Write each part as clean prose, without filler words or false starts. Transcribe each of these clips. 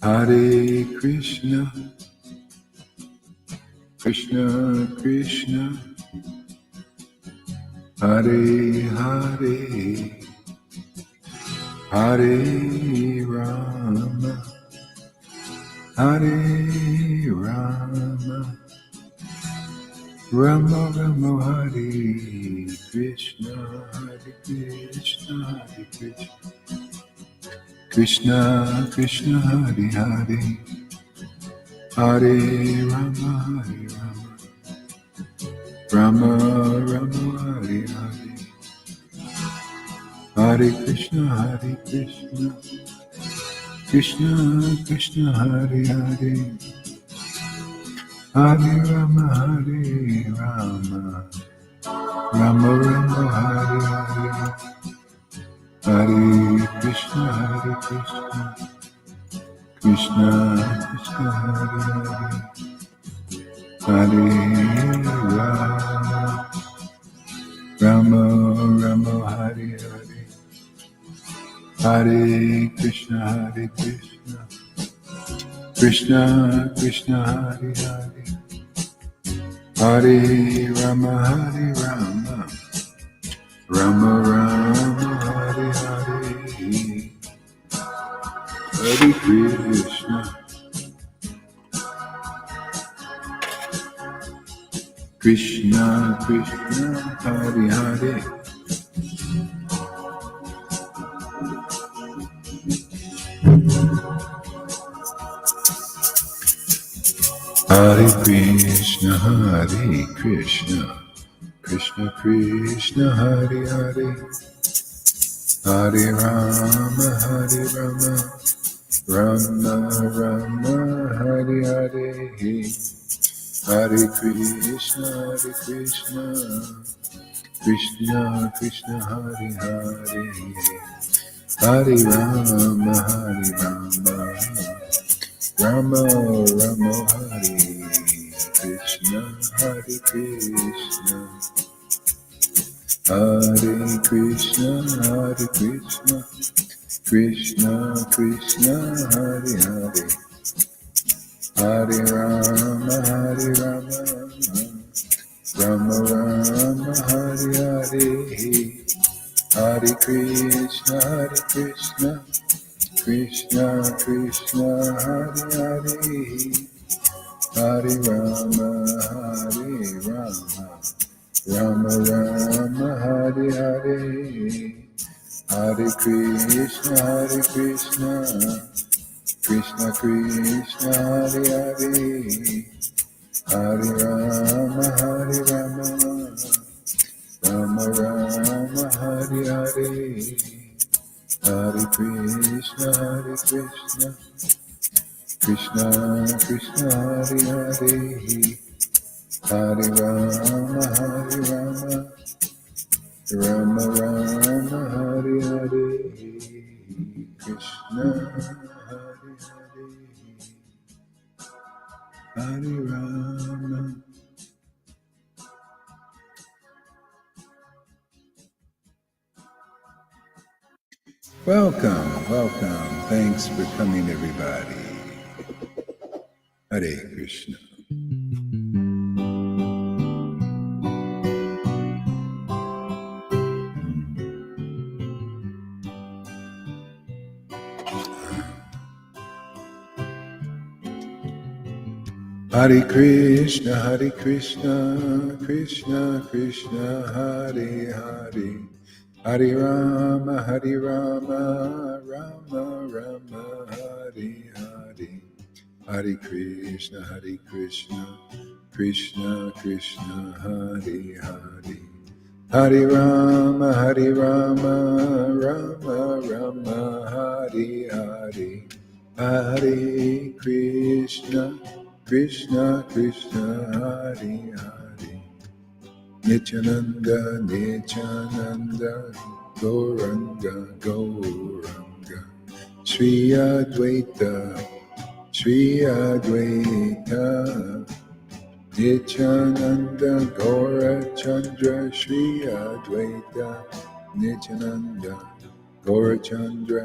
Hare Krishna, Krishna Krishna, Hare Hare, Hare Rama, Hare Rama, Rama Rama Hare Krishna, Hare Krishna, Hare Krishna, Krishna Krishna, Hare Hare, Hare Rama, Hare Rama, Rama Rama, Hare Hare, Hare Krishna, Hare Krishna, Krishna Krishna, Hare Hare, Hare Rama, Hare Rama, Rama Rama, Hare Hare, Hare Krishna, Hare Krishna, Krishna Krishna, Hare Hare, Hare Rama, Rama Rama, Hare Hare, Hare Krishna, Hare Krishna, Krishna Krishna, Hare Hare, Hare Rama, Hare Rama, Rama Rama, Hare Hare, Hare Krishna, Krishna Krishna, Hare Hare, Hare Krishna, Hare Krishna, Krishna Krishna, Hare Hare, Hare Rama, Hare Rama, Rama Rama, Hare Hare, Hare Krishna, Krishna Krishna, Hare Hare, Hare Rama, Hare Rama, Rama Rama, Hare Krishna, Hare Krishna, Hare Krishna, Hare Krishna, Krishna Krishna, Hare Hare, Hare Rama, Hare Rama, Rama Rama, Hare Hare, Hare Krishna, Krishna Krishna, Hare Hare, Hare Rama, Hare Rama, Rama Rama, Hare Hare, Hare Krishna, Krishna Krishna, Hare Hare, Hare Rama, Hare Rama, Rama Rama, Hare Hare, Hare Krishna, Krishna Krishna, Hare Hare, Hare Rama, Hare Rama, Rama Rama, Hare Hare, Krishna Hare Hare, Hare Rama. Welcome, welcome. Thanks for coming, everybody. Hare Krishna. Hare Krishna, Krishna Krishna, Hare Hare, Hare Rama, Rama Rama, Hare Hare, Hare Krishna, Krishna Krishna, Hare Hare, Hare Rama, Rama Rama, Hare Hare, Hare Krishna, Krishna Krishna, Hare Hare, Nityananda Nityananda, Gauranga Gauranga, Sri Advaita Nityananda Gaura Chandra, Sri Advaita Nityananda Gaura Chandra,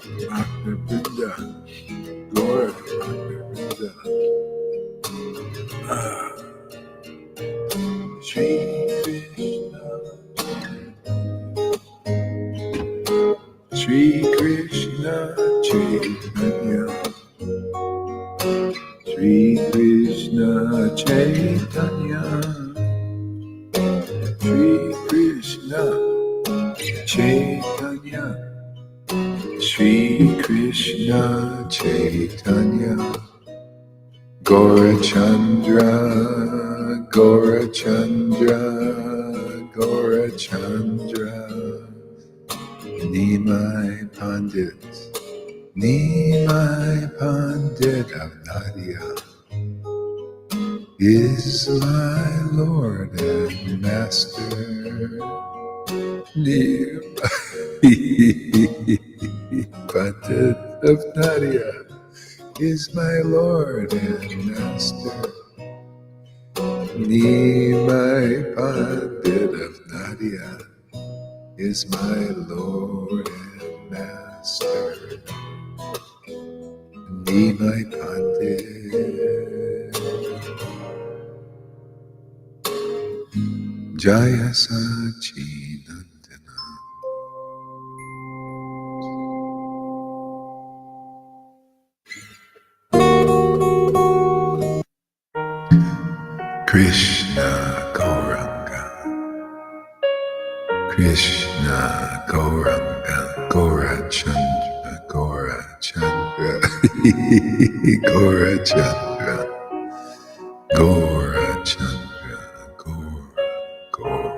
Bhakta Vrinda, Gaura Bhakta Vrinda. Shri Krishna, Shri Krishna Chaitanya, Shri Krishna Chaitanya, Shri Krishna Chaitanya, Shri Krishna Chaitanya, Gaurachandra, Gaurachandra, Gaurachandra, Nimai Pandit, Nimai Pandit of Nadia is my Lord and Master. Nimai Pandit of Nadia is my Lord and Master. Nimai Pandit of Nadia is my Lord and Master. Nimai Pandit. Jaya Sachinandana. Krishna Gauranga, Krishna Gauranga, Gaurachandra, Gaurachandra, Gaurachandra, Gaurachandra, Gaura.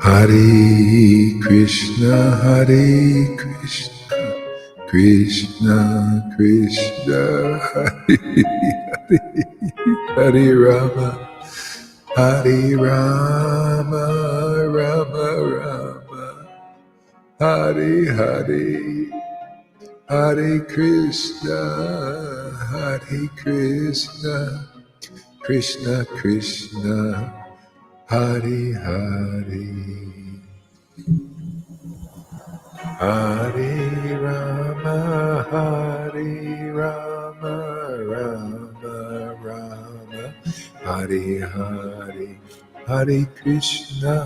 Hare Krishna, Hare Krishna, Krishna Krishna, Hare Hare, Hare Rama, Hare Rama, Rama Rama, Hare Hare, Hare Krishna, Hare Krishna, Krishna Krishna, Hare Hare, Hare Rama, Hare Rama, Rama Rama, Hare Hare, Hare Krishna,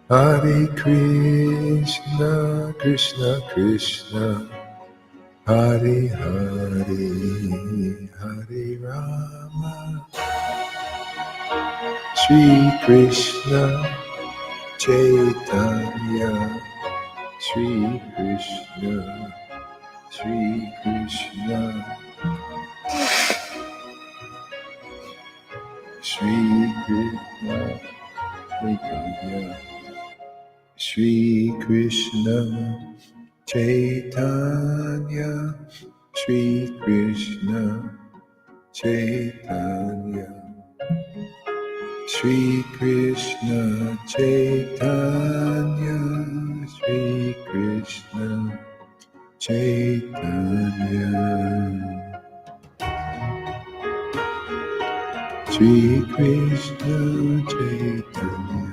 Hare Krishna, Krishna Krishna, Hare Hare, Hare Rama, Shri Krishna Chaitanya, Shri Krishna, Shri Krishna, Shri Krishna Chaitanya, Shri Krishna Chaitanya, Shri Krishna Chaitanya, Shri Krishna Chaitanya, Shri Krishna Chaitanya, Shri Krishna Chaitanya.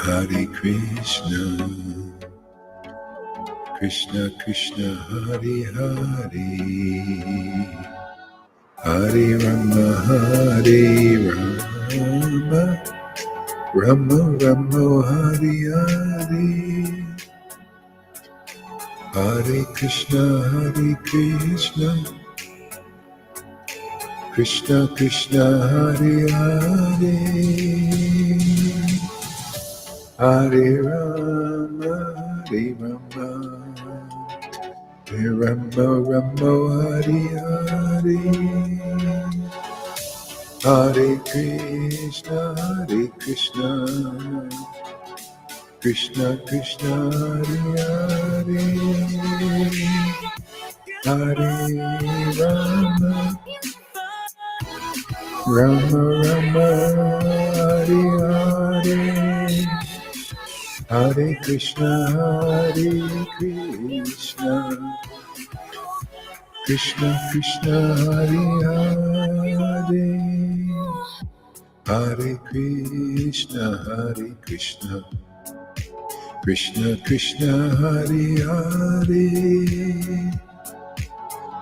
Hare Krishna, Krishna Krishna, Hare Hare, Hare Rama, Hare Rama, Rama Rama, Hare Hare, Hare Krishna, Hare Krishna, Krishna Krishna, Hare Hare, Hare Rama, Hare Rama, Hare Rama Rama, Hare Hare, Hare Krishna, Hare Krishna, Krishna Krishna, Hare Hare, Hare Rama, Rama Rama, Hare Hare, Hare Krishna, Krishna Krishna Krishna Hare Hare, Hare Krishna Krishna Krishna Hare Hare,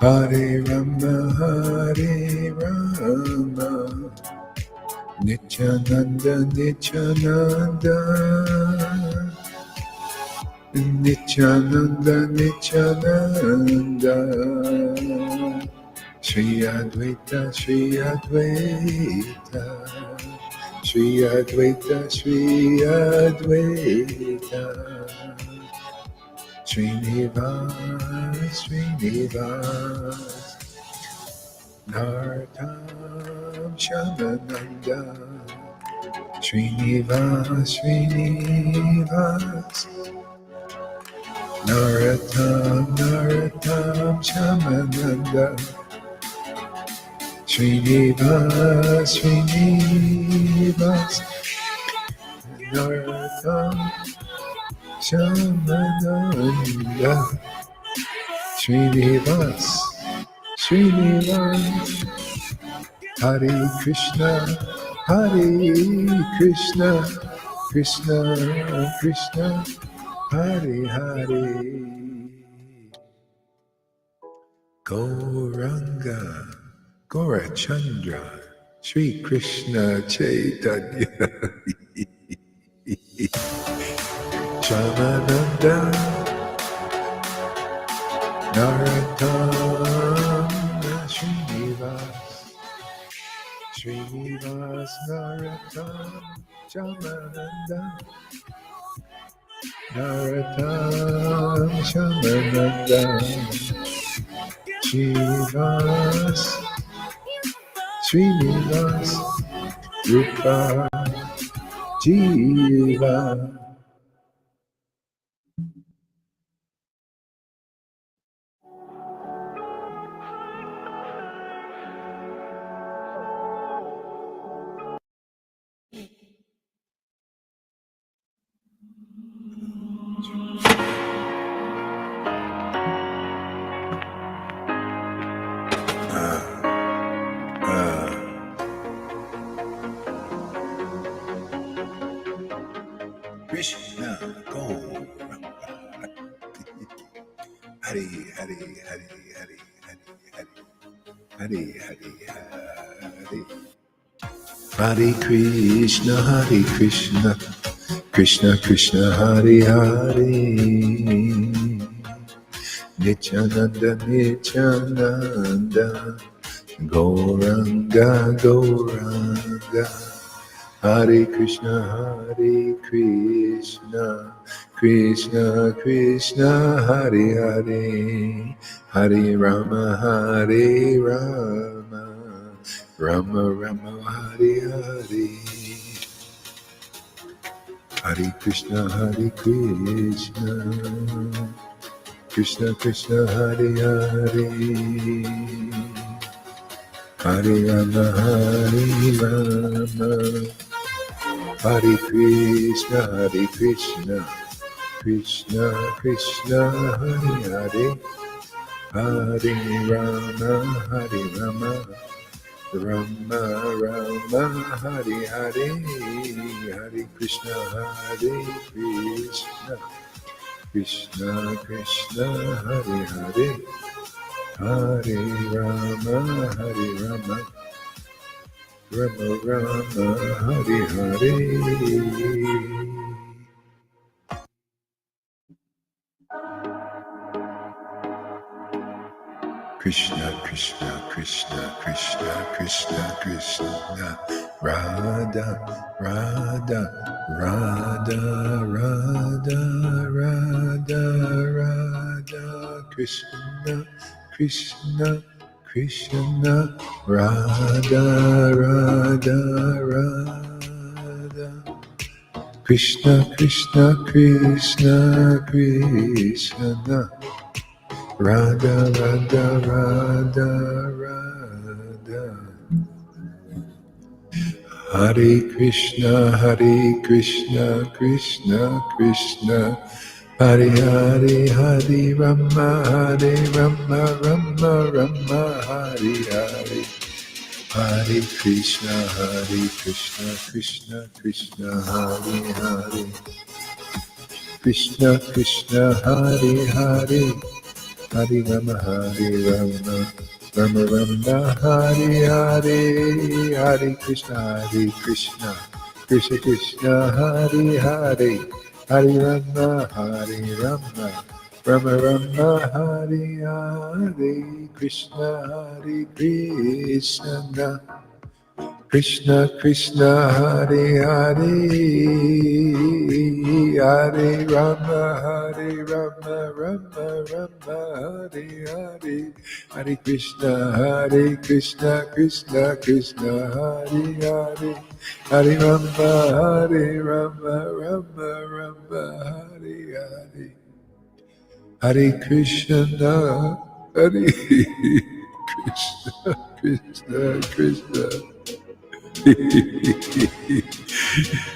Hare Rama Nityananda Nityananda Nityananda Nityananda, Shri Advaita Shri Advaita, Shri Advaita Shri Advaita, Srinivas Srinivas, Nartam Shamananda, Srinivas Srinivas, Narottam Shamananda, Srinivas Srinivas, Narottam Shamananda, Srinivas Srinivas, Hare Krishna Krishna Krishna Hare Hare, Gauranga Gaurachandra Shri Krishna Chaitanya Shamananda Narottam Srinivas Narottam Shamananda Narottam Shamananda, Srinivas Srinivas Rupa Jiva. Krishna Go Hare Hare Hare Hare Hare Hare Hare Hare Hare Krishna Krishna Krishna Hare Hare, Nityananda Nityananda, Gauranga Gauranga, Hare Krishna Krishna Krishna Hare Hare, Hare Rama Rama Rama Hare Hare, Hare Krishna Krishna Krishna Hare Hare, Hare Rama Hare Krishna Krishna Krishna Hare Hare, Hare Rama Rama Rama Hare Hare, Hare Krishna Krishna Krishna Hare Hare, Hare Rama Rama Rama Hare Hare. Krishna Krishna Krishna Krishna Krishna Krishna, Radha Radha Radha Radha Radha Radha, Krishna Krishna Krishna Radha Radha Radha, Krishna Krishna Krishna Krishna, Radha Radha Radha Radha, Hare Krishna Krishna Krishna, Hare Hare Hare Rama Rama Rama, Hare Hare, Hare Krishna, Krishna Krishna, Hare Hare, Krishna Krishna, Hare Hare, Hare Rama, Rama Rama, Hare Hare, Hare Krishna, Krishna Krishna, Hare Hare, Hare Rama, Rama Rama, Hare Hare, Krishna Hare Krishna, Krishna Krishna, Hare Hare, Hare Rama, Rama Rama, Hare Hare, Hare Krishna, Krishna Krishna, Hare Hare, Hare Rama, Rama Rama, Hare Hare, Hare Krishna, Hare Krishna, Krishna Krishna.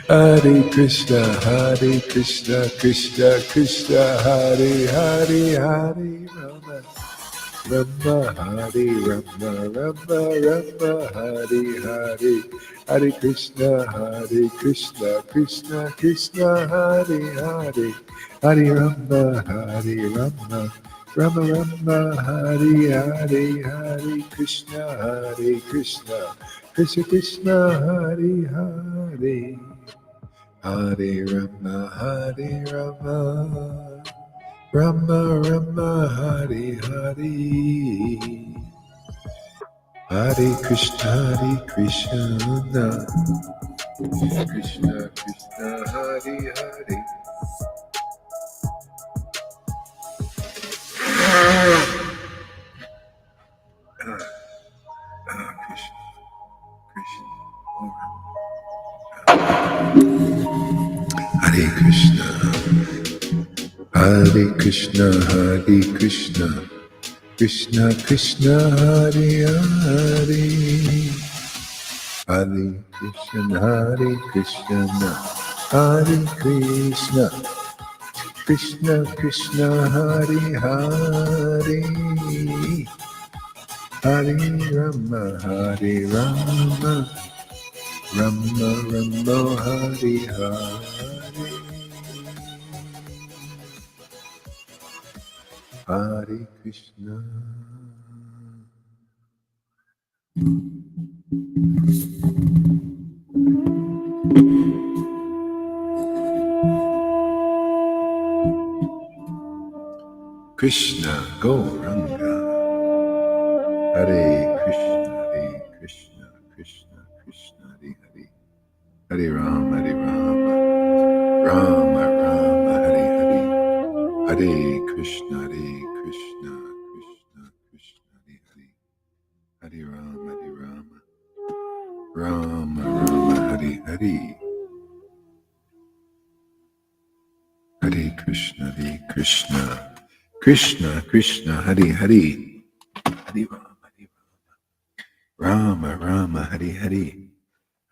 Hare Krishna, Krishna Krishna, Hare Hare, Hare Rama, Rama, Hare Rama, Rama Rama, Hare Hare, Hare Krishna, Krishna Krishna, Hare Hare, Hare Rama, Rama Rama, Hare Hare, Hare Krishna, Krishna Krishna, Hare Hare, Hare Rama, Rama Rama, Hare Hare, Hare Krishna, Krishna Krishna, Hare Hare, Krishna Krishna, Hare Krishna, Hare Krishna, Hare Krishna, Krishna Krishna, Hare Hare, Hare Krishna, Hare Krishna, Hare Krishna, Krishna Krishna, Hare Hare, Hare Rama, Rama Rama, Hare Hare, Hare Krishna. Krishna Gauranga, Hare Krishna, Krishna Krishna, Hare Hare, Hare Rama, Rama Rama, Hare Hare, Hare Krishna, Krishna Krishna, Hare Hare, Hare Rama, Rama Rama, Hare Hare, Hare Krishna, Krishna Krishna, Hare Hare, Hare Rama, Rama, Hare Hare,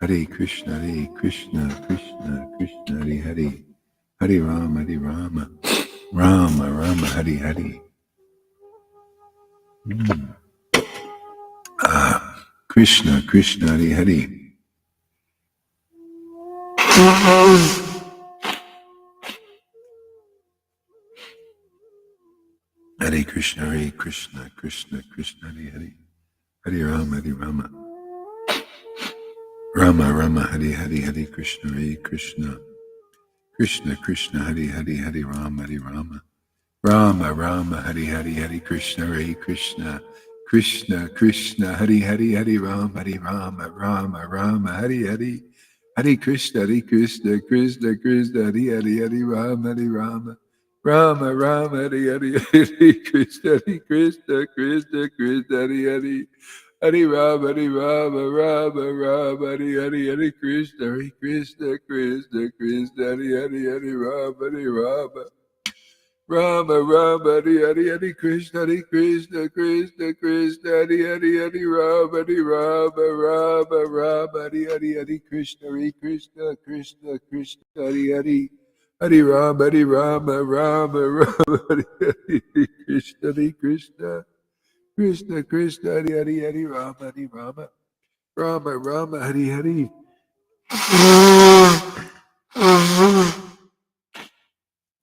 Hare Krishna, Krishna Krishna, Hare Hare, Hare Rama, Rama Rama, Hare Hare. Krishna Krishna, Hare Hare. Hare Krishna, Krishna Krishna, Hare Hare, Hare Rama, Rama Rama, Hare Hare, Hare Krishna, Krishna Krishna, Hare Hare, Hare Rama, Rama Rama, Hare Hare, Hare Krishna, Krishna Krishna, Hare Hare, Hare Rama, Rama Rama, Hare Hare, Hare Krishna, Krishna Krishna, Hare Hare, Hare Rama, Rama Rama, Hare Hare, Hare Krishna, Krishna Krishna, Hare Hare, Hare Rama, Rama Rama, Hare Hare, Hare Krishna, Krishna Krishna, Hare Hare, Hare Rama, Rama Rama, Hare Hare, Hare Krishna, Krishna Krishna, Hare Hare, Hare Rama, Rama Rama, Hare Hare, Hare Krishna, Krishna Krishna, Hare Hare, Hare Rama, Rama Rama, Hare Hare, Hare Krishna, Krishna Krishna Krishna Hari Hari Hari Rama Hari Rama Rama Rama Hari Hari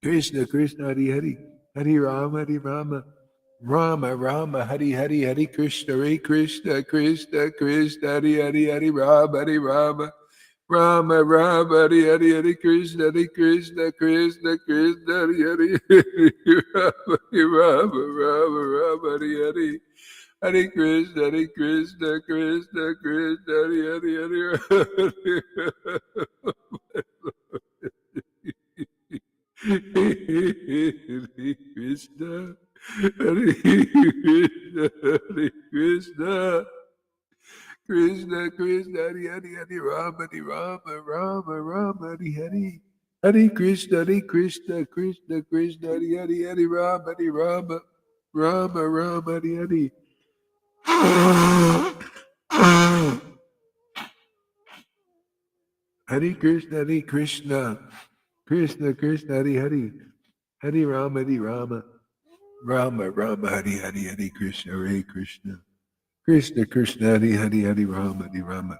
Krishna Krishna Hari Hari Hari Rama Rama Rama Hari Hari Hari Krishna Krishna Krishna Krishna Hari Hari Hari Rama Rama Rama Hari Hari Hari Krishna Krishna Krishna Krishna Hari Hari Rama Rama Hari Hari Hare Krishna Krishna Krishna Hare Hare Hare Krishna Hare Krishna Hare Krishna Krishna Krishna Hare Hare Hare Rama Rama Hare Hare Hare Krishna Krishna Krishna Hare Hare Rama Rama Hare Hare Hare Krishna Krishna Krishna Hare Hare Hare Rama Rama Hare Hare Hare Krishna Krishna Krishna Hare Rama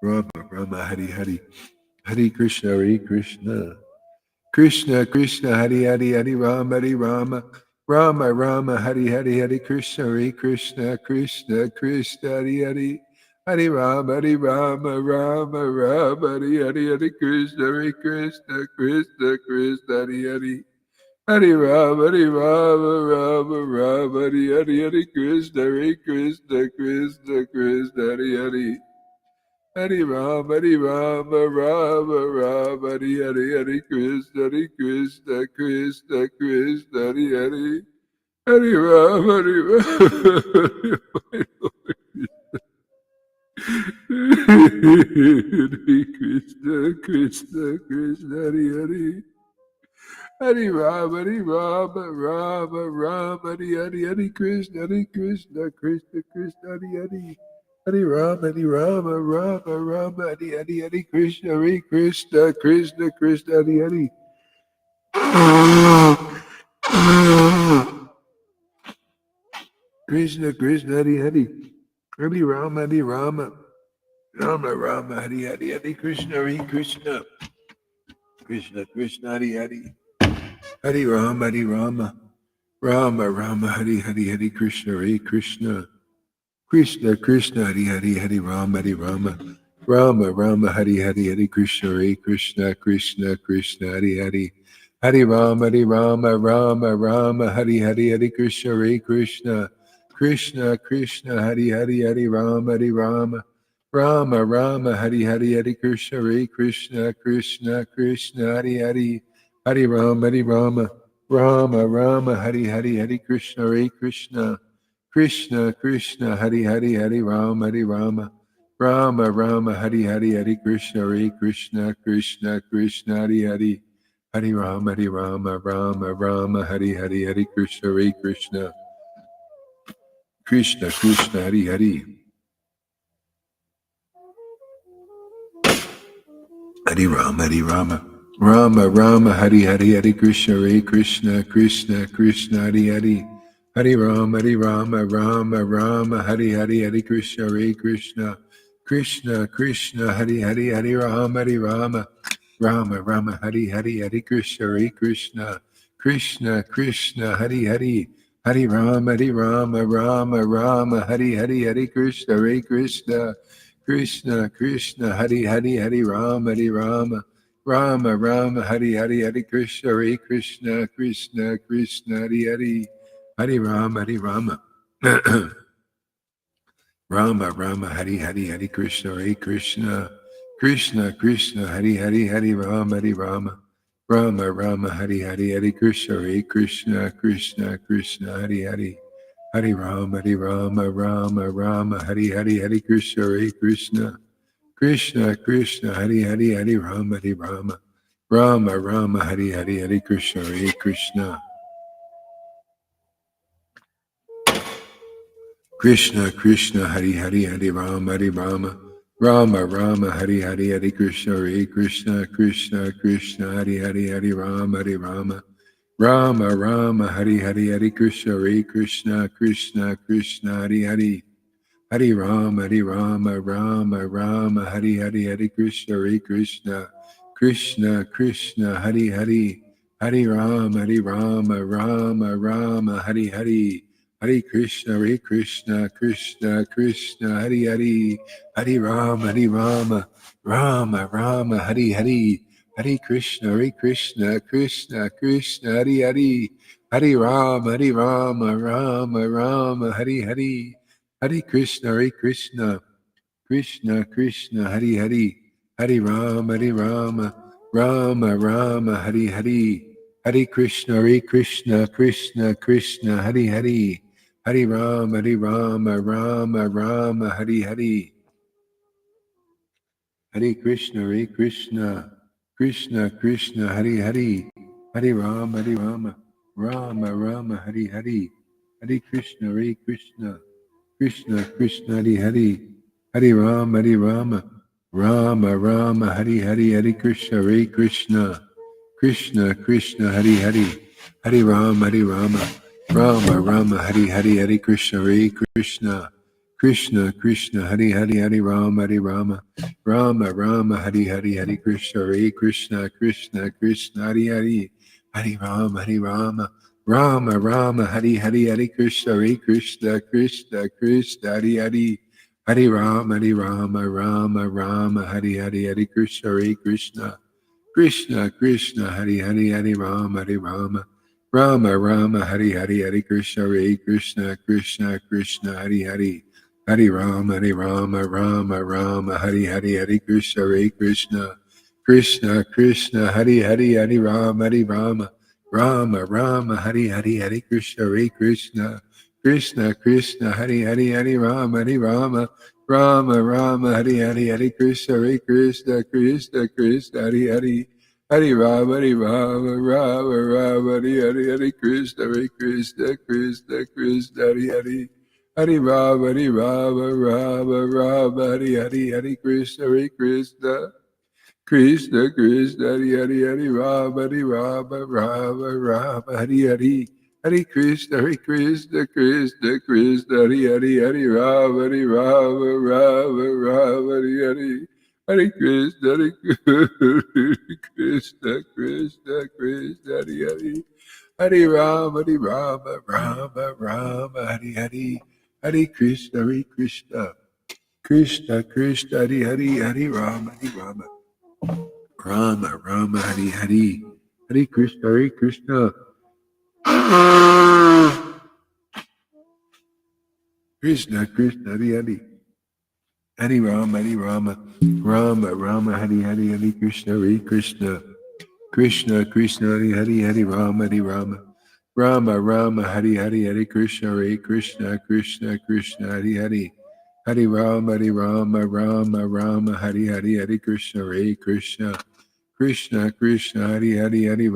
Rama Hare Hare Hare Krishna Krishna Krishna Hare Rama Rama Hare Hare Krishna Krishna Krishna Hare Hare Rama Rama Hare Hare Krishna Krishna Krishna Hare Hare Rama Rama Hare Hare Krishna Krishna Krishna Hare Hare Rama Rama Hare Hare Krishna Krishna Krishna Hare Hare Rama Hare Krishna Krishna Hare Hare Hare Rama Hare Krishna Krishna Krishna Hare Hare Hare Rama Hare Krishna Krishna Krishna Hare Hare Krishna Krishna Hare Hare Hare Rama Rama Hare Hare Krishna Krishna Krishna Hare Hare Hare Rama Rama Hare Hare Krishna Krishna Krishna Krishna Hare Rama Hare Hare Krishna Krishna Hare Hare Rama Hare Hare Krishna Krishna Hare Rama Hare Hare Krishna Krishna Hare Rama Hare Hare Krishna Krishna Hare Rama Hare Hare Krishna Krishna Hare Rama Hare Hare Krishna Krishna Hare Rama Hare Hare Krishna Krishna Hare Rama Hare Hare Krishna Krishna Hare Rama Hare Hare Krishna Krishna Hare Rama Hare Hare Krishna Hare Rama Hare Hare Krishna Hare Rama Rama Hare Krishna Hare Rama Hare Krishna Hare Rama Hare Krishna Hare Rama Hare Krishna Krishna Hare Rama Hare Krishna Krishna Hare Rama Rama Rama Hari Hari Hari Krishna Hare Krishna Krishna Krishna Hari Hari Hari Rama Rama Rama Hari Hari Hari Krishna Hare Krishna Krishna Krishna Hari Hari Hari Rama Rama Rama Hari Hari Hari Krishna Krishna Krishna Hari Hari Hari Rama Rama Rama Hari Hari Hari Krishna Krishna Krishna Hari Hari Hari Rama Rama Hari Hari Hare Krishna Krishna Krishna Hare Hare Hare Rama Rama Rama Hare Hare Hare Krishna Krishna Krishna Hare Hare Hare Rama Rama Hare Hare Hare Krishna Krishna Krishna Hare Hare Hare Rama Rama Hare Hare Hare Krishna Krishna Krishna Hare Hare Hare Rama Rama Hare Hare Hare Krishna Krishna Krishna Hare Hare Hare Rama Rama Hare Hare Hare Krishna Krishna Hare Hare Hare Rama Rama Hare Hare Hare Krishna Krishna Hare Hare Hare Rama Hare Hare Hare Krishna Krishna Hare Hare Hare Rama Hare Hare Hare Krishna Hare Hare Hare Rama Hare Hare Hare Krishna Krishna Hare Hare Hare Rama Hare Hare Hare Krishna Hare Hare Hare Rama Hare Hare Hare Krishna Hare Hare Hare Rama Hare Hare Hare Krishna Hare Hare Hare Rama Hare Hare Krishna Hare Hare Hare Rama Hare Hare Hare Krishna Hare Hare Hare Rama Hare Hare Hare Krishna Krishna Hare Hare Hare Rama Hare Hare Hare Krishna Krishna Hare Hare Hare Rama Hare Hare Hare Krishna Krishna Hare Hare Hare Rama Rama Hare Hare Hare Krishna Krishna Hare Hare Hare Rama Rama Hare Hare Hare Krishna Krishna Hare Hare Hare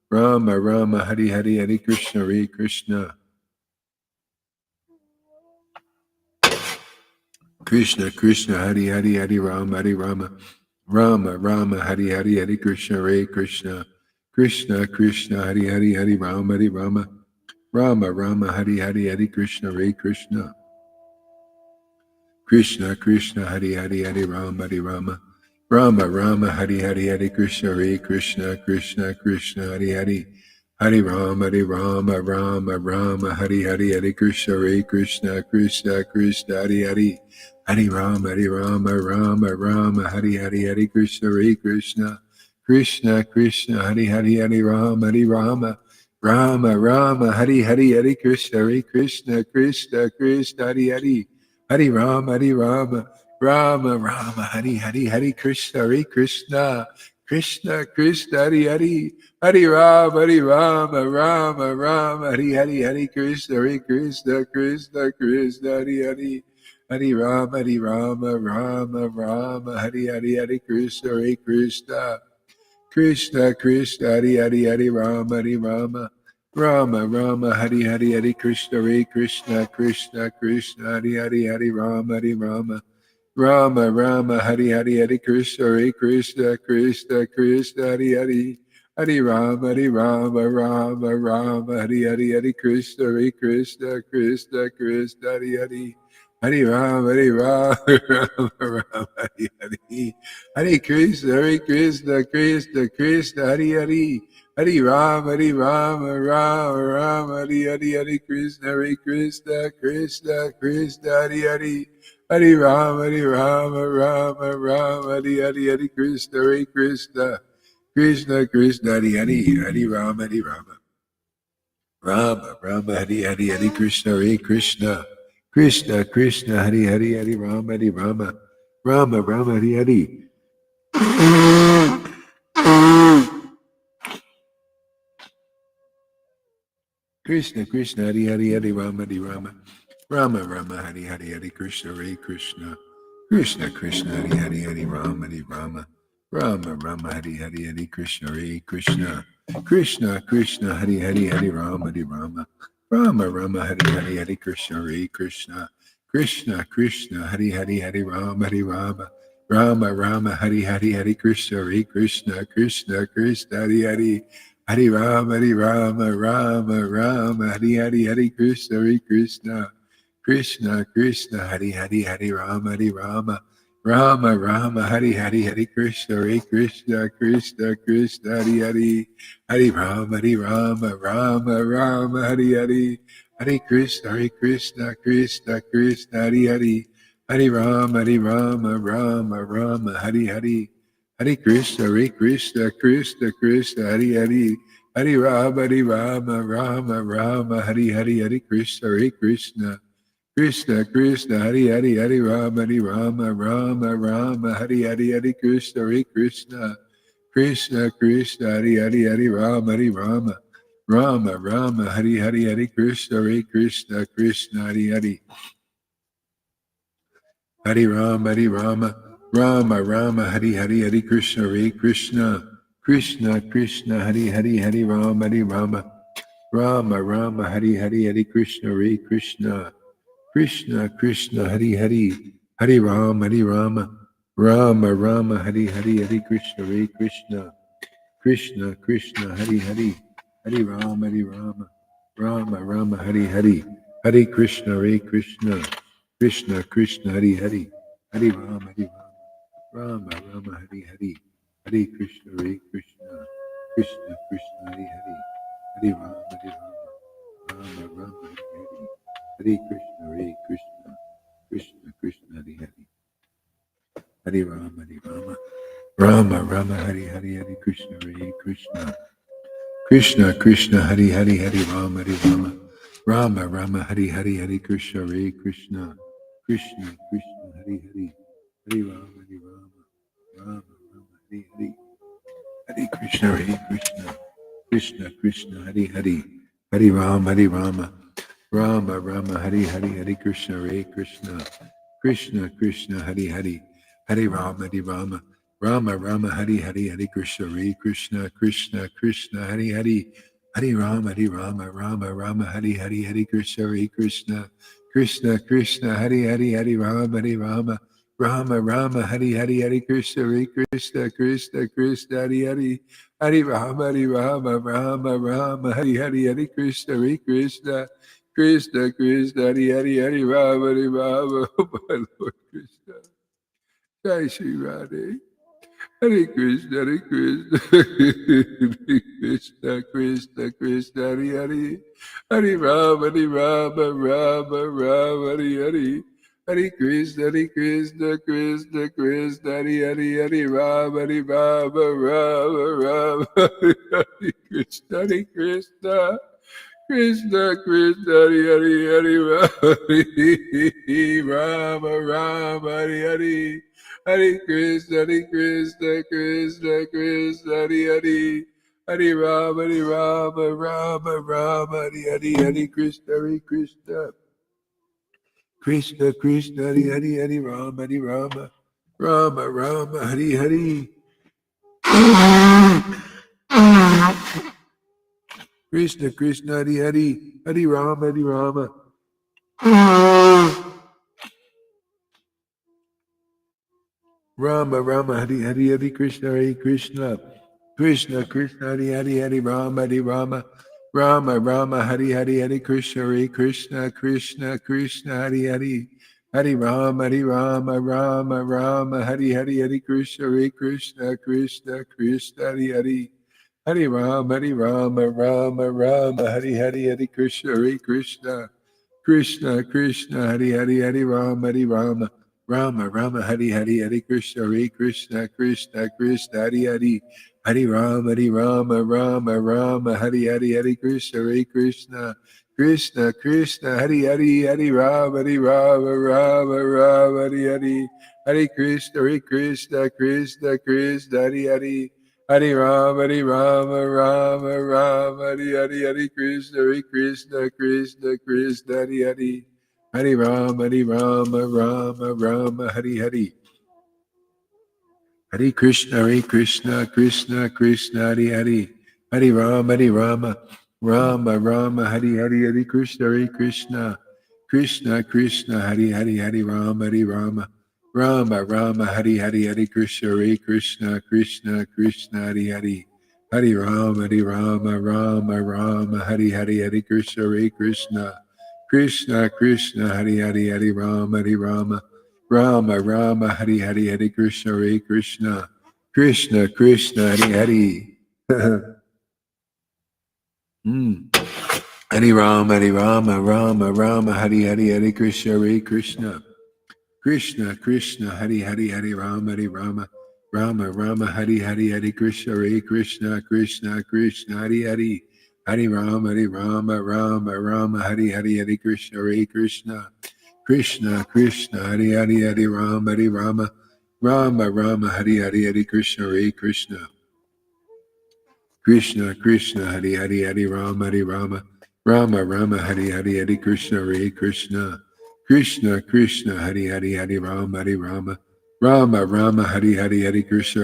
Rama Hare Hare Hare Krishna Hare Hare Hare Rama Hare Hare Hare Krishna Hare Hare Hare Rama Hare Hare Hare Krishna Krishna Hare Hare Hare Rama Hare Hare Hare Krishna Hare Hare Hare Rama Hare Hare Hare Krishna Hare Hare Hare Rama Hare Hare Hare Krishna Hare Hare Hare Rama Hare Hare Hare Krishna Hare Hare Hare Rama Hare Hare Hare Krishna Hare Hare Hare Rama Hare Hare Hare Krishna Hare Hare Hare Rama Hare Hare Hare Krishna Hare Hare Hare Rama Hare Hare Hare Krishna Hare Hare Hare Rama Hare Hare Hare Krishna Hare Hare Hare Rama Hare Hare Hare Krishna Hare Hare Hare Rama Hare Hare Hare Krishna Hare Hare Hare Rama, Hare Rama, Rama Rama, Hare Hare, Hare Krishna, Hare Krishna, Krishna Krishna, Hare Hare. Hare Rama, Hare Rama, Rama Rama, Hare Hare. Hare Krishna, Krishna Krishna, Hare Hare. Hare Rama, Rama Rama, Hare Hare, Hare Krishna, Krishna Krishna, Hare Hare. Hare Rama, Rama Rama, Hare Hare, Hare Krishna, Krishna. Krishna Krishna, Hare Hare, Hare Rama, Hare Rama. Rama Rama, Hare Hare, Hare Krishna, Krishna. Krishna Krishna, Hare Hare, Hare Rama, Hare Rama. Rama Rama, Hare Hare. Krishna Krishna, Hare Hare, Hare Rama, Hare Rama. Rama Rama, Hare Hare, Hare Krishna, Krishna. Krishna Krishna, Hare Hare, Hare Rama, Hare Rama. Rama Rama, Hare Hare, Hare Krishna, Krishna. Krishna Krishna, Hare Hare, Hare Rama, Hare Rama. Rama Rama, Hare Hare, Hare Krishna, Krishna. Krishna Krishna, Hare Hare, Hare Rama, Hare Rama. Rama Rama, Hare Hare, Hare Krishna, Krishna. Krishna Krishna, Hare Hare. Hare Rama, Rama Rama, Hare Hare, Hare Krishna, Krishna. Krishna Krishna, Hare Hare, Hare Rama, Rama Rama, Hare Hare, Hare Krishna, Krishna Krishna, Hare Hare. Hare Rama, Rama Rama, Hare Hare. Hare Krishna, Krishna Krishna, Hare Hare. Hare Rama, Rama Rama, Hare Hare. Hare Krishna, Krishna Krishna, Hare Hare. Hare Rama, Rama, Hare Hare, Hare Krishna, Krishna. Krishna Krishna, Hare Hare, Hare Rama, Rama, Hare Hare, Hare Krishna, Krishna. Krishna Krishna, Hare Hare, Hare Rama, Rama, Hare Hare, Hare Krishna, Krishna. Krishna Hare Hare. Hare Rama, Rama, Hare Hare, Hare Krishna, Krishna. Krishna Krishna, Hare Hare, Hare Rama, Rama, Hare Hare, Hare Krishna, Krishna. Krishna Krishna, Hare Hare, Hare Rama, Rama, Hare Hare, Hare Krishna, Krishna. Krishna Krishna, Hare Hare, Hare Rama, Rama, Hare Hare. Hare Krishna, Krishna. Krishna Krishna, Hare Hare, Hare Rama, Rama, Hare Hare. Hare Krishna, Krishna. Krishna Krishna, Hare Hare, Hare Rama, Rama, Hare Hare. Hare Krishna, Krishna. Krishna Krishna, Hare Hare. Hare Rama, Rama, Hare Hare, Hare Krishna, Krishna. Krishna Krishna, Hare Hare, Hare Rama, Rama, Hare Hare, Hare Krishna, Krishna. Krishna Krishna, Hare Hare, Hare Rama, Rama, Hare Hare. Hare Krishna, Krishna. Krishna Krishna, Hare Hare, Hare Rama, Rama, Hare Hare, Hare Krishna, Krishna. Krishna Krishna, Hare Hare, Hare Rama, Rama, Hare Hare, Hare Krishna, Krishna Krishna, Hare Hare. Hare Rama, Rama, Hare Hare, Hare Krishna, Krishna, Hare Hare, Hare Rama, Rama, Hare Hare, Hare Krishna, Krishna, Hare Hare. Hare Rama, Rama, Hare Hare, Hare Krishna, Krishna, Hare Hare, Hare Rama, my Lord Krishna. Jai Shri Radhe. Hare Krishna, Krishna, Hare Hare. Hare Rama, Rama, Hare Hare. Hare Krishna, Krishna, Hare Hare, Hare Rama, Rama, Hare Krishna, Krishna. Krishna, Hare Hare, Hare Rama, Hare Hare. Hare Krishna, Krishna, Hare Hare. Hare Rama, Hare Hare, Hare Krishna, Krishna. Krishna, Hare Rama, Rama, Hare Hare. Krishna, Hare Hare, Hare Rama, Rama, Hare Hare, Hare Krishna, Krishna. Krishna, Krishna, Hare Hare, Hare Rama, Hare Rama, Rama, Rama, Hare Hare, Hare Krishna, Hare Krishna, Krishna, Krishna, Hare Hare, Hare Rama, Hare Rama, Rama, Rama, Hare Hare, Hare Krishna, Hare Krishna, Krishna, Krishna, Hare Hare, Hare Rama, Hare Rama, Rama, Rama, Hare Hare, Hare Krishna, Hare Krishna, Krishna, Krishna, Hare Hare, Hare Rama, Hare Rama, Rama, Rama, Hare Hare, Hare Krishna, Hare Krishna, Krishna, Krishna, Hare Hare, Hare Rama, Hare Rama, Rama, Rama, Hare Hare, Hare Krishna, Hare Krishna, Krishna, Krishna, Hare Hare, Hare Rama, Hare Rama, Rama, Rama, Hare Hare, Hare Krishna, Krishna, Krishna, Hare Hare, Hare Rama, Hare Rama, Rama, Rama, Hare Hare, Hare Krishna, Krishna, Krishna, Krishna, Hare Hare, Hare Rama, Hare Rama, Rama, Rama, Hare Hare. Hare Krishna, Krishna, Krishna, Hare Hare, Hare Rama, Rama, Rama, Hare Hare, Hare Krishna, Krishna, Krishna, Hare Hare, Hare Rama, Rama, Rama, Hare Hare, Hare Krishna, Krishna, Krishna, Hare Hare, Hare Rama, Rama, Rama, Hare Hare, Hare Krishna, Krishna, Krishna, Hare Hare, Hare Rama, Rama, Rama, Hare Hare, Hare Krishna, Krishna, Krishna, Hare Hare. Hare Rama, Rama, Rama, Hare Hare, Hare Krishna, Krishna, Krishna, Hare Hare, Hare Rama, Rama, Rama, Hare Hare, Hare Krishna, Krishna, Krishna, Hare Hare, Hare Rama, Rama, Rama, Hare Hare, Hare Krishna, Krishna, Krishna, Hare Hare, Hare Rama, Rama, Rama, Hare Hare, Hare Krishna, Krishna, Krishna, Hare Hare, Hare Rama, Rama, Rama, Hare Hare, Hare Krishna, Krishna, Krishna, Hare Hare, Hare Rama, Rama, Rama, Hare Hare, Hare Krishna,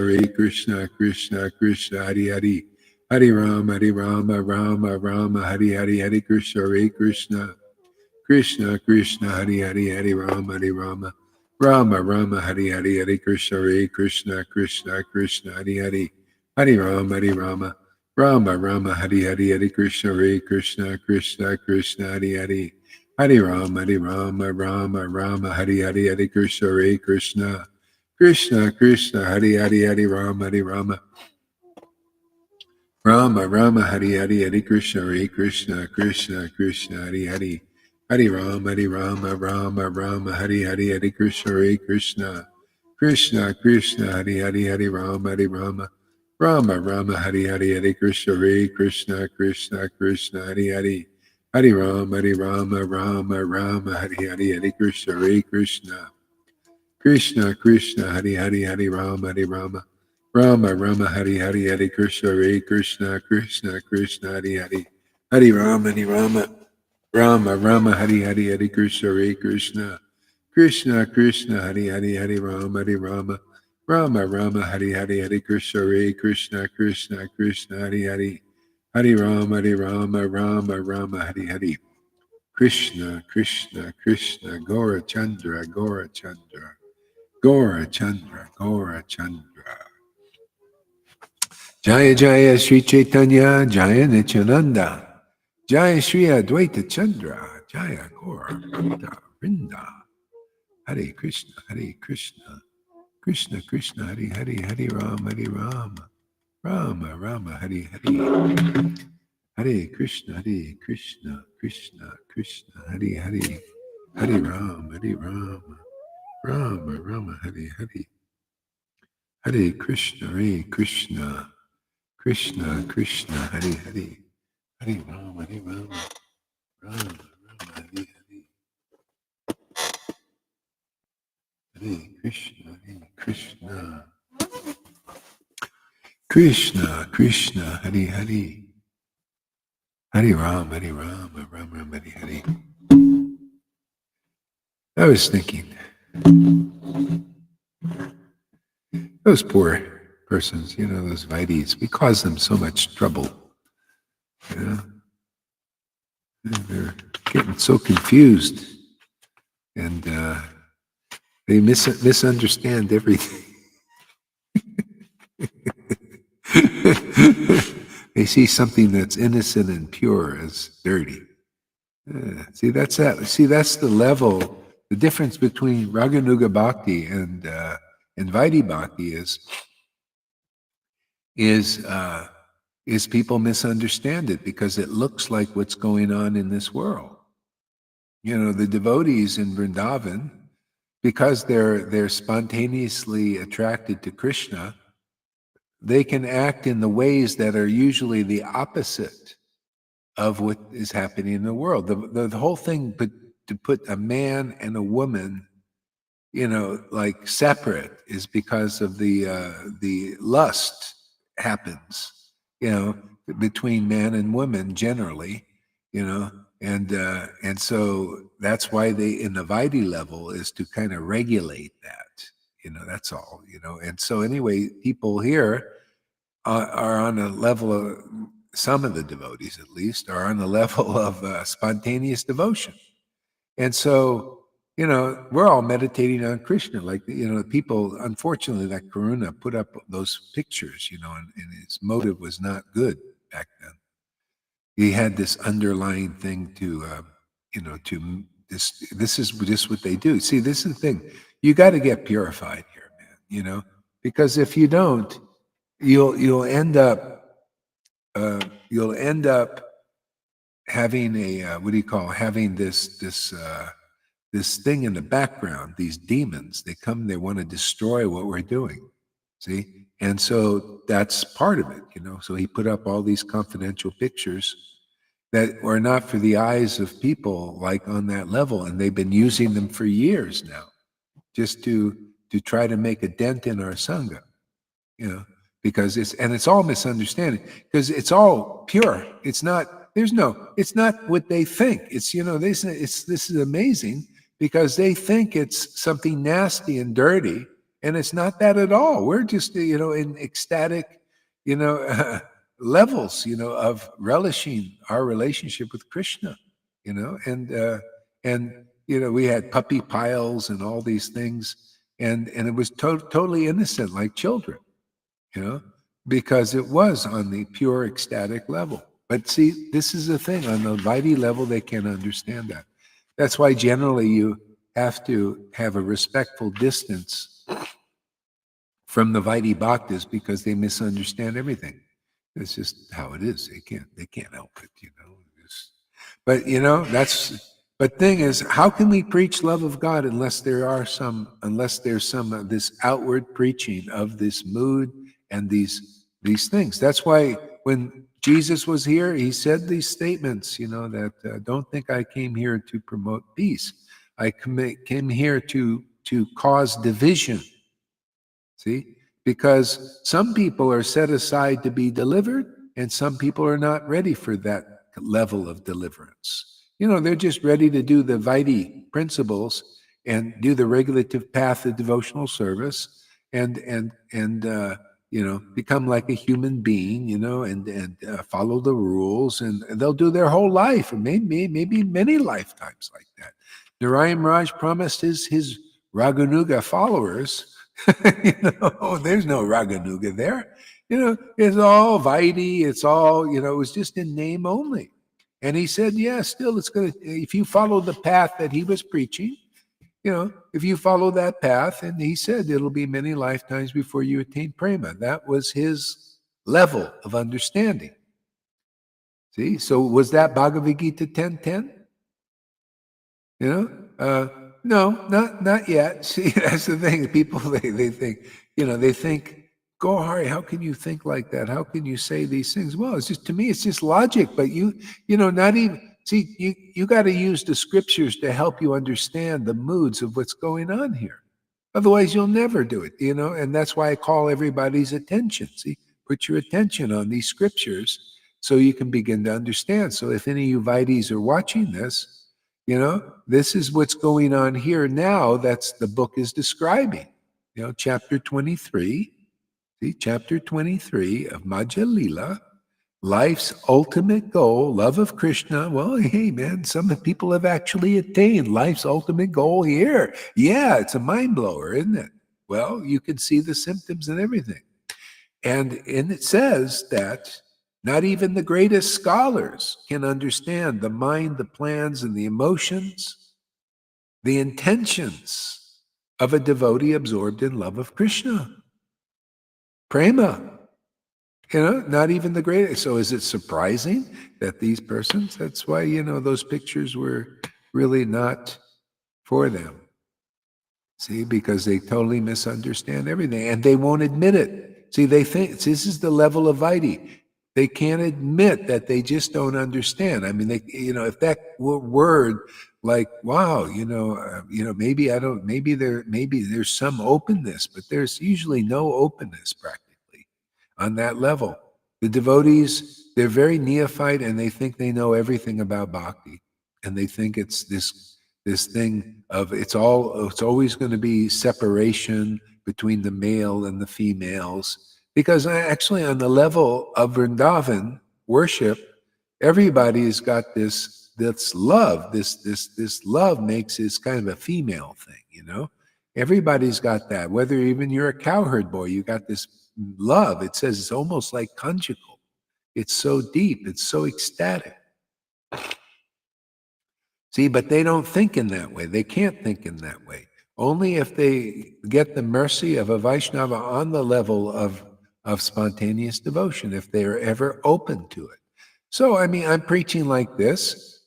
Krishna, Krishna, Hare Hare, Hare Rama, Rama, Rama, Hare Hare, Hare Krishna, Krishna, Krishna, Hare Hare, Hare Rama, Rama, Rama, Hare Hare, Hare Krishna, Krishna, Krishna, Hare Hare, Hare Rama, Rama, Rama, Hare Hare, Hare Krishna, Krishna, Krishna, Hare Hare, Hare Rama, Rama, Rama, Hare Hare, Hare Krishna, Krishna, Krishna, Hare Hare, Hare Rama, Rama, Rama, Hare Hare, Hare Krishna, Krishna, Krishna, Hare Hare, Hare Rama, Rama, Rama, Hare Hare, Hare Krishna, Krishna, Krishna, Hare Hare, Hare Rama, Rama, Rama, Hare Hare, Hare Krishna, Krishna, Krishna, Hare Hare, Hare Rama, Rama, Rama, Hare Hare, Hare Krishna, Krishna, Krishna, Hare Hare, Hare Rama, Rama, Rama, Hare Hare, Hare Krishna, Krishna, Krishna, Hare Hare, Hare Rama, Rama, Rama, Hare Hare, Hare Krishna, Krishna, Krishna, Hare Hare, Hare Rama, Rama, Rama, Hare Hare, Hare Krishna, Krishna, Krishna, Hare Hare, Hare Rama, Rama, Rama, Hare Hare, Krishna, Krishna, Krishna, Gora Chandra, Gora Chandra, Gora Chandra, Gora Chandra. Jaya Jaya Sri Chaitanya, Jaya Nityananda, Jaya Sri Advaita Chandra, Jaya Gora Bhakta Vrinda, Hare Krishna, Hare Krishna, Krishna Krishna, Hare Hare, Hare Rama, Rama Rama, Hare Hare, Hare Krishna, Krishna Krishna, Hare Hare, Hare Rama, Rama Rama, Hare Hare, Hare Krishna, Krishna Krishna, Hare Hare, Hare Rama, Rama Rama, Hare Hare, Hare Krishna, Krishna, Krishna Krishna, Hare Hare, Hare Rama, Rama Rama, Hare Hare. I was thinking, those poor persons, those Vaides, we cause them so much trouble. They're getting so confused, and they misunderstand everything. They see something that's innocent and pure as dirty. See, that's that. See, that's the level. The difference between Raganuga Bhakti and Vaidhi Bhakti is uh, is people misunderstand it because it looks like what's going on in this world. You know, the devotees in Vrindavan, because they're spontaneously attracted to Krishna, they can act in the ways that are usually the opposite of what is happening in the world. The whole thing, but to put a man and a woman, you know, like separate, is because of the lust happens, you know, between man and woman generally, you know, and so that's why they in the Vaidhi level is to kind of regulate that, you know, that's all, you know, and so anyway, people here are on a level of some of the devotees at least are on the level of spontaneous devotion, and so you know we're all meditating on Krishna, like you know people. Unfortunately, that Karuna put up those pictures, you know, and his motive was not good back then. He had this underlying thing to, you know, to this. This is just what they do. See, this is the thing. You got to get purified here, man. You know, because if you don't, you'll end up you'll end up having a what do you call having this thing in the background. These demons, they come, they want to destroy what we're doing. See, and so that's part of it, you know. So he put up all these confidential pictures that are not for the eyes of people like on that level, and they've been using them for years now, just to try to make a dent in our sangha, you know, because it's all misunderstanding because it's all pure. It's not, it's not what they think. It's, you know, they say this is amazing because they think it's something nasty and dirty, and it's not that at all. We're just, you know, in ecstatic, you know, levels, you know, of relishing our relationship with Krishna, you know, and, you know, we had puppy piles and all these things, and it was totally innocent, like children, you know, because it was on the pure ecstatic level. But see, this is the thing, on the Vaidhi level, they can't understand that. That's why generally you have to have a respectful distance from the Vaidhi Bhaktas because they misunderstand everything. It's just how it is. They can't help it, you know. But you know, but thing is, how can we preach love of God unless there's some of this outward preaching of this mood and these things? That's why when Jesus was here, he said these statements, you know, that don't think I came here to promote peace. I came here to cause division. See? Because some people are set aside to be delivered, and some people are not ready for that level of deliverance. You know, they're just ready to do the Vaidhi principles and do the regulative path of devotional service and you know, become like a human being, you know, and follow the rules, and they'll do their whole life, or maybe many lifetimes like that. Narayan Raj promised his Raganuga followers. You know, there's no Raganuga there. You know, it's all Vaidhi. It's all, you know, it was just in name only. And he said, yeah, still it's going to, if you follow the path that he was preaching, you know, if you follow that path, and he said it'll be many lifetimes before you attain prema. That was his level of understanding. See, so was that Bhagavad Gita 10:10? You know, no, not yet. See, that's the thing. People they think, you know, they think, "Go Hari, how can you think like that? How can you say these things?" Well, it's just, to me, it's just logic. But you know, not even see, you got to use the scriptures to help you understand the moods of what's going on here. Otherwise, you'll never do it. You know, and that's why I call everybody's attention. See, put your attention on these scriptures so you can begin to understand. So if any of you Vaidhis are watching this, you know, this is what's going on here now. That's the book is describing. You know, chapter 23, see, chapter 23 of Madhya Lila, life's ultimate goal, love of Krishna. Well, hey, man, some people have actually attained life's ultimate goal here. Yeah, it's a mind blower, isn't it? Well, you can see the symptoms and everything. And it says that not even the greatest scholars can understand the mind, the plans, and the emotions, the intentions of a devotee absorbed in love of Krishna. Prema. Not even the greatest. So is it surprising that these persons, that's why, those pictures were really not for them. See, because they totally misunderstand everything and they won't admit it. See, they think this is the level of Vaidhi. They can't admit that they just don't understand. I mean, if that word like, wow, maybe I don't, maybe there's some openness, but there's usually no openness practically on that level. The devotees, they're very neophyte and they think they know everything about bhakti. And they think it's this thing of it's always going to be separation between the male and the females, because actually on the level of Vrindavan worship, everybody's got this love. This love makes is kind of a female thing. Everybody's got that. Whether even you're a cowherd boy, you got this love. It says it's almost like conjugal. It's so deep. It's so ecstatic. See, but they don't think in that way. They can't think in that way. Only if they get the mercy of a Vaishnava on the level of spontaneous devotion, if they are ever open to it. So, I mean, I'm preaching like this,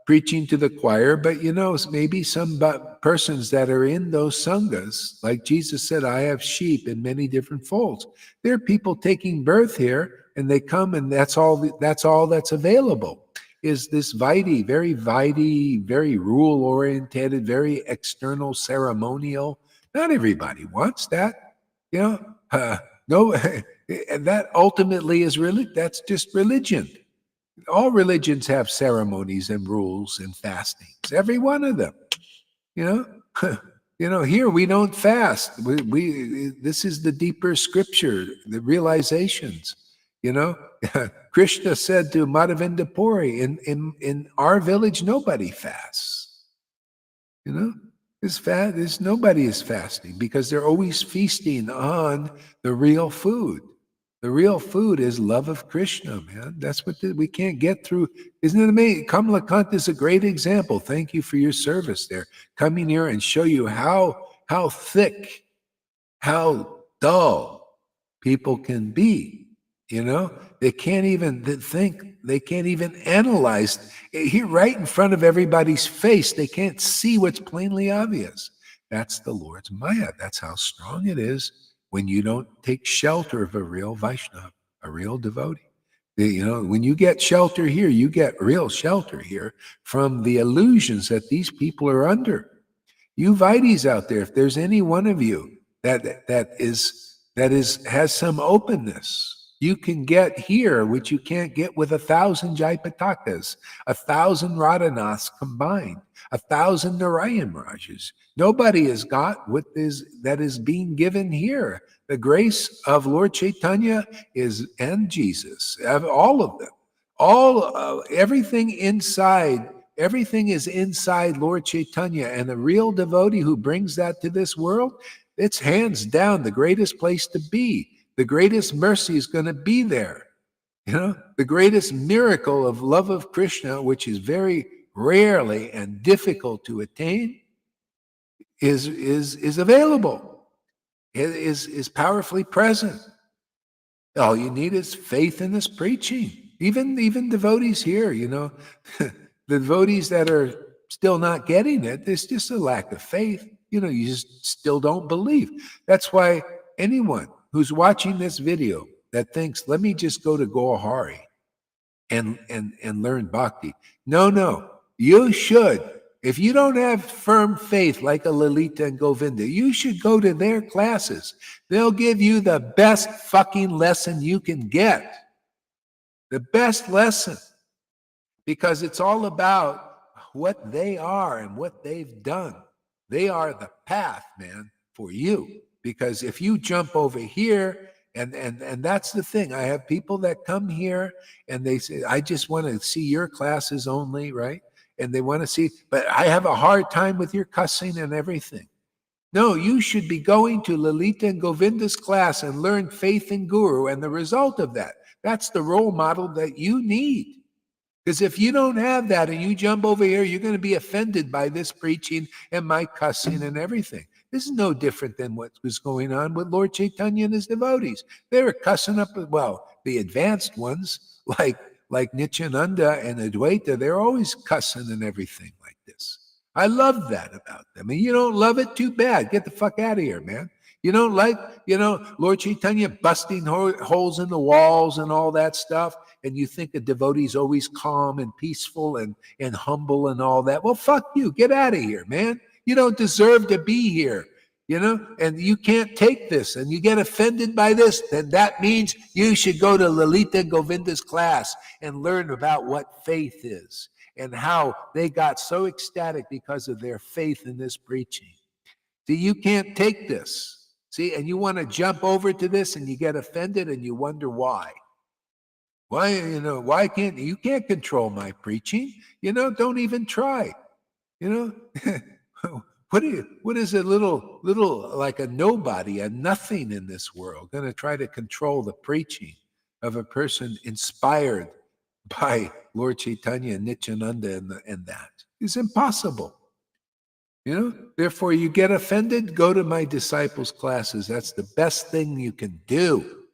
preaching to the choir, but maybe some persons that are in those sanghas, like Jesus said, I have sheep in many different folds. There are people taking birth here, and they come, and that's all that's available. Is this Vaidhi, very rule-oriented, very external, ceremonial. Not everybody wants that. No, that ultimately is really, that's just religion. All religions have ceremonies and rules and fastings, every one of them. Here we don't fast. This is the deeper scripture, the realizations. Krishna said to Madhavinda Puri, in our village, nobody fasts. Nobody is fasting because they're always feasting on the real food. The real food is love of Krishna, man. That's what we can't get through. Isn't it amazing? Kamalakant is a great example. Thank you for your service there. Coming here and show you how thick, how dull people can be. They can't even think, they can't even analyze. Here, right in front of everybody's face, they can't see what's plainly obvious. That's the Lord's Maya. That's how strong it is when you don't take shelter of a real Vaishnava, a real devotee. When you get shelter here, you get real shelter here from the illusions that these people are under. You Vaidhis out there, if there's any one of you that has some openness, you can get here, which you can't get with 1,000 Jaipatakas, 1,000 Radhanaths combined, 1,000 Narayan Rajas. Nobody has got that is being given here. The grace of Lord Chaitanya and Jesus, all of them, everything inside. Everything is inside Lord Chaitanya, and the real devotee who brings that to this world, it's hands down the greatest place to be. The greatest mercy is going to be there. The greatest miracle of love of Krishna, which is very rarely and difficult to attain, is available. It is powerfully present. All you need is faith in this preaching. Even devotees here, the devotees that are still not getting it, there's just a lack of faith. You just still don't believe. That's why anyone who's watching this video that thinks, let me just go to Gohari and learn bhakti. No, you should. If you don't have firm faith like a Lalita and Govinda, you should go to their classes. They'll give you the best fucking lesson you can get. The best lesson. Because it's all about what they are and what they've done. They are the path, man, for you. Because if you jump over here, and that's the thing. I have people that come here and they say, I just want to see your classes only, right? And they want to see, but I have a hard time with your cussing and everything. No, you should be going to Lalita and Govinda's class and learn faith in Guru. And the result of that, that's the role model that you need. Because if you don't have that and you jump over here, you're going to be offended by this preaching and my cussing and everything. This is no different than what was going on with Lord Chaitanya and his devotees. They were cussing up, well, the advanced ones, like Nityananda and Advaita, they're always cussing and everything like this. I love that about them. And you don't love it, too bad. Get the fuck out of here, man. You don't like, Lord Chaitanya busting holes in the walls and all that stuff, and you think a devotee's always calm and peaceful and humble and all that. Well, fuck you. Get out of here, man. You don't deserve to be here, and you can't take this, and you get offended by this, then that means you should go to Lalita Govinda's class and learn about what faith is and how they got so ecstatic because of their faith in this preaching. See, you can't take this. See, and you want to jump over to this and you get offended and you wonder why. Why can't you can't control my preaching? Don't even try. What is a little like a nobody, a nothing in this world going to try to control the preaching of a person inspired by Lord Chaitanya and Nityananda and that? It's impossible. Therefore, you get offended, go to my disciples' classes. That's the best thing you can do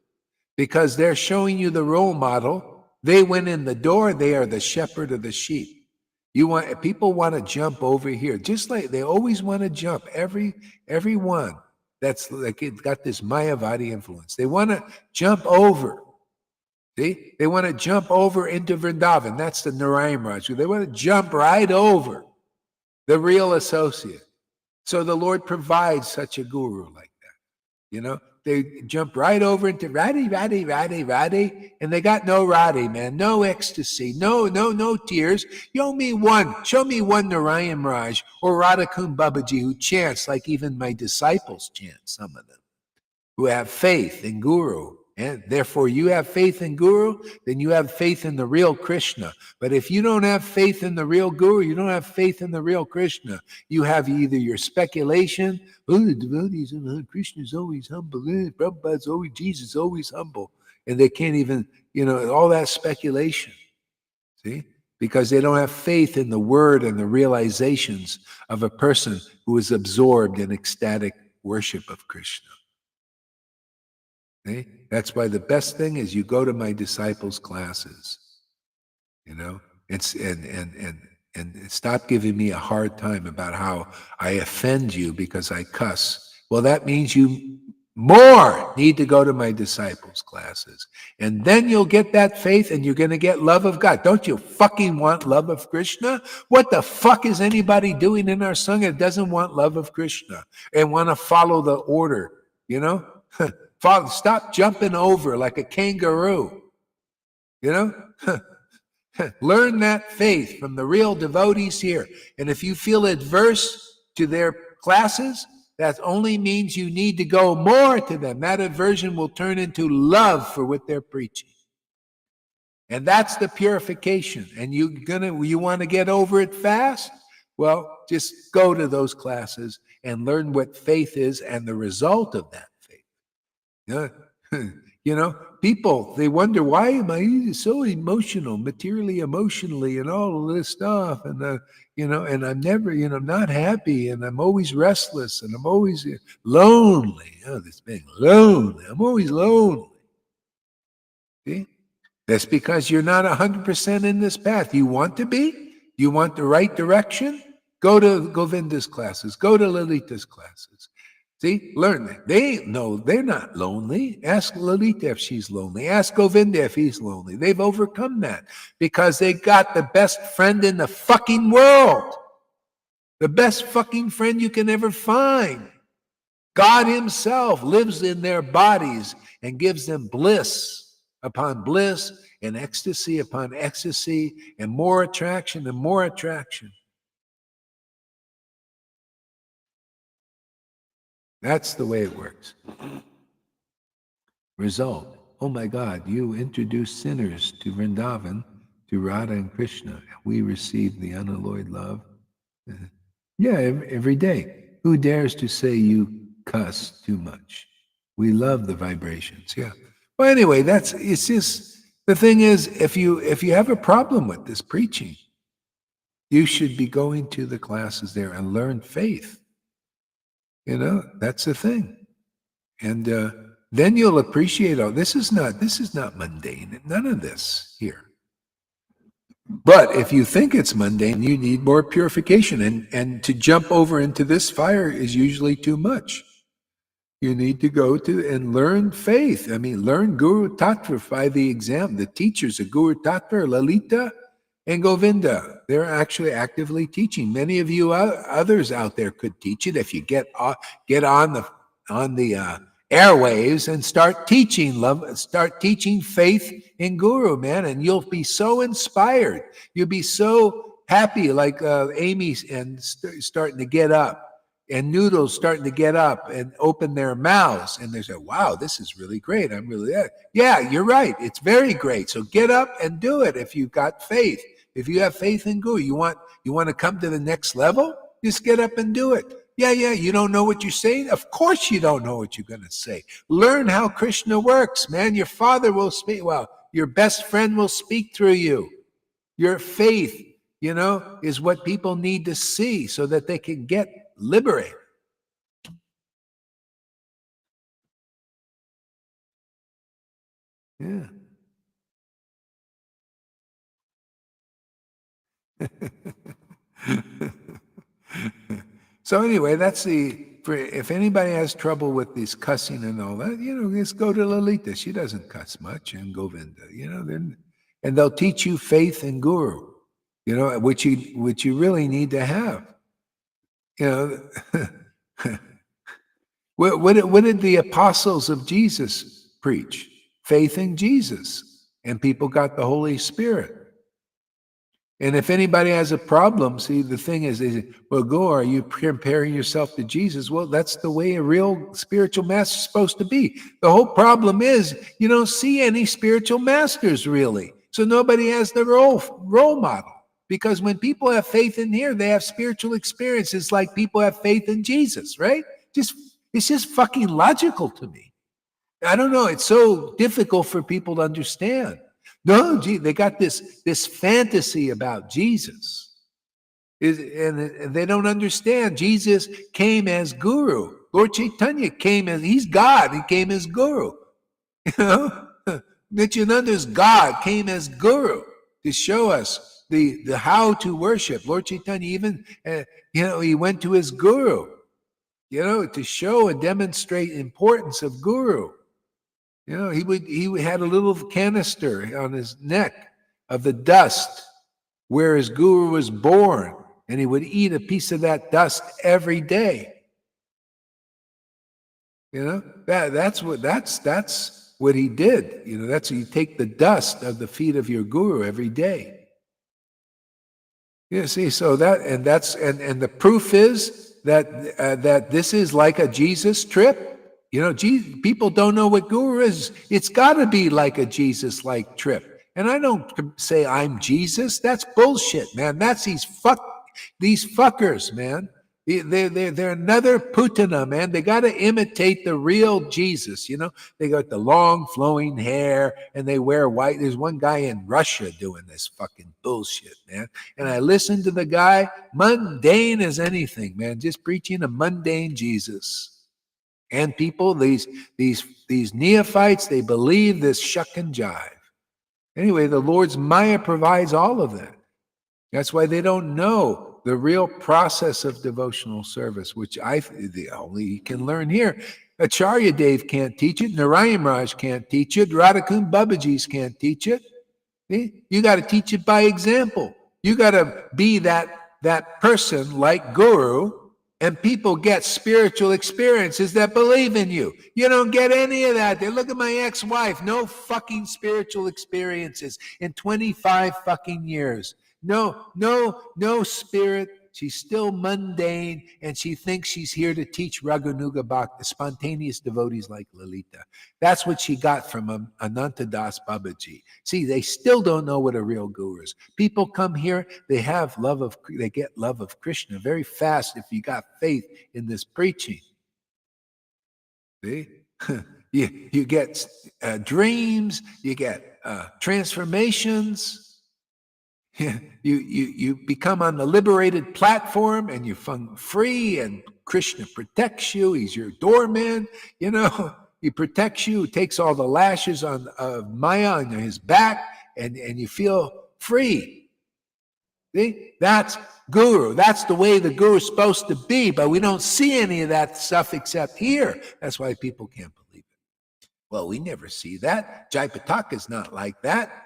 because they're showing you the role model. They went in the door. They are the shepherd of the sheep. People want to jump over here, just like they always want to jump. Everyone that's like it got this Mayavadi influence. They want to jump over. See? They want to jump over into Vrindavan. That's the Narayan Raj. They want to jump right over the real associate. So the Lord provides such a guru like that. They jump right over into Radhi, and they got no Radhi, man, no ecstasy, no tears. Show me one Narayan Raj or Radhakund Babaji who chants like even my disciples chant, some of them, who have faith in Guru. And therefore, you have faith in Guru, then you have faith in the real Krishna. But if you don't have faith in the real Guru, you don't have faith in the real Krishna. You have either your speculation, the devotees, Krishna's always humble, Prabhupada's always, Jesus is always humble. And they can't even, all that speculation. See? Because they don't have faith in the word and the realizations of a person who is absorbed in ecstatic worship of Krishna. Okay? That's why the best thing is you go to my disciples' classes, and stop giving me a hard time about how I offend you because I cuss. Well, that means you more need to go to my disciples' classes. And then you'll get that faith and you're going to get love of God. Don't you fucking want love of Krishna? What the fuck is anybody doing in our Sangha that doesn't want love of Krishna and want to follow the order, Father, stop jumping over like a kangaroo. Learn that faith from the real devotees here. And if you feel adverse to their classes, that only means you need to go more to them. That aversion will turn into love for what they're preaching. And that's the purification. And you want to get over it fast? Well, just go to those classes and learn what faith is and the result of that. People, they wonder, why am I so emotional, materially, emotionally, and all of this stuff? And, and I'm never, not happy, and I'm always restless, and I'm always lonely. This being lonely. I'm always lonely. See? That's because you're not 100% in this path. You want to be? You want the right direction? Go to Govinda's classes. Go to Lalita's classes. See, learn that. They're not lonely. Ask Lalita if she's lonely. Ask Govinda if he's lonely. They've overcome that because they got the best friend in the fucking world. The best fucking friend you can ever find. God himself lives in their bodies and gives them bliss upon bliss and ecstasy upon ecstasy and more attraction and more attraction. That's the way it works. Result. Oh my God, you introduce sinners to Vrindavan, to Radha and Krishna. We receive the unalloyed love. Yeah, every day. Who dares to say you cuss too much? We love the vibrations. Yeah. Well, anyway, it's just the thing is, if you have a problem with this preaching, you should be going to the classes there and learn faith. That's the thing. And then you'll appreciate, oh, this is not mundane. None of this here. But if you think it's mundane, you need more purification. And to jump over into this fire is usually too much. You need to go to and learn faith. I mean, learn Guru Tattva by the exam. The teachers of Guru Tattva, Lalita and Govinda, they're actually actively teaching. Many of you others out there could teach it if you get on the airwaves and start teaching faith in Guru, man, and you'll be so inspired. You'll be so happy, like Amy and starting to get up. And Noodles starting to get up and open their mouths, and they say, wow, this is really great. I'm really, yeah, you're right. It's very great. So get up and do it if you've got faith. If you have faith in Guru, you want to come to the next level, just get up and do it. Yeah, you don't know what you're saying? Of course you don't know what you're going to say. Learn how Krishna works, man. Your father will speak. Well, your best friend will speak through you. Your faith, is what people need to see so that they can get liberated. Yeah. So anyway, if anybody has trouble with this cussing and all that, just go to Lalita. She doesn't cuss much, and Govinda, and they'll teach you faith in Guru, which you really need to have. What did the apostles of Jesus preach? Faith in Jesus, and people got the Holy Spirit. And if anybody has a problem, see, the thing is, they say, well, are you comparing yourself to Jesus? Well, that's the way a real spiritual master is supposed to be. The whole problem is you don't see any spiritual masters, really. So nobody has the role model. Because when people have faith in here, they have spiritual experiences like people have faith in Jesus, right? It's just fucking logical to me. I don't know. It's so difficult for people to understand. No, they got this fantasy about Jesus. And they don't understand. Jesus came as Guru. Lord Chaitanya he's God. He came as Guru. Nityananda's God came as Guru to show us the how to worship. Lord Chaitanya even, he went to his Guru, to show and demonstrate importance of Guru. He had a little canister on his neck of the dust where his Guru was born, and he would eat a piece of that dust every day. That's what he did. That's you take the dust of the feet of your Guru every day. See, so and the proof is that this is like a Jesus trip. People don't know what Guru is. It's got to be like a Jesus-like trip. And I don't say I'm Jesus. That's bullshit, man. That's these fuckers, man. They're another Putana, man. They got to imitate the real Jesus. They got the long flowing hair and they wear white. There's one guy in Russia doing this fucking bullshit, man. And I listened to the guy, mundane as anything, man, just preaching a mundane Jesus. And people, these neophytes, they believe this shuck and jive. Anyway, the Lord's Maya provides all of that. That's why they don't know the real process of devotional service, which the only you can learn here. Acharya Dev can't teach it. Narayan Raj can't teach it. Radhakund Babaji's can't teach it. See? You got to teach it by example. You got to be that person like Guru. And people get spiritual experiences that believe in you. You don't get any of that. They look at my ex-wife. No fucking spiritual experiences in 25 fucking years. No She's still mundane, and she thinks she's here to teach Raghunuga Bhakti, spontaneous devotees like Lalita. That's what she got from Anantadas Babaji. See, they still don't know what a real guru is. People come here, they get love of Krishna very fast if you got faith in this preaching. See? You get dreams, you get transformations. You become on the liberated platform and you feel free, and Krishna protects you. He's your doorman. He protects you, takes all the lashes of Maya on his back, and you feel free. See? That's guru. That's the way the guru is supposed to be, but we don't see any of that stuff except here. That's why people can't believe it. Well, we never see that. Jayapataka is not like that.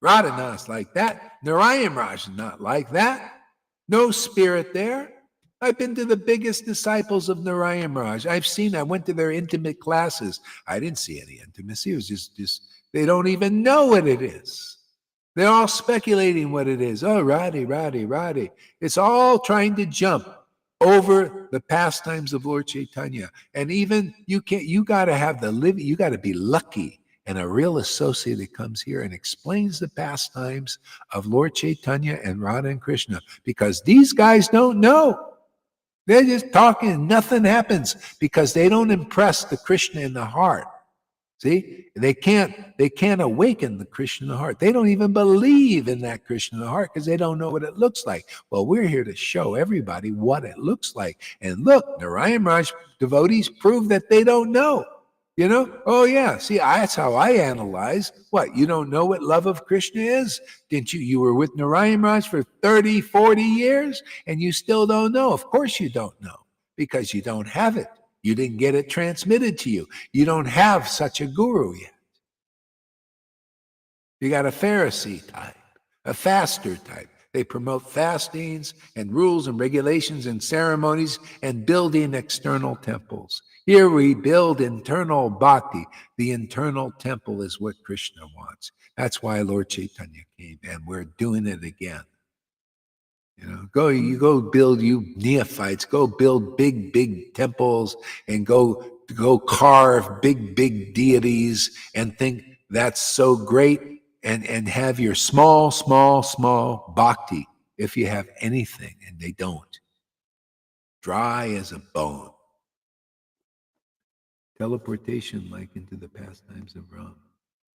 Radhanath's like that. Narayan Raj is not like that. No spirit there. I've been to the biggest disciples of Narayan Raj. I went to their intimate classes. I didn't see any intimacy. It was just they don't even know what it is. They're all speculating what it is. Oh, Radhi. It's all trying to jump over the pastimes of Lord Chaitanya. And even you got to be lucky and a real associate that comes here and explains the pastimes of Lord Chaitanya and Radha and Krishna, because these guys don't know. They're just talking and nothing happens because they don't impress the Krishna in the heart. See, they can't awaken the Krishna in the heart. They don't even believe in that Krishna in the heart because they don't know what it looks like. Well, we're here to show everybody what it looks like. And look, Narayan Raj devotees prove that they don't know. Oh yeah, see, that's how I analyze. What, you don't know what love of Krishna is? Didn't you? You were with Narayan Raj for 30, 40 years and you still don't know. Of course you don't know, because you don't have it. You didn't get it transmitted to you. You don't have such a guru yet. You got a Pharisee type, a faster type. They promote fastings and rules and regulations and ceremonies and building external temples. Here we build internal bhakti. The internal temple is what Krishna wants. That's why Lord Chaitanya came, and we're doing it again. You go build, you neophytes, go build big temples and go carve big deities and think that's so great, and have your small bhakti, if you have anything, and they don't. Dry as a bone. Teleportation like into the pastimes of Ram.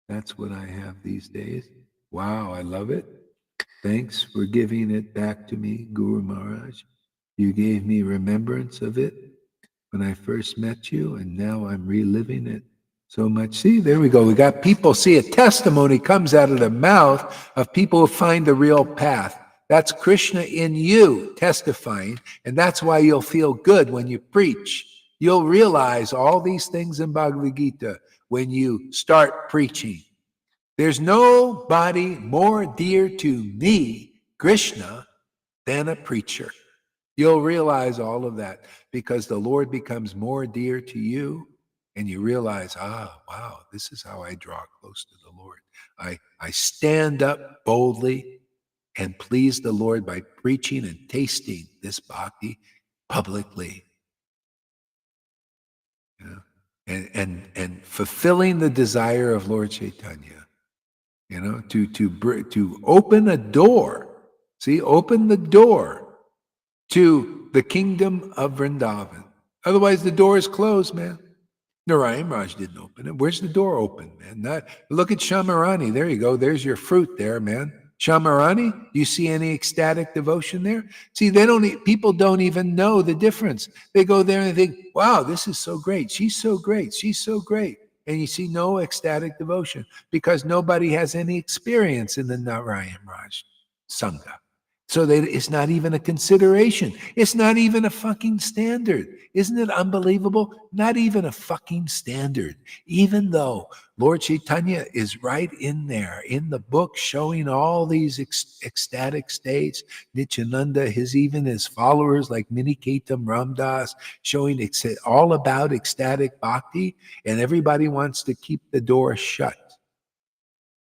That's what I have these days. Wow, I love it. Thanks for giving it back to me, Guru Maharaj. You gave me remembrance of it when I first met you, and now I'm reliving it so much. See, there we go. We got people. See, a testimony comes out of the mouth of people who find the real path. That's Krishna in you testifying, and that's why you'll feel good when you preach. You'll realize all these things in Bhagavad Gita when you start preaching. There's nobody more dear to me, Krishna, than a preacher. You'll realize all of that because the Lord becomes more dear to you, and you realize, wow, this is how I draw close to the Lord. I stand up boldly and please the Lord by preaching and tasting this bhakti publicly. And fulfilling the desire of Lord Chaitanya. To open a door. See, open the door to the kingdom of Vrindavan. Otherwise, the door is closed, man. Narayan Raj didn't open it. Where's the door open, man? Look at Shamarani. There you go. There's your fruit there, man. Shamarani, do you see any ecstatic devotion there? See, people don't even know the difference. They go there and they think, wow, this is so great. She's so great. She's so great. And you see no ecstatic devotion because nobody has any experience in the Narayan Raj Sangha. So it's not even a consideration. It's not even a fucking standard. Isn't it unbelievable? Not even a fucking standard. Even though Lord Chaitanya is right in there in the book showing all these ecstatic states. Nityananda, even his followers like Miniketam Ramdas showing all about ecstatic bhakti, and everybody wants to keep the door shut.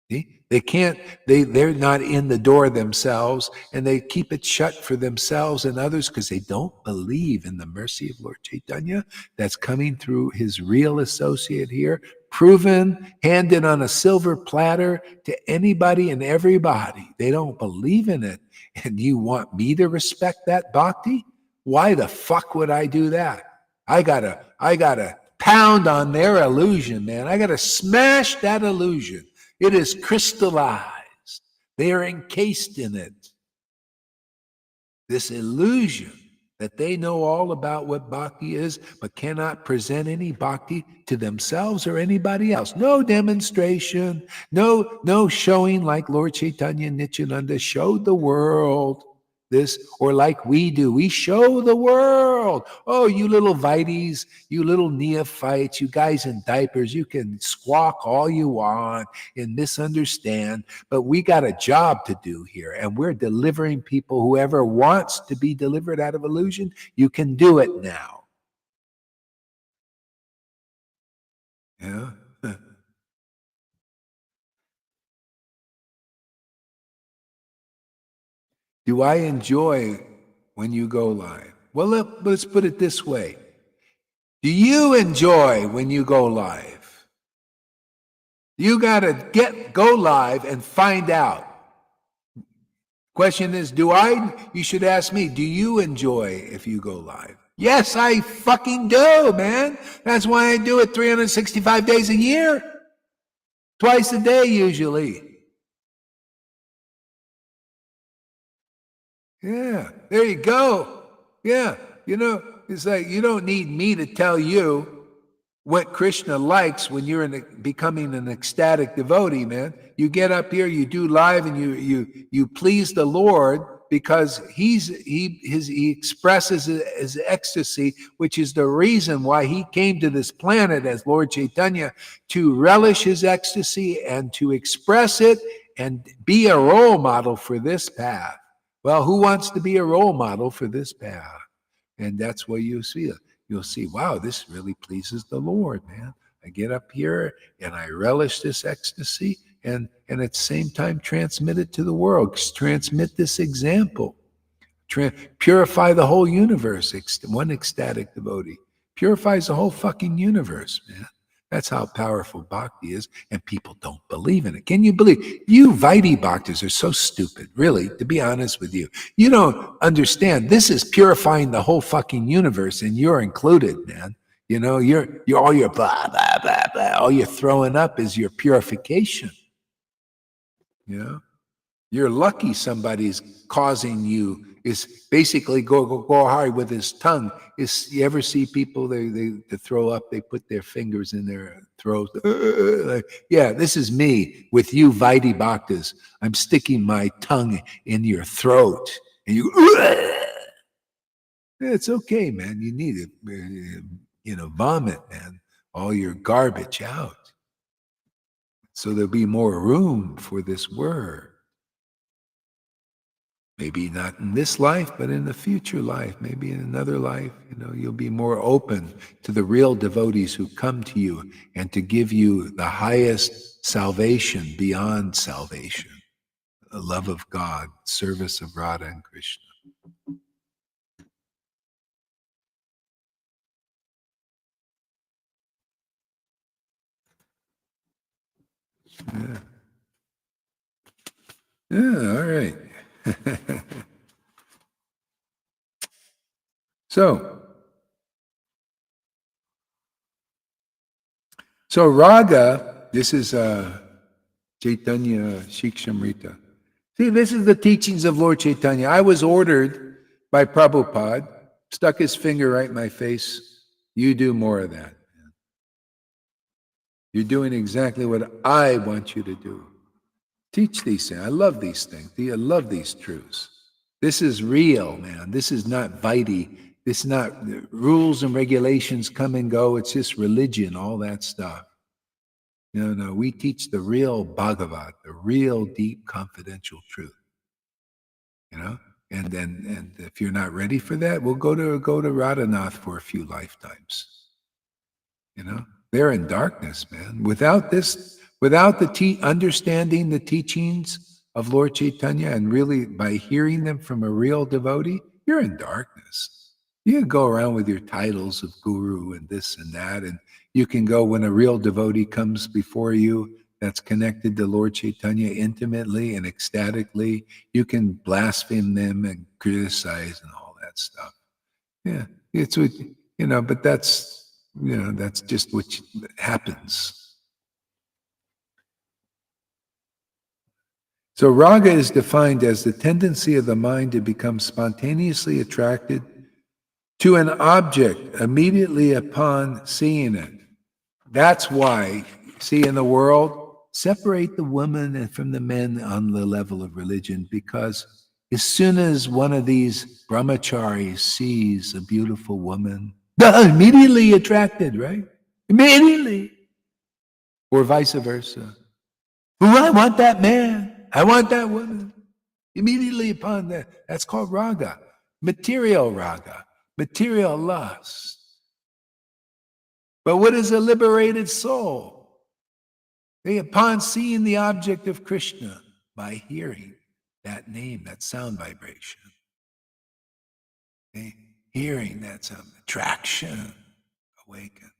See? They can't, they're not in the door themselves, and they keep it shut for themselves and others because they don't believe in the mercy of Lord Chaitanya that's coming through his real associate here, proven, handed on a silver platter to anybody and everybody. They don't believe in it. And you want me to respect that bhakti? Why the fuck would I do that? I gotta pound on their illusion, man. I gotta smash that illusion. It is crystallized. They are encased in it. This illusion that they know all about what bhakti is, but cannot present any bhakti to themselves or anybody else. No demonstration, no showing like Lord Chaitanya Nityananda showed the world this, or like we do. We show the world. Oh, you little Vites, you little neophytes, you guys in diapers, you can squawk all you want and misunderstand, but we got a job to do here, and we're delivering people. Whoever wants to be delivered out of illusion, you can do it now. Yeah. Do I enjoy when you go live? Well, let's put it this way. Do you enjoy when you go live? You got to go live and find out. Question is, you should ask me, do you enjoy if you go live? Yes, I fucking do, man. That's why I do it 365 days a year. Twice a day, usually. Yeah, there you go. Yeah, it's like you don't need me to tell you what Krishna likes when you're becoming an ecstatic devotee, man. You get up here, you do live, and you please the Lord because he expresses his ecstasy, which is the reason why he came to this planet as Lord Chaitanya, to relish his ecstasy and to express it and be a role model for this path. Well, who wants to be a role model for this path? And that's what you see. You'll see, wow, this really pleases the Lord, man. I get up here and I relish this ecstasy and at the same time transmit it to the world. Transmit this example. Purify the whole universe. One ecstatic devotee purifies the whole fucking universe, man. That's how powerful bhakti is, and people don't believe in it. Can you believe? You Vaidhi bhaktas are so stupid, really, to be honest with you. You don't understand. This is purifying the whole fucking universe, and you're included, man. You're all your blah, blah, blah, blah. All you're throwing up is your purification. You're lucky somebody's causing you is basically go hard with his tongue. You ever see people they throw up, they put their fingers in their throat. Yeah, this is me with you Vaidhi Bhaktas. I'm sticking my tongue in your throat. And you it's okay, man. You need it. Vomit, man. All your garbage out. So there'll be more room for this word. Maybe not in this life, but in the future life, maybe in another life, you'll be more open to the real devotees who come to you and to give you the highest salvation beyond salvation, the love of God, service of Radha and Krishna. Yeah, all right. So Raga, this is Chaitanya Shikshamrita. See, this is the teachings of Lord Chaitanya. I was ordered by Prabhupada, stuck his finger right in my face. You do more of that. You're doing exactly what I want you to do. Teach these things. I love these things. I love these truths. This is real, man. This is not Vaidhi. This is not rules and regulations come and go. It's just religion, all that stuff. No. We teach the real Bhagavat, the real deep confidential truth. And if you're not ready for that, we'll go to Radhanath for a few lifetimes. They're in darkness, man. Without this Without the understanding the teachings of Lord Chaitanya and really by hearing them from a real devotee, you're in darkness. You can go around with your titles of guru and this and that, and you can go when a real devotee comes before you that's connected to Lord Chaitanya intimately and ecstatically, you can blaspheme them and criticize and all that stuff. Yeah, it's what, but that's just what happens. So raga is defined as the tendency of the mind to become spontaneously attracted to an object immediately upon seeing it. That's why, see, in the world, separate the women from the men on the level of religion, because as soon as one of these brahmacharis sees a beautiful woman, they're immediately attracted, right? Immediately. Or vice versa. Oh, I want that man. I want that woman. Immediately upon that, that's called raga, material lust. But what is a liberated soul? Upon seeing the object of Krishna, by hearing that name, that sound vibration, hearing that sound, attraction awakens.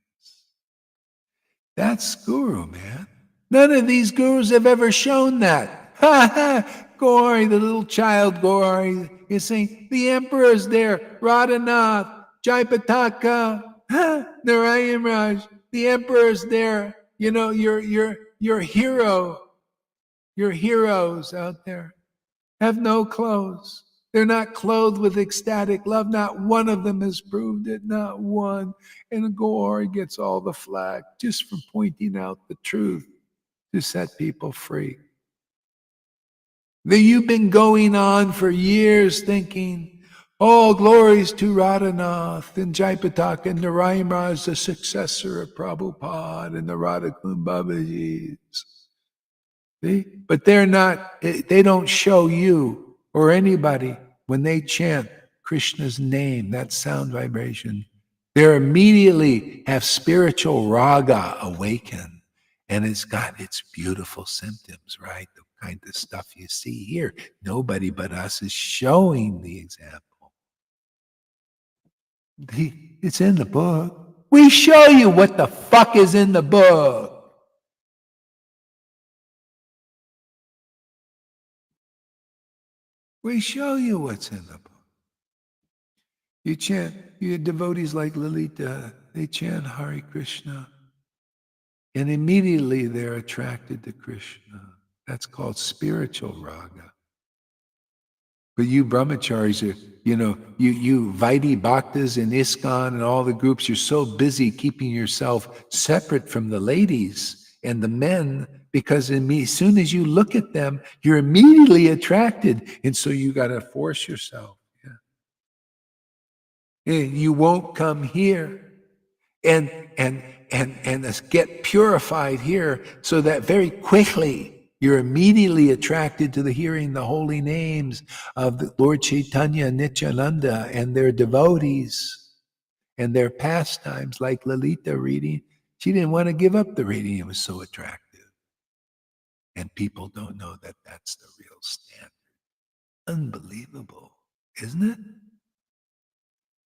That's guru, man. None of these gurus have ever shown that. Ha ha! Gauri, the little child Gauri, is saying, the emperor's there, Radhanath, Jaipataka, Narayan Raj, the emperor's there. Your hero, your heroes out there have no clothes. They're not clothed with ecstatic love. Not one of them has proved it, not one. And Gauri gets all the flack just for pointing out the truth to set people free. That you've been going on for years thinking, oh, glories to Radhanath and Jaipataka and Narayan Raj, the successor of Prabhupada and the Radhakund Babajis. See? But they don't show you or anybody when they chant Krishna's name, that sound vibration. They immediately have spiritual raga awaken. And it's got its beautiful symptoms, right? The kind of stuff you see here. Nobody but us is showing the example. It's in the book. We show you what the fuck is in the book. We show you what's in the book. You chant, you have devotees like Lalita, they chant Hare Krishna. And immediately they're attracted to Krishna. That's called spiritual raga. But you brahmacharis are, you Vaidhi Bhaktas and ISKCON and all the groups, you're so busy keeping yourself separate from the ladies and the men, because as soon as you look at them, you're immediately attracted. And so you got to force yourself. Yeah. And you won't come here and get purified here, so that very quickly you're immediately attracted to the hearing the holy names of the Lord Chaitanya and Nityananda and their devotees and their pastimes, like Lalita reading. She didn't want to give up the reading. It was so attractive. And people don't know that that's the real standard. Unbelievable, isn't it?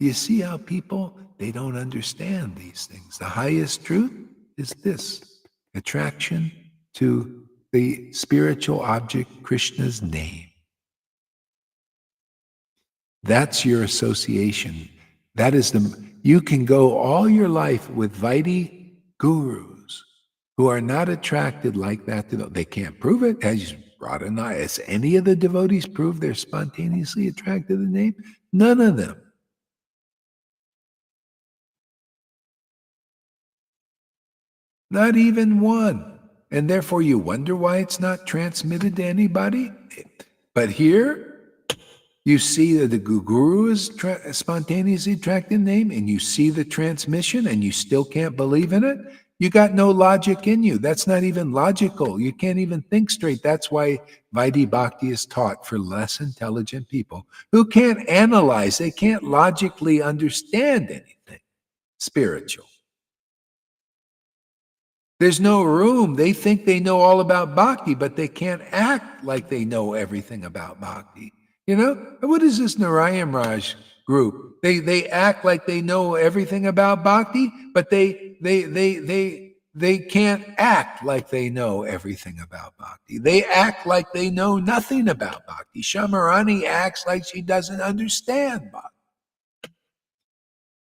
You see how people, they don't understand these things. The highest truth is this: attraction to the spiritual object, Krishna's name. That's your association. You can go all your life with Vaidhi gurus who are not attracted like that. They can't prove it. Has Radhanath, has any of the devotees proved they're spontaneously attracted to the name? None of them. Not even one. And therefore you wonder why it's not transmitted to anybody. But here, you see that the guru is spontaneously attracted to the name, and you see the transmission, and you still can't believe in it. You got no logic in you. That's not even logical. You can't even think straight. That's why Vaidhi Bhakti is taught for less intelligent people who can't analyze. They can't logically understand anything spiritual. There's no room. They think they know all about bhakti, but they can't act like they know everything about bhakti. You know? What is this Narayan Raj group? They act like they know everything about bhakti, but they can't act like they know everything about bhakti. They act like they know nothing about bhakti. Shamarani acts like she doesn't understand bhakti.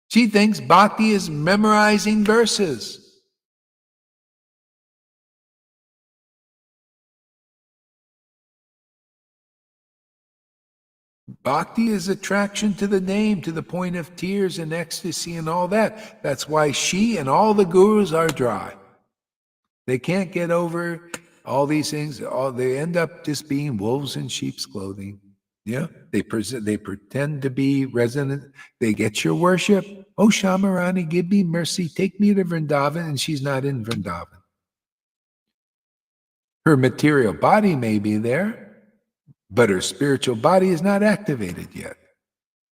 She thinks bhakti is memorizing verses. Bhakti is attraction to the name, to the point of tears and ecstasy and all that. That's why she and all the gurus are dry. They can't get over all these things. They end up just being wolves in sheep's clothing. Yeah, they pretend to be resident. They get your worship. Oh, Shamarani, give me mercy. Take me to Vrindavan, and she's not in Vrindavan. Her material body may be there, but her spiritual body is not activated yet.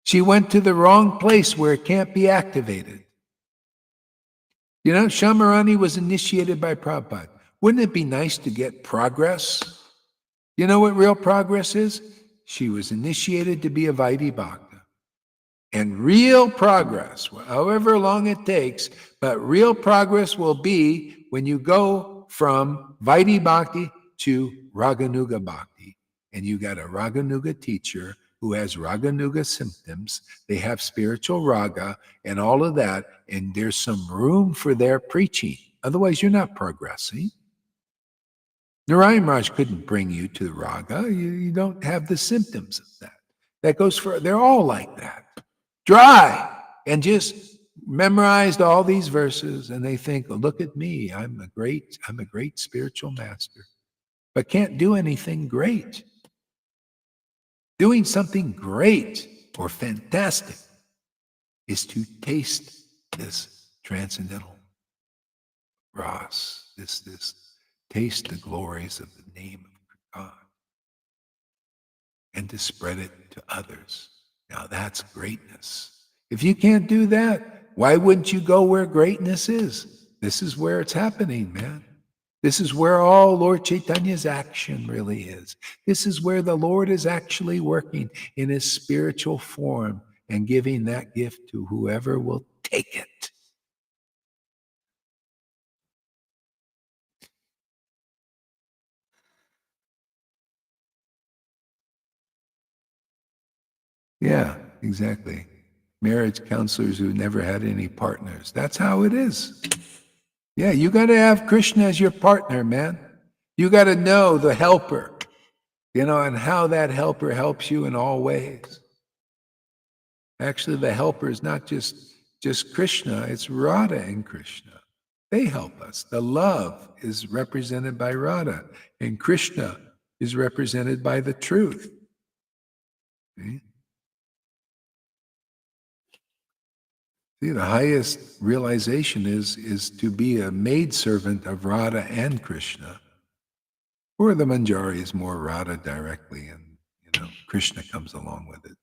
She went to the wrong place where it can't be activated. You know, Shamarani was initiated by Prabhupada. Wouldn't it be nice to get progress? You know what real progress is? She was initiated to be a Vaidhi Bhakta. And real progress, however long it takes, but real progress will be when you go from Vaidhi Bhakti to Raganuga Bhakti. And you got a Raganuga teacher who has Raganuga symptoms. They have spiritual raga and all of that. And there's some room for their preaching. Otherwise, you're not progressing. Narayan Raj couldn't bring you to raga. You don't have the symptoms of that. That goes for, they're all like that. Dry and just memorized all these verses, and they think, oh, look at me, I'm a great spiritual master, but can't do anything great. Doing something great or fantastic is to taste this transcendental ras, this taste the glories of the name of God, and to spread it to others. Now that's greatness. If you can't do that, why wouldn't you go where greatness is? This is where it's happening, man. This is where all Lord Chaitanya's action really is. This is where the Lord is actually working in his spiritual form and giving that gift to whoever will take it. Yeah, exactly. Marriage counselors who never had any partners. That's how it is. Yeah, you got to have Krishna as your partner, man. You got to know the helper, and how that helper helps you in all ways. Actually, the helper is not just Krishna, it's Radha and Krishna. They help us. The love is represented by Radha, and Krishna is represented by the truth. See? See, the highest realization is to be a maidservant of Radha and Krishna. Or the Manjari is more Radha directly, and Krishna comes along with it.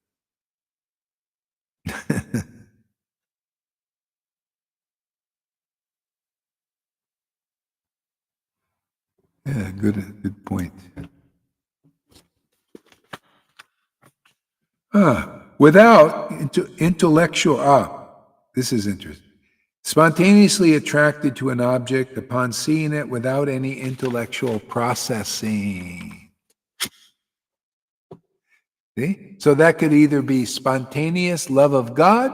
Yeah, good point. Without intellectual, this is interesting. Spontaneously attracted to an object upon seeing it without any intellectual processing. See? So that could either be spontaneous love of God,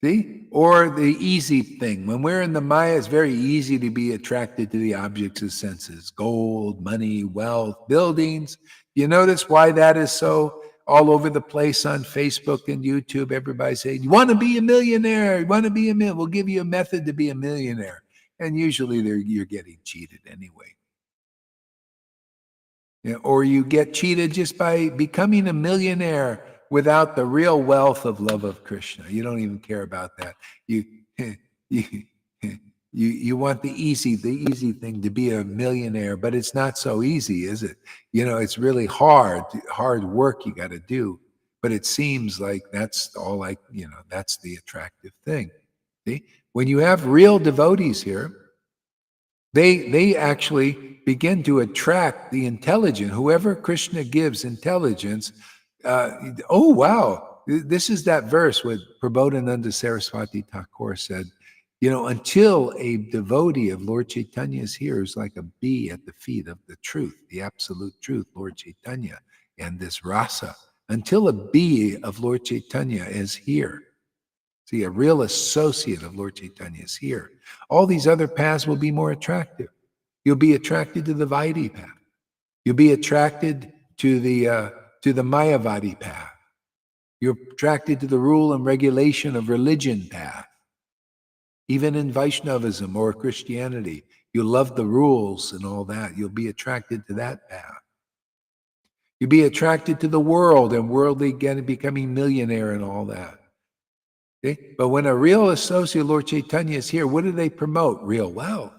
see, or the easy thing. When we're in the Maya, it's very easy to be attracted to the objects of senses: gold, money, wealth, buildings. You notice why that is so all over the place on Facebook and YouTube? Everybody's saying, you want to be a millionaire? You want to be a millionaire? We'll give you a method to be a millionaire. And usually you're getting cheated anyway. Yeah, or you get cheated just by becoming a millionaire without the real wealth of love of Krishna. You don't even care about that. You you you want the easy thing to be a millionaire, but it's not so easy, is it? It's really hard work you got to do. But it seems like that's all that's the attractive thing. See? When you have real devotees here, They actually begin to attract the intelligent. Whoever Krishna gives intelligence, oh wow, this is that verse what Prabodhananda Saraswati Thakur said. Until a devotee of Lord Chaitanya is here, is like a bee at the feet of the truth, the absolute truth, Lord Chaitanya, and this rasa. Until a bee of Lord Chaitanya is here, see, a real associate of Lord Chaitanya is here, all these other paths will be more attractive. You'll be attracted to the Vaidhi path. You'll be attracted to the Mayavadi path. You're attracted to the rule and regulation of religion path. Even in Vaishnavism or Christianity, you love the rules and all that. You'll be attracted to that path. You'll be attracted to the world and worldly becoming millionaire and all that. Okay? But when a real associate of Lord Chaitanya is here, what do they promote? Real wealth.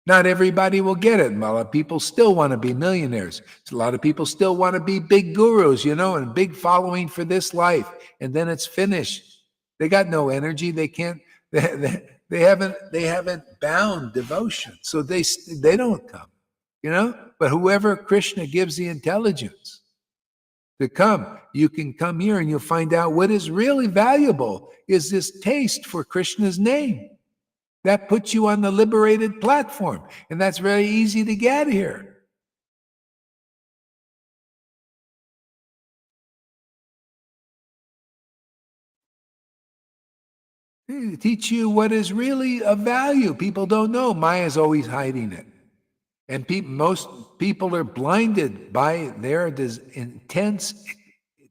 Not everybody will get it. A lot of people still want to be millionaires. A lot of people still want to be big gurus, and big following for this life. And then it's finished. They got no energy. They can't. They haven't bound devotion, so they don't come. But whoever Krishna gives the intelligence to come, you can come here and you'll find out what is really valuable is this taste for Krishna's name. That puts you on the liberated platform, and that's very easy to get here. They teach you what is really of value. People don't know. Maya is always hiding it. And most people are blinded by their intense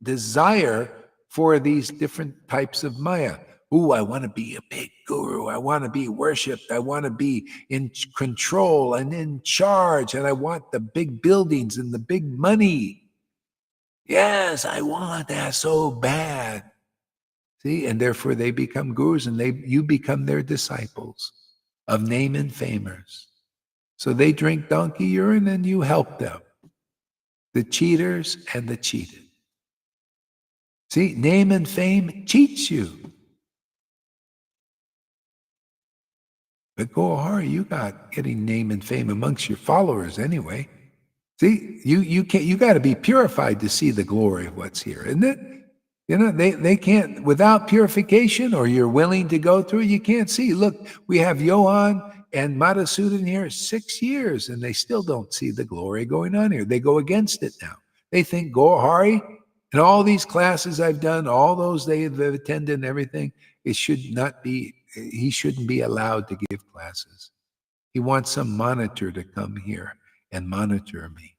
desire for these different types of Maya. Ooh, I want to be a big guru. I want to be worshipped. I want to be in control and in charge. And I want the big buildings and the big money. Yes, I want that so bad. See, and therefore they become gurus and you become their disciples of name and famers. So they drink donkey urine and you help them. The cheaters and the cheated. See, name and fame cheats you. But Gohari, you got getting name and fame amongst your followers anyway. See, you got to be purified to see the glory of what's here, isn't it? They can't, without purification, or you're willing to go through it, you can't see. Look, we have Johan and Madhusudan here 6 years, and they still don't see the glory going on here. They go against it now. They think Gohari and all these classes I've done, all those they've attended and everything, he shouldn't be allowed to give classes. He wants some monitor to come here and monitor me.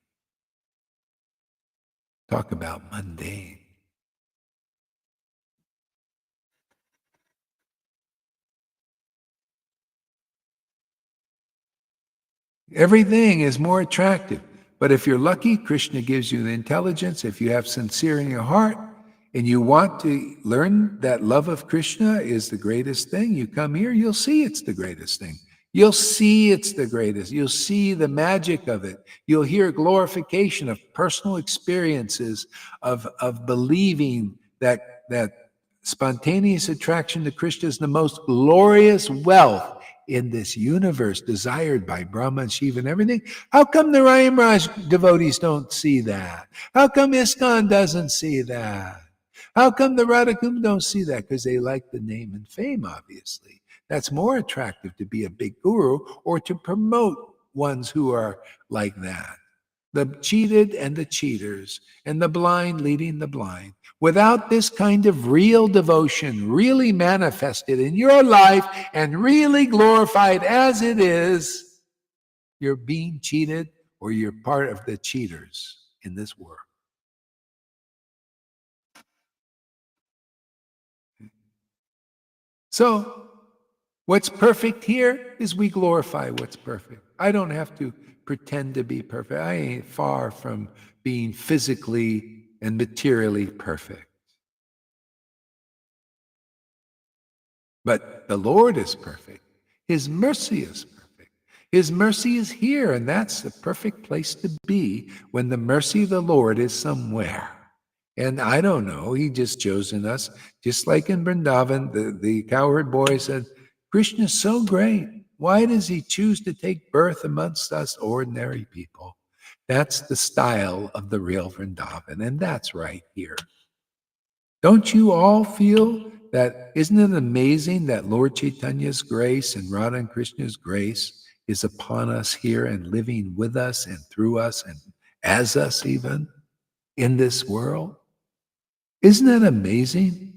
Talk about mundane. Everything is more attractive. But if you're lucky, Krishna gives you the intelligence. If you have sincerity in your heart and you want to learn that love of Krishna is the greatest thing, you come here, you'll see it's the greatest thing. You'll see it's the greatest. You'll see the magic of it. You'll hear glorification of personal experiences of believing that spontaneous attraction to Krishna is the most glorious wealth in this universe desired by Brahma and Shiva and everything. How come the Rayam Raj devotees don't see that? How come ISKCON doesn't see that? How come the Radhakund don't see that? Because they like the name and fame, obviously. That's more attractive to be a big guru or to promote ones who are like that. The cheated and the cheaters and the blind leading the blind. Without this kind of real devotion, really manifested in your life and really glorified as it is, you're being cheated or you're part of the cheaters in this world. So, what's perfect here is we glorify what's perfect. I don't have to pretend to be perfect. I ain't far from being physically and materially perfect. But the Lord is perfect. His mercy is perfect. His mercy is here, and that's the perfect place to be when the mercy of the Lord is somewhere. And I don't know, he just chosen us. Just like in Vrindavan, the cowherd boy said, Krishna is so great. Why does he choose to take birth amongst us ordinary people? That's the style of the real Vrindavan, and that's right here. Don't you all feel that? Isn't it amazing that Lord Chaitanya's grace and Radha and Krishna's grace is upon us here and living with us and through us and as us even in this world? Isn't that amazing?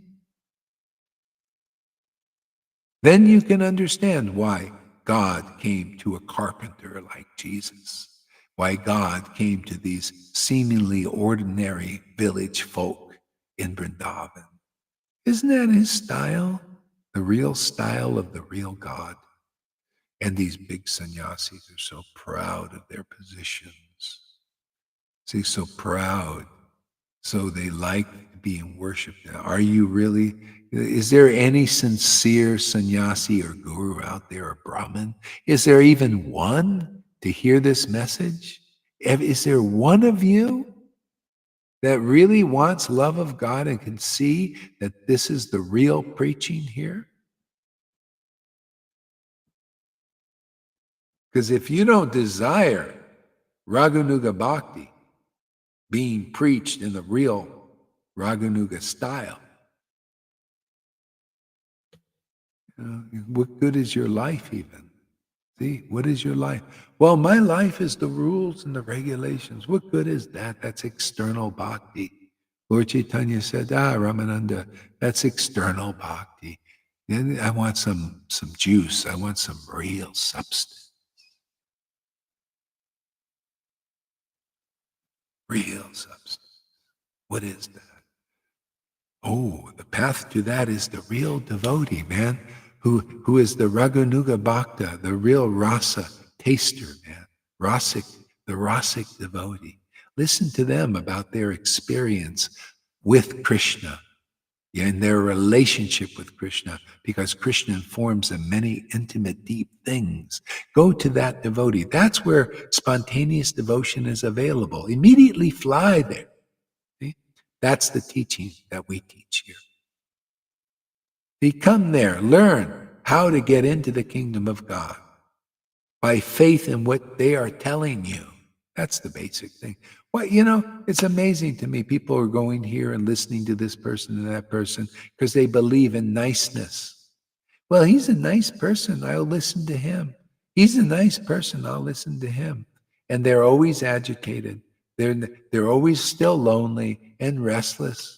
Then you can understand why God came to a carpenter like Jesus, why God came to these seemingly ordinary village folk in Vrindavan. Isn't that his style? The real style of the real God. And these big sannyasis are so proud of their positions. See, so proud. So they like being worshipped. Now, are you really? Is there any sincere sannyasi or guru out there, or Brahmin? Is there even one to hear this message? Is there one of you that really wants love of God and can see that this is the real preaching here? Because if you don't desire Raghunuga Bhakti being preached in the real Raghunuga style, what good is your life even? See, what is your life? Well, my life is the rules and the regulations. What good is that? That's external bhakti. Lord Chaitanya said, Ramananda, that's external bhakti. And I want some juice. I want some real substance. Real substance. What is that? Oh, the path to that is the real devotee, man, who is the Raghunuga Bhakta, the real rasa taster, man. The rasic devotee. Listen to them about their experience with Krishna, and their relationship with Krishna, because Krishna informs them many intimate, deep things. Go to that devotee. That's where spontaneous devotion is available. Immediately fly there. See? That's the teaching that we teach here. See, come there, learn how to get into the kingdom of God by faith in what they are telling you. That's the basic thing. Well, it's amazing to me. People are going here and listening to this person and that person because they believe in niceness. Well, he's a nice person. I'll listen to him. He's a nice person. I'll listen to him. And they're always agitated. They're always still lonely and restless.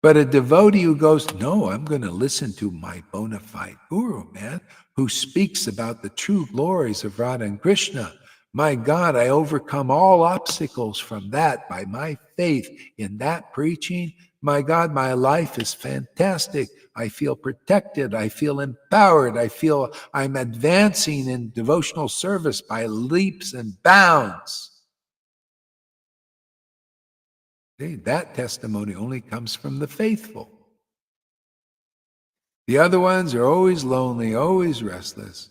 But a devotee who goes, no, I'm going to listen to my bona fide guru, man, who speaks about the true glories of Radha and Krishna. My God, I overcome all obstacles from that by my faith in that preaching. My God, my life is fantastic. I feel protected. I feel empowered. I feel I'm advancing in devotional service by leaps and bounds. That testimony only comes from the faithful. The other ones are always lonely, always restless,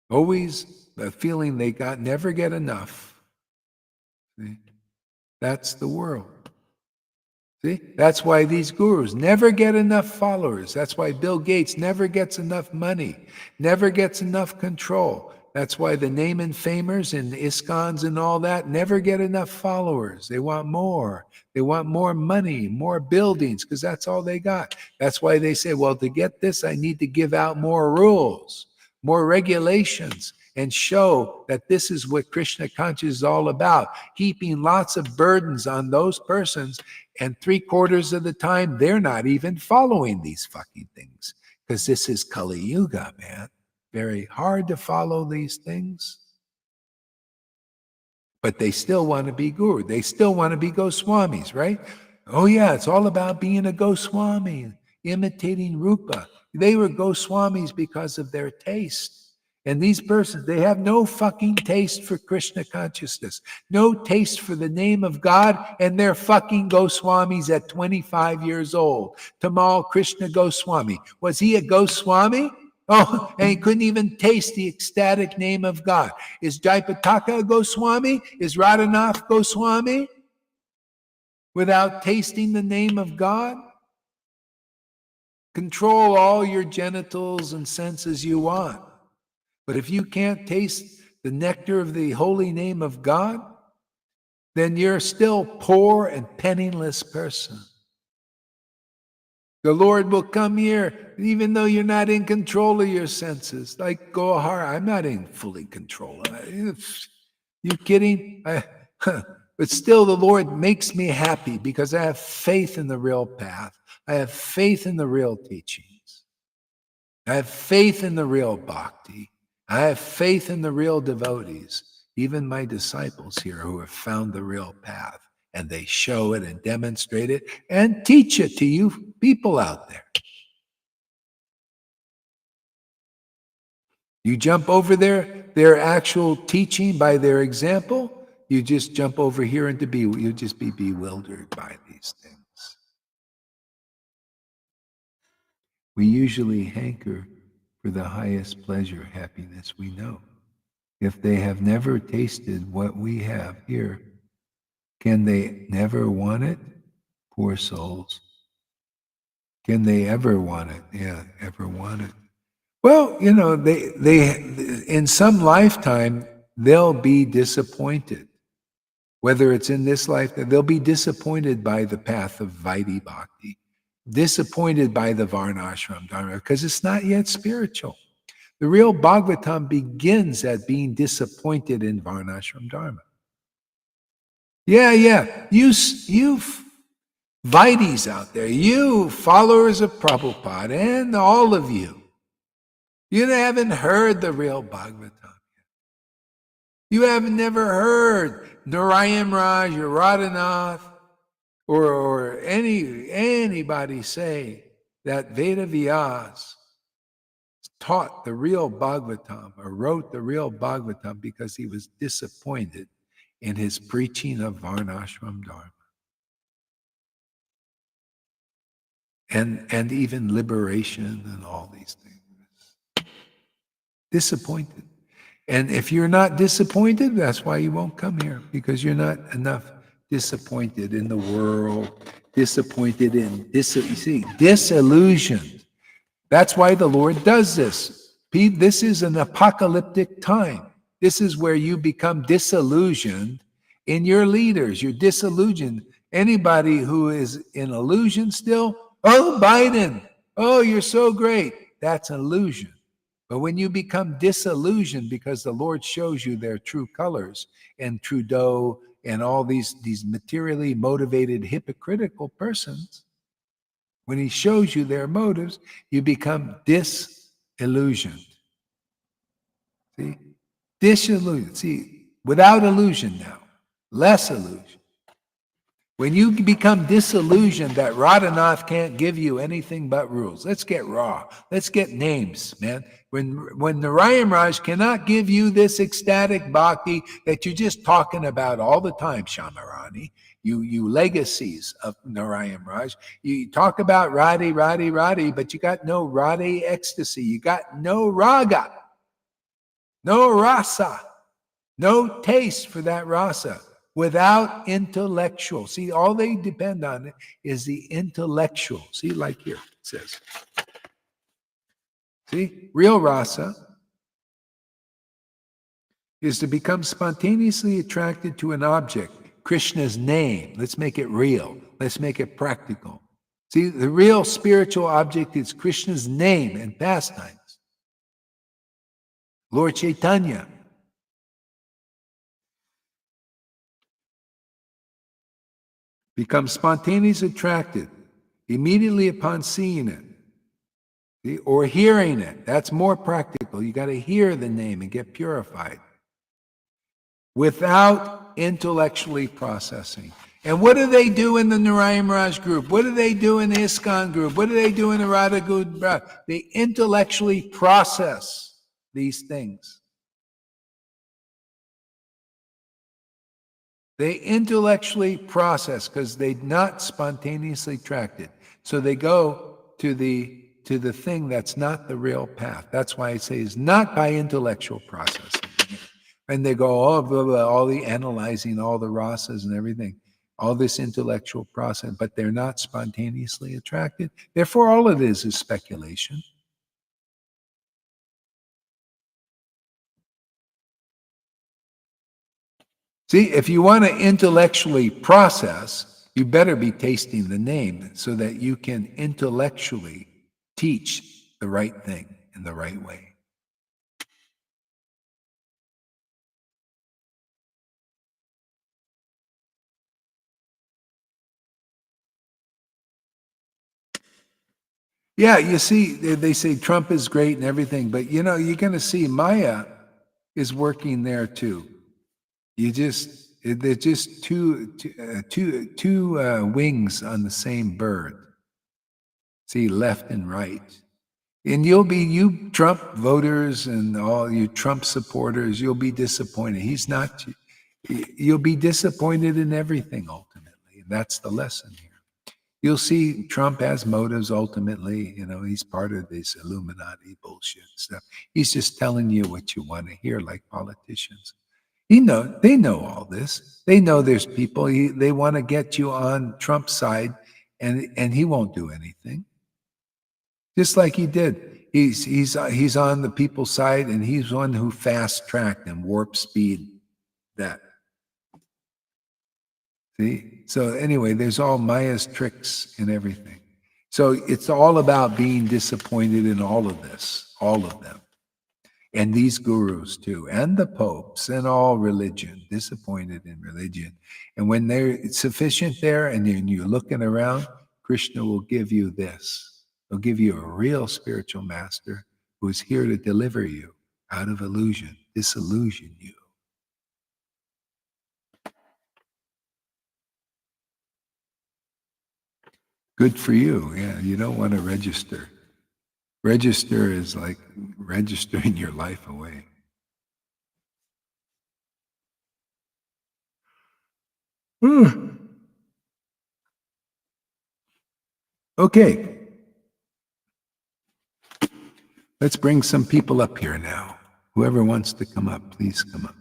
always feeling they never get enough. See? That's the world. See? That's why these gurus never get enough followers. That's why Bill Gates never gets enough money, never gets enough control. That's why the name and famers and ISKCONs and all that never get enough followers. They want more. They want more money, more buildings, because that's all they got. That's why they say, well, to get this, I need to give out more rules, more regulations, and show that this is what Krishna consciousness is all about, heaping lots of burdens on those persons, and 3/4 of the time, they're not even following these fucking things, because this is Kali Yuga, man. Very hard to follow these things. But they still want to be guru. They still want to be Goswamis, right? Oh yeah, it's all about being a Goswami, imitating Rupa. They were Goswamis because of their taste. And these persons, they have no fucking taste for Krishna consciousness, no taste for the name of God, and they're fucking Goswamis at 25 years old. Tamal Krishna Goswami. Was he a Goswami? Oh, and he couldn't even taste the ecstatic name of God. Is Jaipataka a Goswami? Is Radhanath Goswami? Without tasting the name of God? Control all your genitals and senses you want. But if you can't taste the nectar of the holy name of God, then you're still poor and penniless person. The Lord will come here, even though you're not in control of your senses. Like Gohara, I'm not in fully control. You kidding? But still, the Lord makes me happy because I have faith in the real path. I have faith in the real teachings. I have faith in the real bhakti. I have faith in the real devotees, even my disciples here who have found the real path. And they show it and demonstrate it and teach it to you people out there. You jump over their actual teaching by their example, you just jump over here and you just be bewildered by these things. We usually hanker for the highest pleasure, happiness we know. If they have never tasted what we have here, can they never want it? Poor souls. Can they ever want it? Yeah, ever want it? Well, they in some lifetime, they'll be disappointed. Whether it's in this lifetime, they'll be disappointed by the path of Vaidhi Bhakti, disappointed by the Varnashram Dharma, because it's not yet spiritual. The real Bhagavatam begins at being disappointed in Varnashram Dharma. Yeah. You Vaidhis out there, you followers of Prabhupada, and all of you, you haven't heard the real Bhagavatam yet. You have never heard Narayan Raj or Radhanath or anybody say that Veda Vyas taught the real Bhagavatam or wrote the real Bhagavatam because he was disappointed in his preaching of Varnashram Dharma. And even liberation and all these things. Disappointed. And if you're not disappointed, that's why you won't come here, because you're not enough disappointed in the world, disappointed in disillusioned. That's why the Lord does this. This is an apocalyptic time. This is where you become disillusioned in your leaders. You're disillusioned. Anybody who is in illusion still, oh, Biden, oh, you're so great. That's an illusion. But when you become disillusioned because the Lord shows you their true colors, and Trudeau and all these materially motivated hypocritical persons, when he shows you their motives, you become disillusioned. See? Disillusioned. See, without illusion now, less illusion. When you become disillusioned that Radhanath can't give you anything but rules, let's get raw. Let's get names, man. When Narayan Raj cannot give you this ecstatic bhakti that you're just talking about all the time, Shamarani, you legacies of Narayan Raj, you talk about Radhi, but you got no Radhi ecstasy. You got no raga, no rasa, no taste for that rasa. Without intellectual. See, all they depend on is the intellectual. See, like here, it says. See, real rasa is to become spontaneously attracted to an object, Krishna's name. Let's make it real. Let's make it practical. See, the real spiritual object is Krishna's name and pastimes. Lord Chaitanya. Become spontaneously attracted immediately upon seeing it. See? Or hearing it. That's more practical. You got to hear the name and get purified without intellectually processing. And what do they do in the Narayan Raj group? What do they do in the ISKCON group? What do they do in the Radha group? They intellectually process these things. They intellectually process because they're not spontaneously attracted. So they go to the thing that's not the real path. That's why I say it's not by intellectual processing. And they go, oh, blah, blah, all the analyzing, all the rasas and everything. all this intellectual process, but they're not spontaneously attracted. Therefore, all it is speculation. See, if you want to intellectually process, you better be tasting the name so that you can intellectually teach the right thing in the right way. Yeah, you see, they say Trump is great and everything, but you're going to see Maya is working there too. They're just two wings on the same bird. See, left and right. And you Trump voters and all you Trump supporters, you'll be disappointed. He's not, you'll be disappointed in everything ultimately. And that's the lesson here. You'll see Trump has motives ultimately. He's part of this Illuminati bullshit stuff. He's just telling you what you want to hear, like politicians. They know all this. They know there's people, they want to get you on Trump's side, and he won't do anything. Just like he did. He's on the people's side, and he's one who fast tracked and warp speed that. See? So anyway, there's all Maya's tricks and everything. So it's all about being disappointed in all of this, all of them. And these gurus too, and the popes and all religion, disappointed in religion. And when they're sufficient there and then you're looking around, Krishna will give you this. He'll give you a real spiritual master who is here to deliver you out of illusion, disillusion you. Good for you. Yeah, you don't want to register. Register is like registering your life away. Okay. Let's bring some people up here now. Whoever wants to come up, please come up.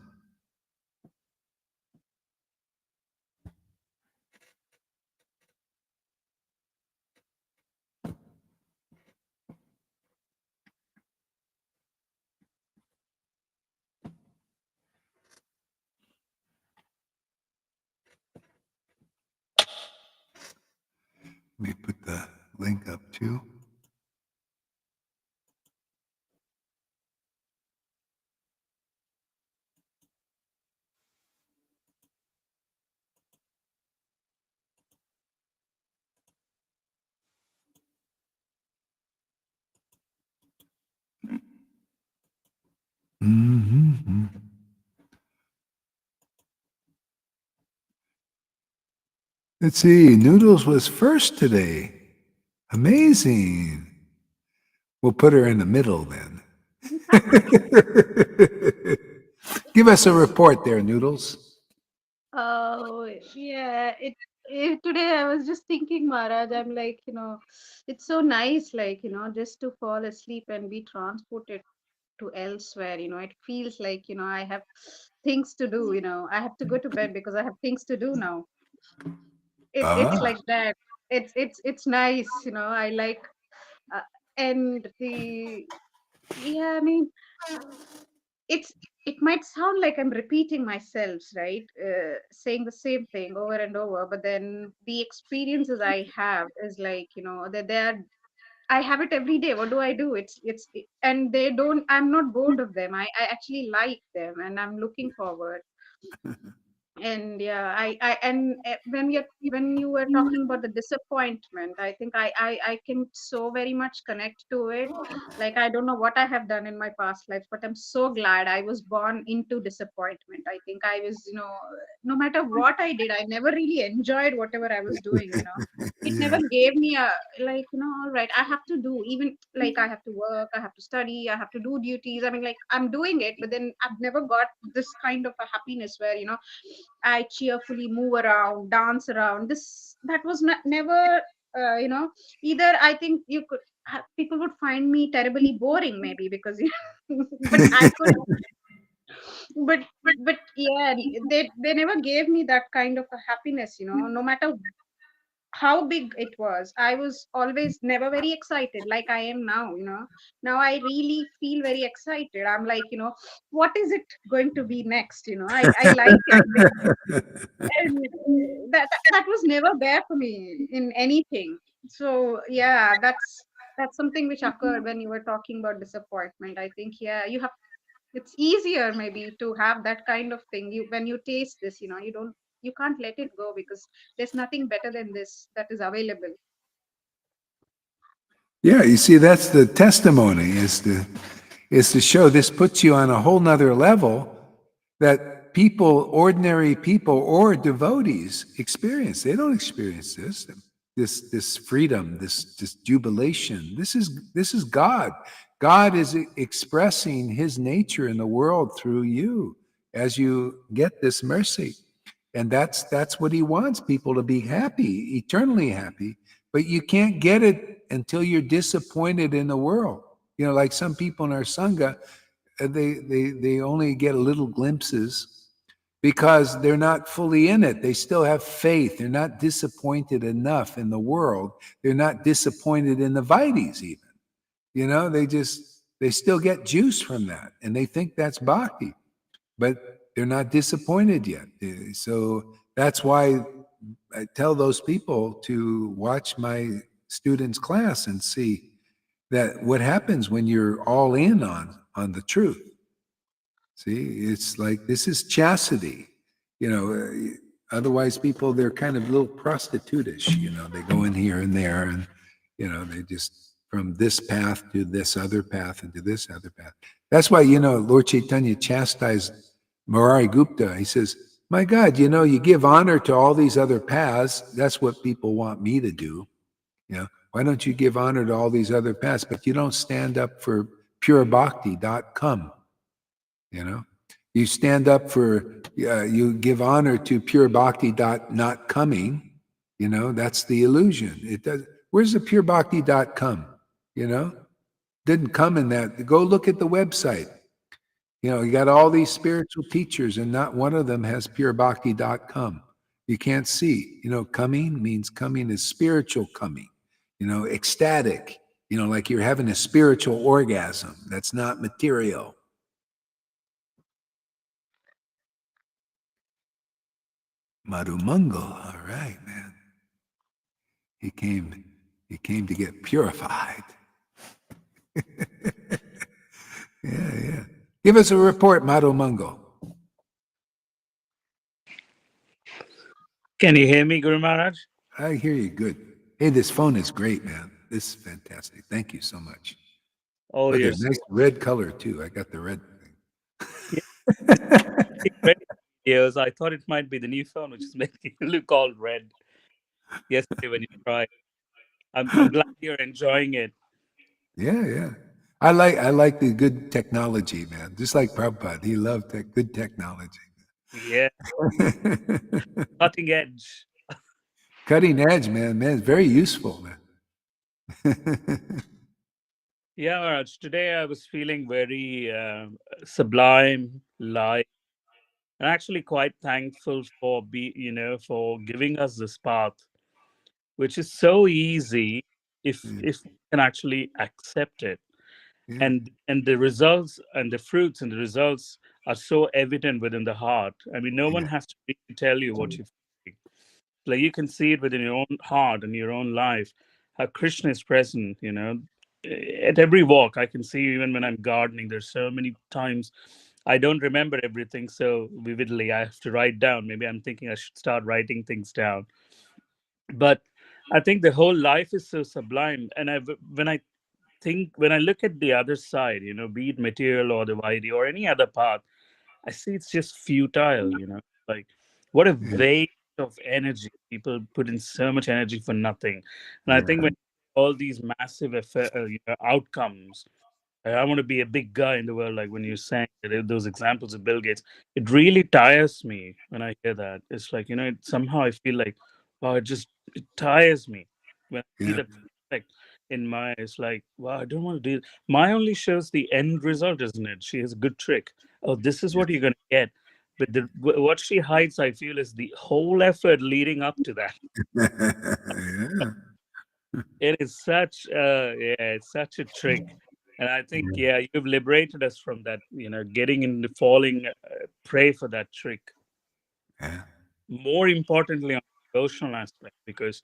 Let me put the link up too. Mm-hmm. Let's see. Noodles was first today. Amazing. We'll put her in the middle then. Give us a report there, Noodles. Oh, yeah. Today I was just thinking, Maharaj, I'm like, it's so nice, like, just to fall asleep and be transported to elsewhere. It feels like, I have things to do, I have to go to bed because I have things to do now. It's Ah. like that. It's nice, I like, uh, and yeah, I mean, it's it might sound like I'm repeating myself, right? Saying the same thing over and over, but then the experiences I have is like, that I have it every day. What do I do? And they don't. I'm not bored of them. I actually like them, and I'm looking forward. And yeah, I and when you were talking about the disappointment, I think I can so very much connect to it. Like, I don't know what I have done in my past lives, but I'm so glad I was born into disappointment. I think I was, no matter what I did, I never really enjoyed whatever I was doing. It never Yeah. gave me a, like, all right, I have to do, even like I have to work, I have to study, I have to do duties. I mean, like, I'm doing it, but then I've never got this kind of a happiness where, I cheerfully move around, dance around. That was not never, either. I think people would find me terribly boring, maybe because, but I could. but but yeah, they never gave me that kind of a happiness, no matter how big it was. I was always never very excited like I am now. Now I really feel very excited. I'm like, what is it going to be next? I like it. And that was never there for me in anything. So yeah, that's something which occurred when you were talking about disappointment. I think, yeah, it's easier maybe to have that kind of thing. When you taste this, you can't let it go, because there's nothing better than this that is available. Yeah, you see, that's the testimony, is to show this puts you on a whole nother level that people, ordinary people or devotees experience. They don't experience this freedom, this jubilation. This is God. God is expressing his nature in the world through you as you get this mercy. And that's what he wants, people to be happy, eternally happy. But you can't get it until you're disappointed in the world. Like some people in our sangha, they only get little glimpses because they're not fully in it. They still have faith. They're not disappointed enough in the world. They're not disappointed in the Vaides even. They still get juice from that, and they think that's bhakti, but they're not disappointed yet. So that's why I tell those people to watch my students' class and see that what happens when you're all in on the truth. See, it's like this is chastity. Otherwise people, they're kind of a little prostitutish. They go in here and there, and they just from this path to this other path and to this other path. That's why Lord Chaitanya chastised Murari Gupta. He says, "My God, you give honor to all these other paths. That's what people want me to do. Why don't you give honor to all these other paths, but you don't stand up for pure bhakti dot come. You know, you stand up for, you give honor to pure bhakti dot not coming. That's the illusion. It does. Where's the pure bhakti dot come? You know, didn't come in that. Go look at the website. You got all these spiritual teachers, and not one of them has pure bhakti dot come. You can't see. Coming means coming is spiritual coming. Ecstatic. Like you're having a spiritual orgasm. That's not material. Madhumangal, all right, man. He came. He came to get purified. Yeah, yeah. Give us a report, Madhumangal. Can you hear me, Guru Maharaj? I hear you good. Hey, this phone is great, man. This is fantastic. Thank you so much. Oh, Look at yes. nice red color too. I got the red Yeah, thing. red videos. I thought it might be the new phone, which is making it look all red yesterday when you tried. I'm glad you're enjoying it. Yeah, yeah. I like the good technology, man. Just like Prabhupada, he loved good technology. Yeah, cutting edge. Cutting edge, man. Man, it's very useful, man. Yeah, Maharaj. Today I was feeling very sublime, light, and actually quite thankful for for giving us this path, which is so easy Yeah, if we can actually accept it. yeah, And the results and the fruits and the results are so evident within the heart. I mean, no one yeah, has to really tell you what you're feeling. Like you can see it within your own heart and your own life, how Krishna is present. At every walk I can see, even when I'm gardening, there's so many times I don't remember everything so vividly. I have to write down. Maybe I'm thinking I should start writing things down. But I think the whole life is so sublime. And when I look at the other side, be it material or the Vaidhi or any other path, I see it's just futile. Like what a yeah, waste of energy. People put in so much energy for nothing. And I yeah, think when all these massive outcomes, I want to be a big guy in the world, like when you're saying those examples of Bill Gates, it really tires me when I hear that. It's like, somehow I feel like, wow, it tires me when I see yeah, that. Like, in Maya. It's like, wow, I don't want to do it. Maya only shows the end result, isn't it? She has a good trick. Oh, this is what you're going to get. But what she hides, I feel, is the whole effort leading up to that. Yeah. It is such, yeah, it's such a trick. And I think, yeah, you've liberated us from that, getting into falling prey for that trick. Yeah. More importantly, on the devotional aspect, because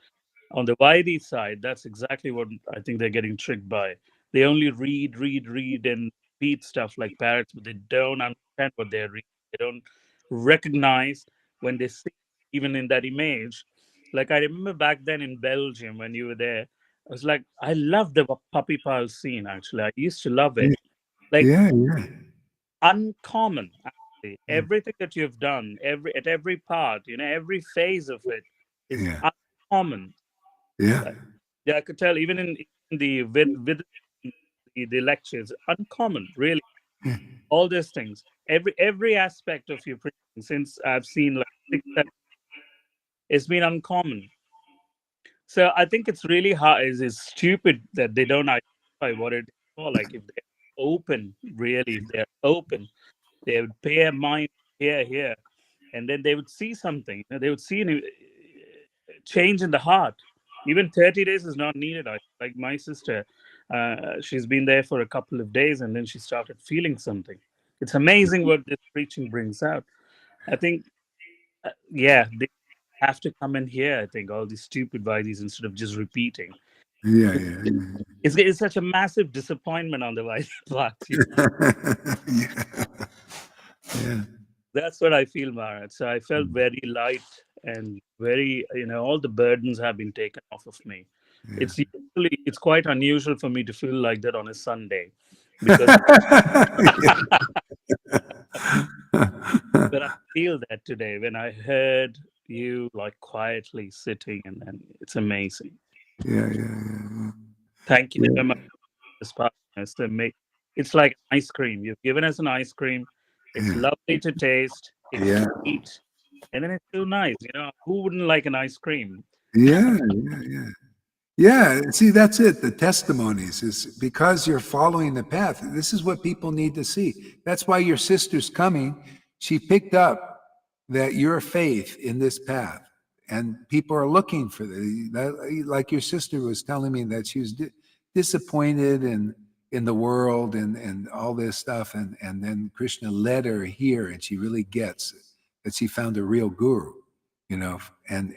on the Vaidhi side, that's exactly what I think they're getting tricked by. They only read, and repeat stuff like parrots, but they don't understand what they're reading. They don't recognize when they see, even in that image. Like I remember back then in Belgium when you were there, I was like, I love the puppy pile scene. Actually, I used to love it. Like Yeah. Yeah. uncommon. Actually, everything that you've done, every part, every phase of it is Yeah. uncommon. Yeah. Like, yeah, I could tell even in the with the lectures, uncommon, really. All these things, every aspect of your preaching, since I've seen like six, seven, it's been uncommon. So I think it's really hard. Is stupid that they don't identify what it is for. Like if they're open, really, if they're open, they would pay a mind here, and then they would see something. They would see a change in the heart. Even 30 days is not needed. Like my sister, she's been there for a couple of days, and then she started feeling something. It's amazing what this preaching brings out. I think, yeah, they have to come in here. I think all these stupid Vaidis instead of just repeating. Yeah. Yeah. It's such a massive disappointment on the Vaidi part. Yeah. Yeah. That's what I feel, Marat. So I felt very light and very, all the burdens have been taken off of me. Yeah. It's quite unusual for me to feel like that on a Sunday, because but I feel that today when I heard you like quietly sitting, and then it's amazing. Yeah. Yeah. Thank you Yeah. so much for this partners to make it's like ice cream. You've given us an ice cream. It's Yeah. lovely to taste. It's Yeah. sweet. And then it's so nice. Who wouldn't like an ice cream? Yeah. Yeah. Yeah. Yeah, see, that's it. The testimonies is because you're following the path. This is what people need to see. That's why your sister's coming. She picked up that your faith in this path, and people are looking for like your sister was telling me that she was disappointed in the world and all this stuff, and then Krishna led her here, and she really gets that she found a real guru, and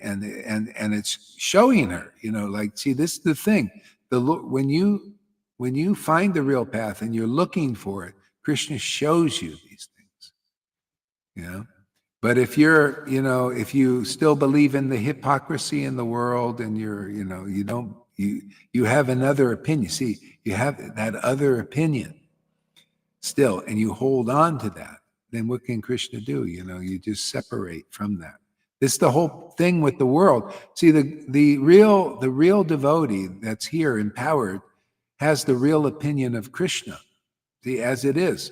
it's showing her, like, see, this is the thing. When you find the real path and you're looking for it, Krishna shows you these things, you know. But if you still believe in the hypocrisy in the world, and you don't, you have another opinion. See, you have that other opinion still, and you hold on to that, then what can Krishna do? You just separate from that. This is the whole thing with the world. See, the real devotee that's here empowered has the real opinion of Krishna, see, as it is.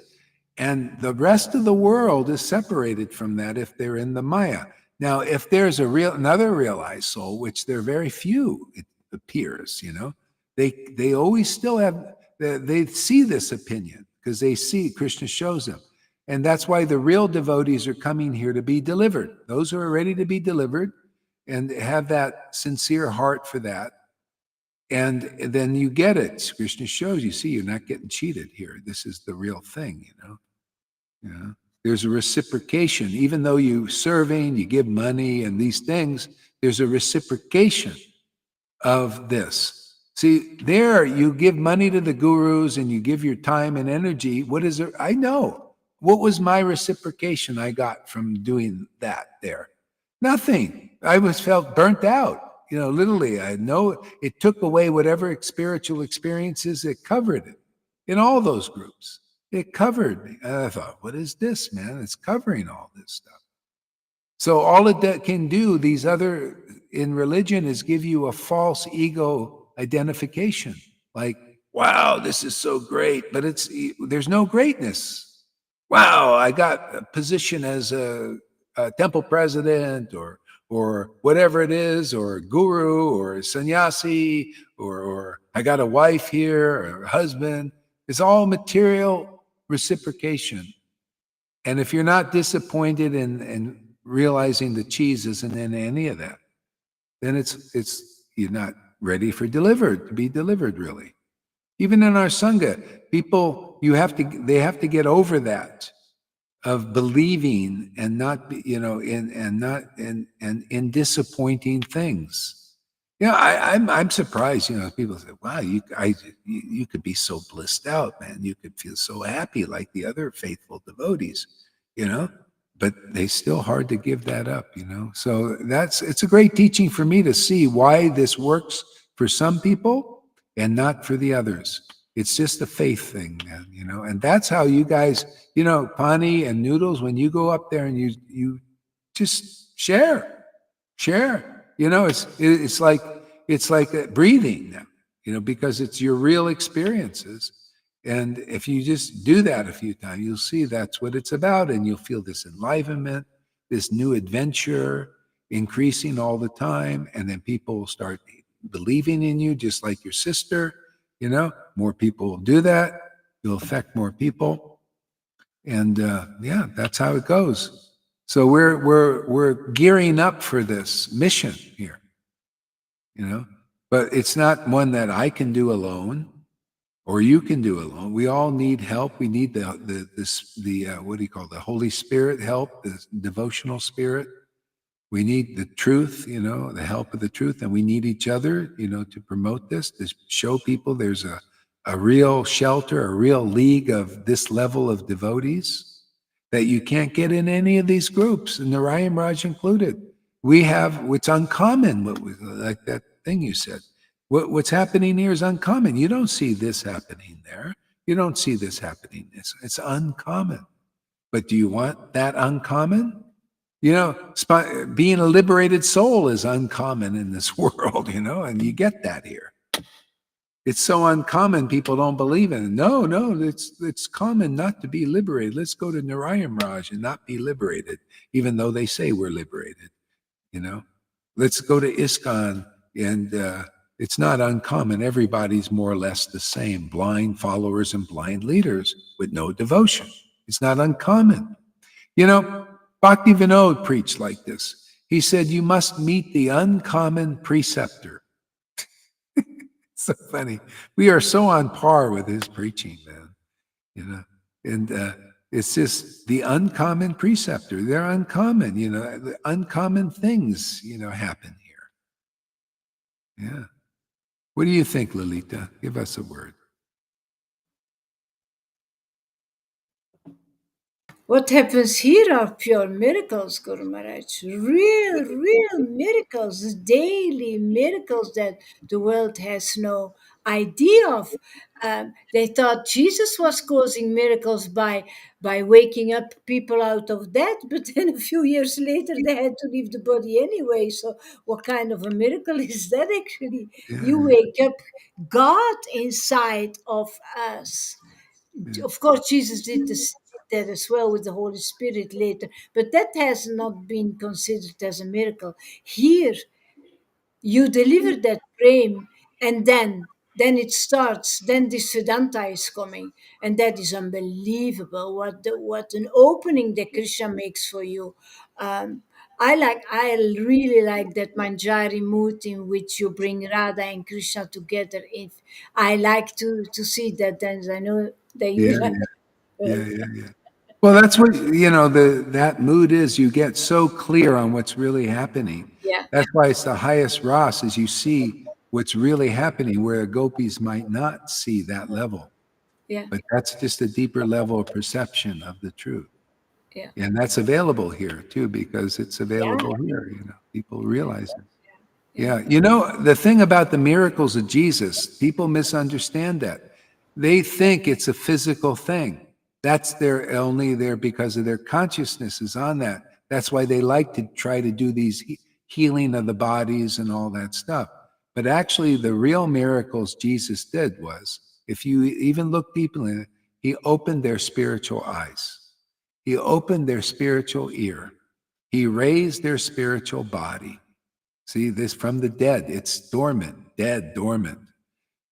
And the rest of the world is separated from that if they're in the Maya. Now, if there's another realized soul, which there are very few, it appears, they always still have, they see this opinion because they see Krishna shows them. And that's why the real devotees are coming here to be delivered. Those who are ready to be delivered and have that sincere heart for that. And then you get it. Krishna shows you, see, you're not getting cheated here. This is the real thing, There's a reciprocation. Even though you serving, you give money and these things, there's a reciprocation of this. See, there you give money to the gurus and you give your time and energy. What is it? I know. What was my reciprocation I got from doing that there? Nothing. I felt burnt out. Literally, I know it took away whatever spiritual experiences it covered it in all those groups. It covered me. And I thought, what is this, man? It's covering all this stuff. So all it can do, these other in religion, is give you a false ego identification. Like, wow, this is so great, but there's no greatness. Wow, I got a position as a temple president, or or whatever it is, or guru, or sannyasi, or I got a wife here, or a husband. It's all material reciprocation. And if you're not disappointed in realizing the cheese isn't in any of that, then it's you're not ready for to be delivered really. Even in our sangha, people they have to get over that of believing and not in disappointing things. Yeah, I'm surprised. People say, "Wow, you could be so blissed out, man. You could feel so happy like the other faithful devotees." You know, but they still hard to give that up. So it's a great teaching for me to see why this works for some people and not for the others. It's just a faith thing, man. And that's how you guys, Pani and Noodles, when you go up there and you just share. It's like breathing now, because it's your real experiences. And if you just do that a few times, you'll see that's what it's about, and you'll feel this enlivenment, this new adventure increasing all the time, and then people will start believing in you, just like your sister. More people will do that. You'll affect more people, and yeah, that's how it goes. So we're gearing up for this mission here, but it's not one that I can do alone or you can do alone. We all need help. We need the what do you call the Holy Spirit help, the devotional spirit. We need the truth, the help of the truth, and we need each other, to promote this, to show people there's a real shelter, a real league of this level of devotees that you can't get in any of these groups, and Narayan Raj included. We have what's uncommon, like that thing you said. What's happening here is uncommon. You don't see this happening there. You don't see this happening. It's uncommon. But do you want that uncommon? Being a liberated soul is uncommon in this world, and you get that here. It's so uncommon, people don't believe in it. No, it's common not to be liberated. Let's go to Narayan Raj and not be liberated, even though they say we're liberated. Let's go to ISKCON, and it's not uncommon. Everybody's more or less the same, blind followers and blind leaders with no devotion. It's not uncommon. Bhakti Vinod preached like this. He said, you must meet the uncommon preceptor. So funny. We are so on par with his preaching, man. And it's just the uncommon preceptor. They're uncommon, the uncommon things, happen here. Yeah. What do you think, Lalita? Give us a word. What happens here are pure miracles, Guru Maharaj. Real miracles, daily miracles that the world has no idea of. They thought Jesus was causing miracles by waking up people out of death, but then a few years later they had to leave the body anyway. So, what kind of a miracle is that actually? You Yeah, wake up God inside of us. yeah, Of course, Jesus did that as well with the Holy Spirit later, but that has not been considered as a miracle. Here, you deliver that frame, and then it starts. Then this Vedanta is coming, and that is unbelievable. What an opening that Krishna makes for you. Um, I really like that Manjari mood in which you bring Radha and Krishna together. If I like to see that, then I know that yeah, you like. yeah. Well, that's what that mood is. You get so clear on what's really happening. Yeah, That's why it's the highest ras, is you see what's really happening where gopis might not see that level. yeah, But that's just a deeper level of perception of the truth. yeah, And that's available here too, because it's yeah, available here, people realize it. yeah, Yeah. The thing about the miracles of Jesus, people misunderstand that. They think it's a physical thing. That's only there because of their consciousness is on that. That's why they like to try to do these healing of the bodies and all that stuff. But actually, the real miracles Jesus did was, if you even look deeply in it, he opened their spiritual eyes. He opened their spiritual ear. He raised their spiritual body. See, this from the dead. It's dormant, dead, dormant.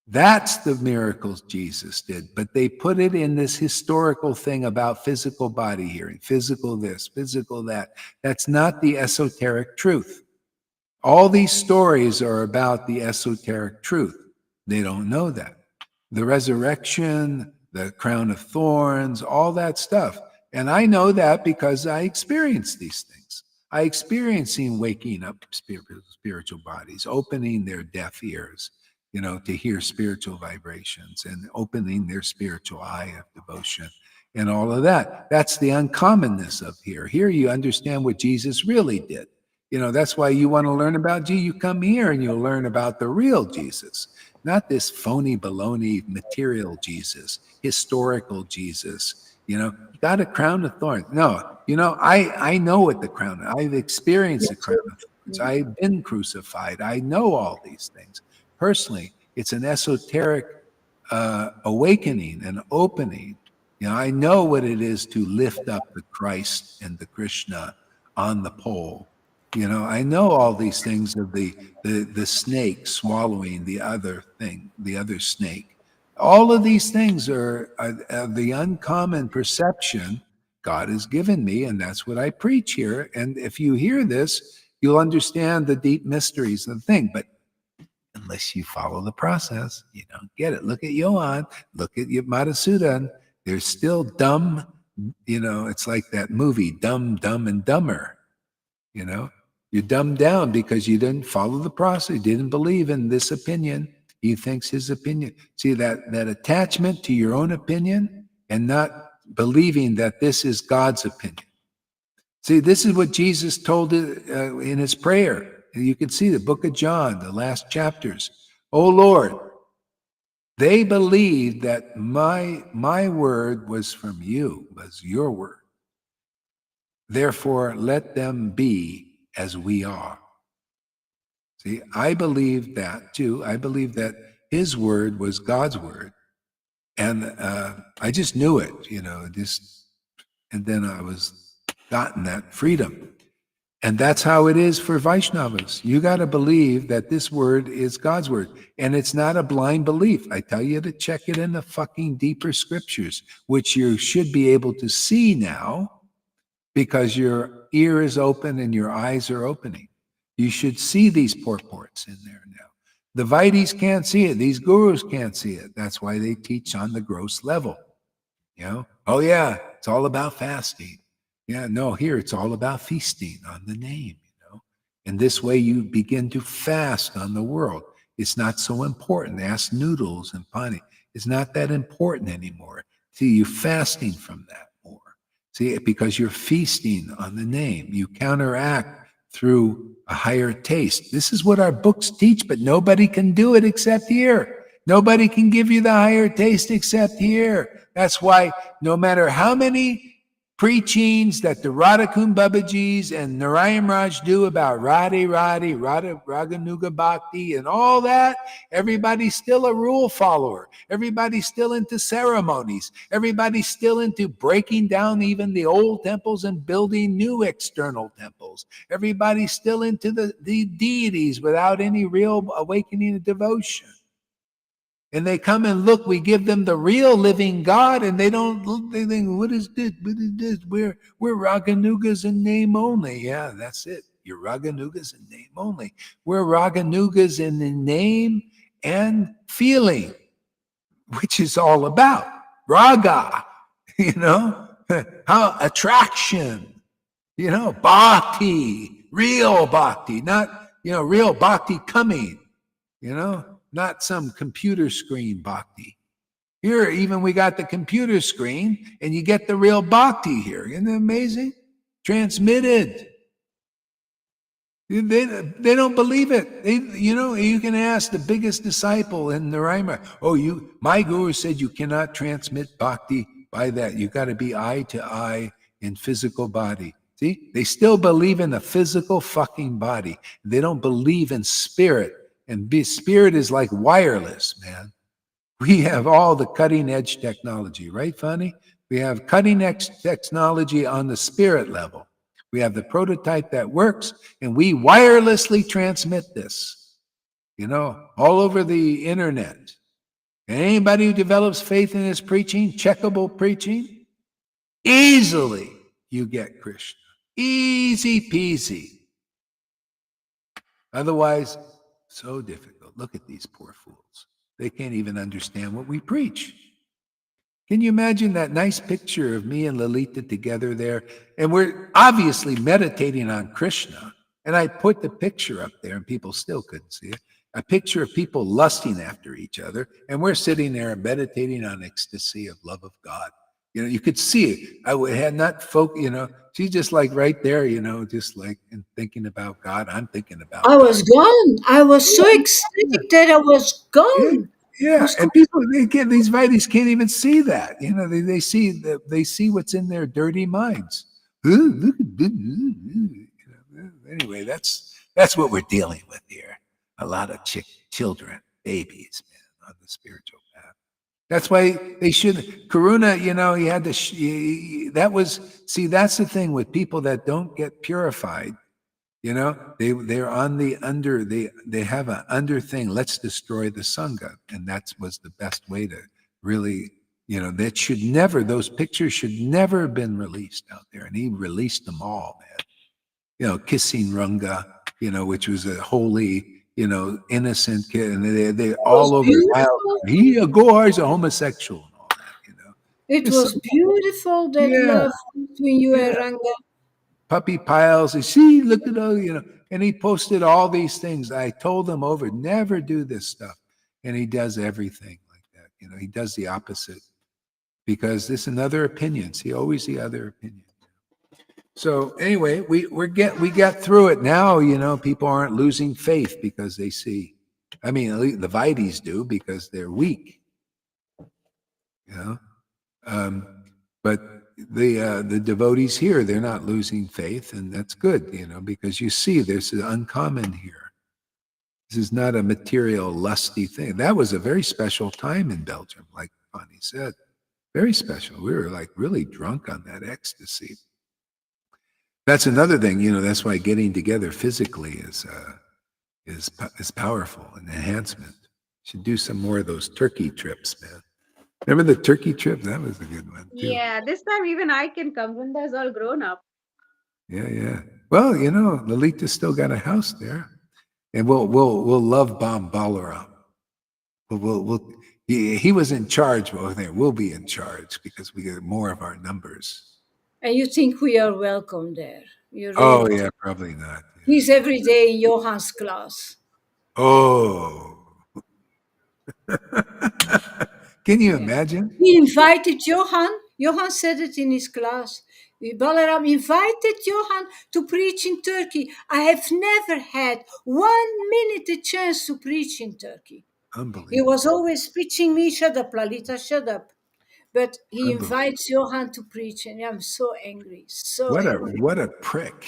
That's the miracles Jesus did. But they put it in this historical thing about physical body hearing, physical this, physical that. That's not the esoteric truth. All these stories are about the esoteric truth. They don't know that. The resurrection, the crown of thorns, all that stuff. And I know that because I experienced these things. I experienced seeing waking up spiritual bodies, opening their deaf ears, to hear spiritual vibrations and opening their spiritual eye of devotion and all of that. That's the uncommonness of here. Here you understand what Jesus really did. That's why you want to learn about Jesus. You come here and you'll learn about the real Jesus, not this phony baloney material Jesus, historical Jesus. You got a crown of thorns. No, I know what the crown. I've experienced the crown of thorns. I've been crucified. I know all these things personally. It's an esoteric awakening and opening. I know what it is to lift up the Christ and the Krishna on the pole. I know all these things of the snake swallowing the other thing, the other snake. All of these things are the uncommon perception God has given me, and that's what I preach here. And if you hear this, you'll understand the deep mysteries of the thing. But unless you follow the process, you don't get it. Look at Johann, look at Madhusudan. They're still dumb. It's like that movie, Dumb, Dumb, and Dumber. You're dumbed down because you didn't follow the process. You didn't believe in this opinion. He thinks his opinion. See, that attachment to your own opinion and not believing that this is God's opinion. See, this is what Jesus told in his prayer. You can see the book of John, the last chapters. Oh Lord, they believed that my word was from you, was your word. Therefore, let them be as we are. See, I believe that too. I believe that his word was God's word. And I just knew it, and then I was gotten that freedom. And that's how it is for Vaishnavas. You got to believe that this word is God's word. And it's not a blind belief. I tell you to check it in the fucking deeper scriptures, which you should be able to see now because your ear is open and your eyes are opening. You should see these purports in there now. The Vaidis can't see it. These gurus can't see it. That's why they teach on the gross level. Oh yeah, it's all about fasting. Yeah, no, here it's all about feasting on the name, And this way you begin to fast on the world. It's not so important. Ask noodles and pani. It's not that important anymore. See, you're fasting from that more. See, because you're feasting on the name. You counteract through a higher taste. This is what our books teach, but nobody can do it except here. Nobody can give you the higher taste except here. That's why no matter how many preachings that the Radhakund Babajis and Narayan Raj do about Radha Raganuga Bhakti and all that, everybody's still a rule follower. Everybody's still into ceremonies. Everybody's still into breaking down even the old temples and building new external temples. Everybody's still into the deities without any real awakening of devotion. And they come and look, we give them the real living God, and they don't look, they think, what is this? What is this? We're Raganugas in name only. Yeah, that's it. You're Raganugas in name only. We're Raganugas in the name and feeling, which is all about raga, how attraction, bhakti, real bhakti, not, real bhakti coming, not some computer screen bhakti. Here, even we got the computer screen and you get the real bhakti here. Isn't it amazing? Transmitted. They don't believe it. You can ask the biggest disciple in Narayan. My guru said you cannot transmit bhakti by that. You got to be eye to eye in physical body. See, they still believe in a physical fucking body. They don't believe in spirit. And spirit is like wireless, man. We have all the cutting edge technology, right, Fanny? We have cutting edge technology on the spirit level. We have the prototype that works, and we wirelessly transmit this, all over the internet. And anybody who develops faith in his preaching, checkable preaching, easily you get Krishna. Easy peasy. Otherwise, so difficult. Look at these poor fools. They can't even understand what we preach. Can you imagine that nice picture of me and Lalita together there? And we're obviously meditating on Krishna. And I put the picture up there, and people still couldn't see it. A picture of people lusting after each other. And we're sitting there meditating on ecstasy of love of God. You could see it. I had not she's just like right there, just like and thinking about God. I'm thinking about I God. was gone. I was so Yeah. ecstatic that I was Yeah, gone. yeah. And people, these righties can't even see that. They see what's in their dirty minds. Ooh, look at this. Anyway, that's what we're dealing with here. A lot of children, babies, man, on the spiritual path. That's why they should. Karuna, he had to. That's the thing with people that don't get purified. They're on the under. They have an under thing. Let's destroy the sangha, and that was the best way to really. That should never. Those pictures should never have been released out there, and he released them all, man. Kissing Runga, which was a holy, innocent kid, and they It was all over wild. beautiful. He a Gohar is a homosexual and all that. It It's so, was beautiful, that yeah, love between you and yeah. Ranga. Puppy piles. You see, look at all, and he posted all these things. I told him over, never do this stuff. And he does everything like that. He does the opposite because this another opinions. He always the other opinion. So anyway, we got through it now. People aren't losing faith because they see. I mean, at least the Vaidis do because they're weak. But the devotees here, they're not losing faith, and that's good. Because you see, there's an uncommon here. This is not a material, lusty thing. That was a very special time in Belgium, like Bonnie said. Very special. We were like really drunk on that ecstasy. That's another thing, that's why getting together physically is powerful, an enhancement. Should do some more of those turkey trips, man. Remember the turkey trip? That was a good one too. Yeah, this time even I can come. Vrinda's all grown up. Yeah, yeah. Well, Lalita's still got a house there, and we'll love bomb Balaram. He was in charge over there. We'll be in charge because we get more of our numbers. And you think we are welcome there. You Oh really. yeah, probably not. Yeah. He's every day in Johan's class. Oh. Can you imagine? He invited Johan. Johan said it in his class. Balaram invited Johan to preach in Turkey. I have never had 1 minute a chance to preach in Turkey. He Unbelievable. was always preaching me, shut up, Lalita, shut up. But he Unbelievable. invites Johan to preach, and I'm so angry, so What angry. a prick.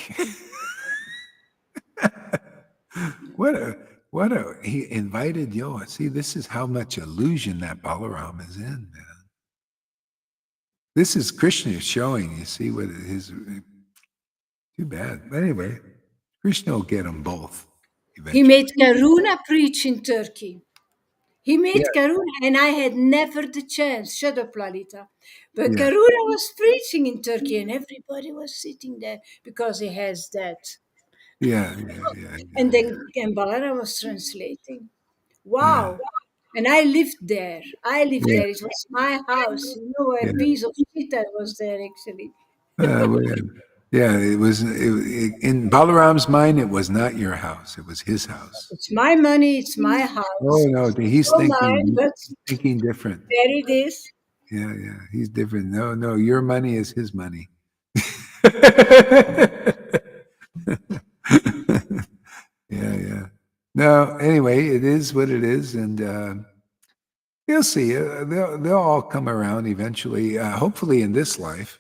He invited Yoa. See, this is how much illusion that Balaram is in, man. This is Krishna showing, you see what it is. Too bad. But anyway, Krishna will get them both eventually. He made Karuna preach in Turkey. He made Yeah. Karuna, and I had never the chance. Shut up, Lalita. But Yeah. Karuna was preaching in Turkey, and everybody was sitting there because he has that. Yeah. And then Balaram was translating. Wow. And I lived there. Yeah. It was my house. A Yeah. piece of shit that was there, actually. Yeah, it was in Balaram's mind. It was not your house; it was his house. It's my money. It's my house. Oh no, he's Oh, mine, but thinking different. there it is. Yeah, he's different. No, your money is his money. Yeah. No, anyway, it is what it is, and you'll see. They'll all come around eventually. Hopefully, in this life.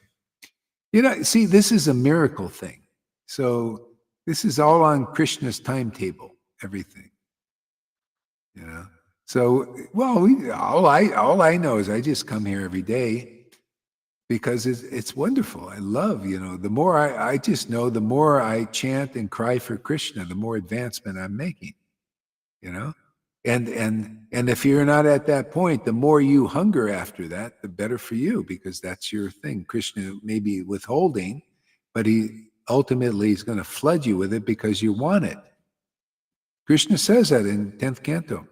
See, this is a miracle thing. So this is all on Krishna's timetable. Everything. So all I know is I just come here every day. because it's wonderful. I love, the more I just know, the more I chant and cry for Krishna, the more advancement I'm making, you know? And if you're not at that point, the more you hunger after that, the better for you, because that's your thing. Krishna may be withholding, but he ultimately is going to flood you with it because you want it. Krishna says that in 10th canto.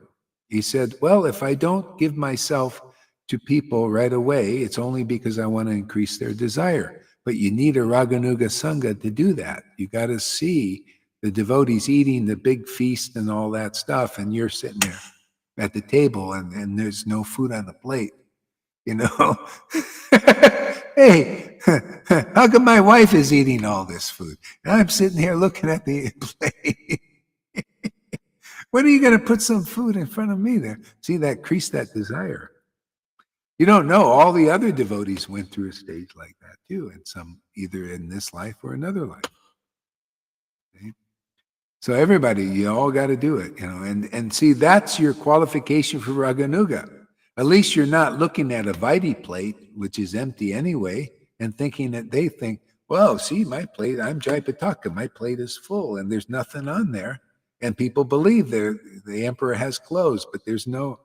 He said, well, if I don't give myself to people right away, it's only because I want to increase their desire. But you need a Raganuga Sangha to do that. You got to see the devotees eating the big feast and all that stuff, and you're sitting there at the table and there's no food on the plate, Hey, how come my wife is eating all this food? And I'm sitting here looking at the plate. When are you going to put some food in front of me there? See, that increased that desire. You don't know, all the other devotees went through a stage like that too, and some either in this life or another life. Okay? So everybody, you all got to do it, and see, that's your qualification for Raganuga. At least you're not looking at a Vaidhi plate, which is empty anyway, and thinking that they think, well, see, my plate, I'm Jaipataka, my plate is full, and there's nothing on there. And people believe the emperor has clothes, but there's no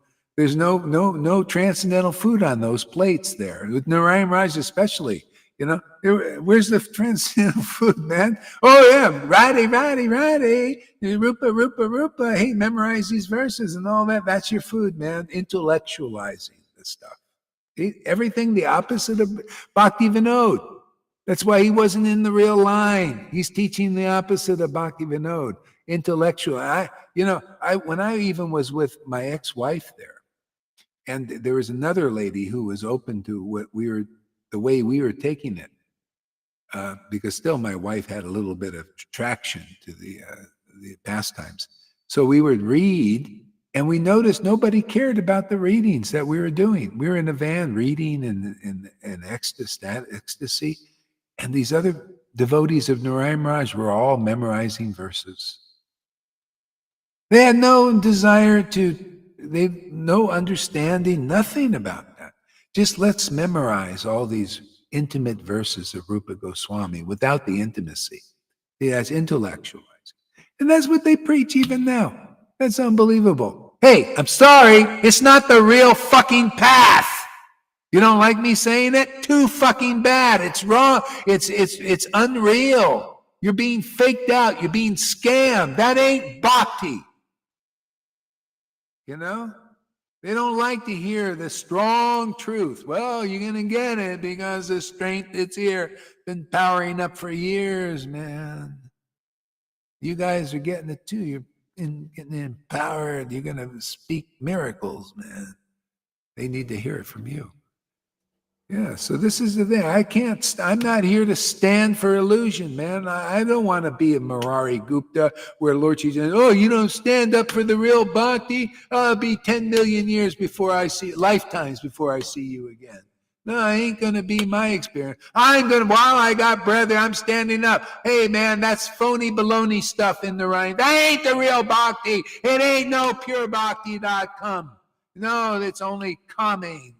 transcendental food on those plates there. With Narayan Raj especially, where's the transcendental food, man? Oh yeah, Radhe, Rupa. Hey, memorize these verses and all that. That's your food, man. Intellectualizing the stuff. Everything the opposite of Bhakti Vinod. That's why he wasn't in the real line. He's teaching the opposite of Bhakti Vinod. Intellectual. When I even was with my ex-wife there, and there was another lady who was open to the way we were taking it, because still my wife had a little bit of attraction to the pastimes. So we would read, and we noticed nobody cared about the readings that we were doing. We were in a van reading in ecstasy, and these other devotees of Narayan Raj were all memorizing verses. They had no desire no understanding, nothing about that. Just let's memorize all these intimate verses of Rupa Goswami without the intimacy. That's intellectualizing. And that's what they preach even now. That's unbelievable. Hey, I'm sorry, it's not the real fucking path. You don't like me saying it? Too fucking bad. It's wrong. It's unreal. You're being faked out. You're being scammed. That ain't bhakti. They don't like to hear the strong truth. Well, you're going to get it because the strength that's here been powering up for years, man. You guys are getting it too. You're getting empowered. You're going to speak miracles, man. They need to hear it from you. Yeah, so this is the thing. I'm not here to stand for illusion, man. I don't want to be a Murari Gupta where Lord Chaitanya, you don't stand up for the real bhakti. I'll be 10 million years lifetimes before I see you again. No, I ain't going to be my experience. While I got brother, I'm standing up. Hey, man, that's phony baloney stuff in the Rhine. That ain't the real bhakti. It ain't no purebhakti.com. No, it's only calming.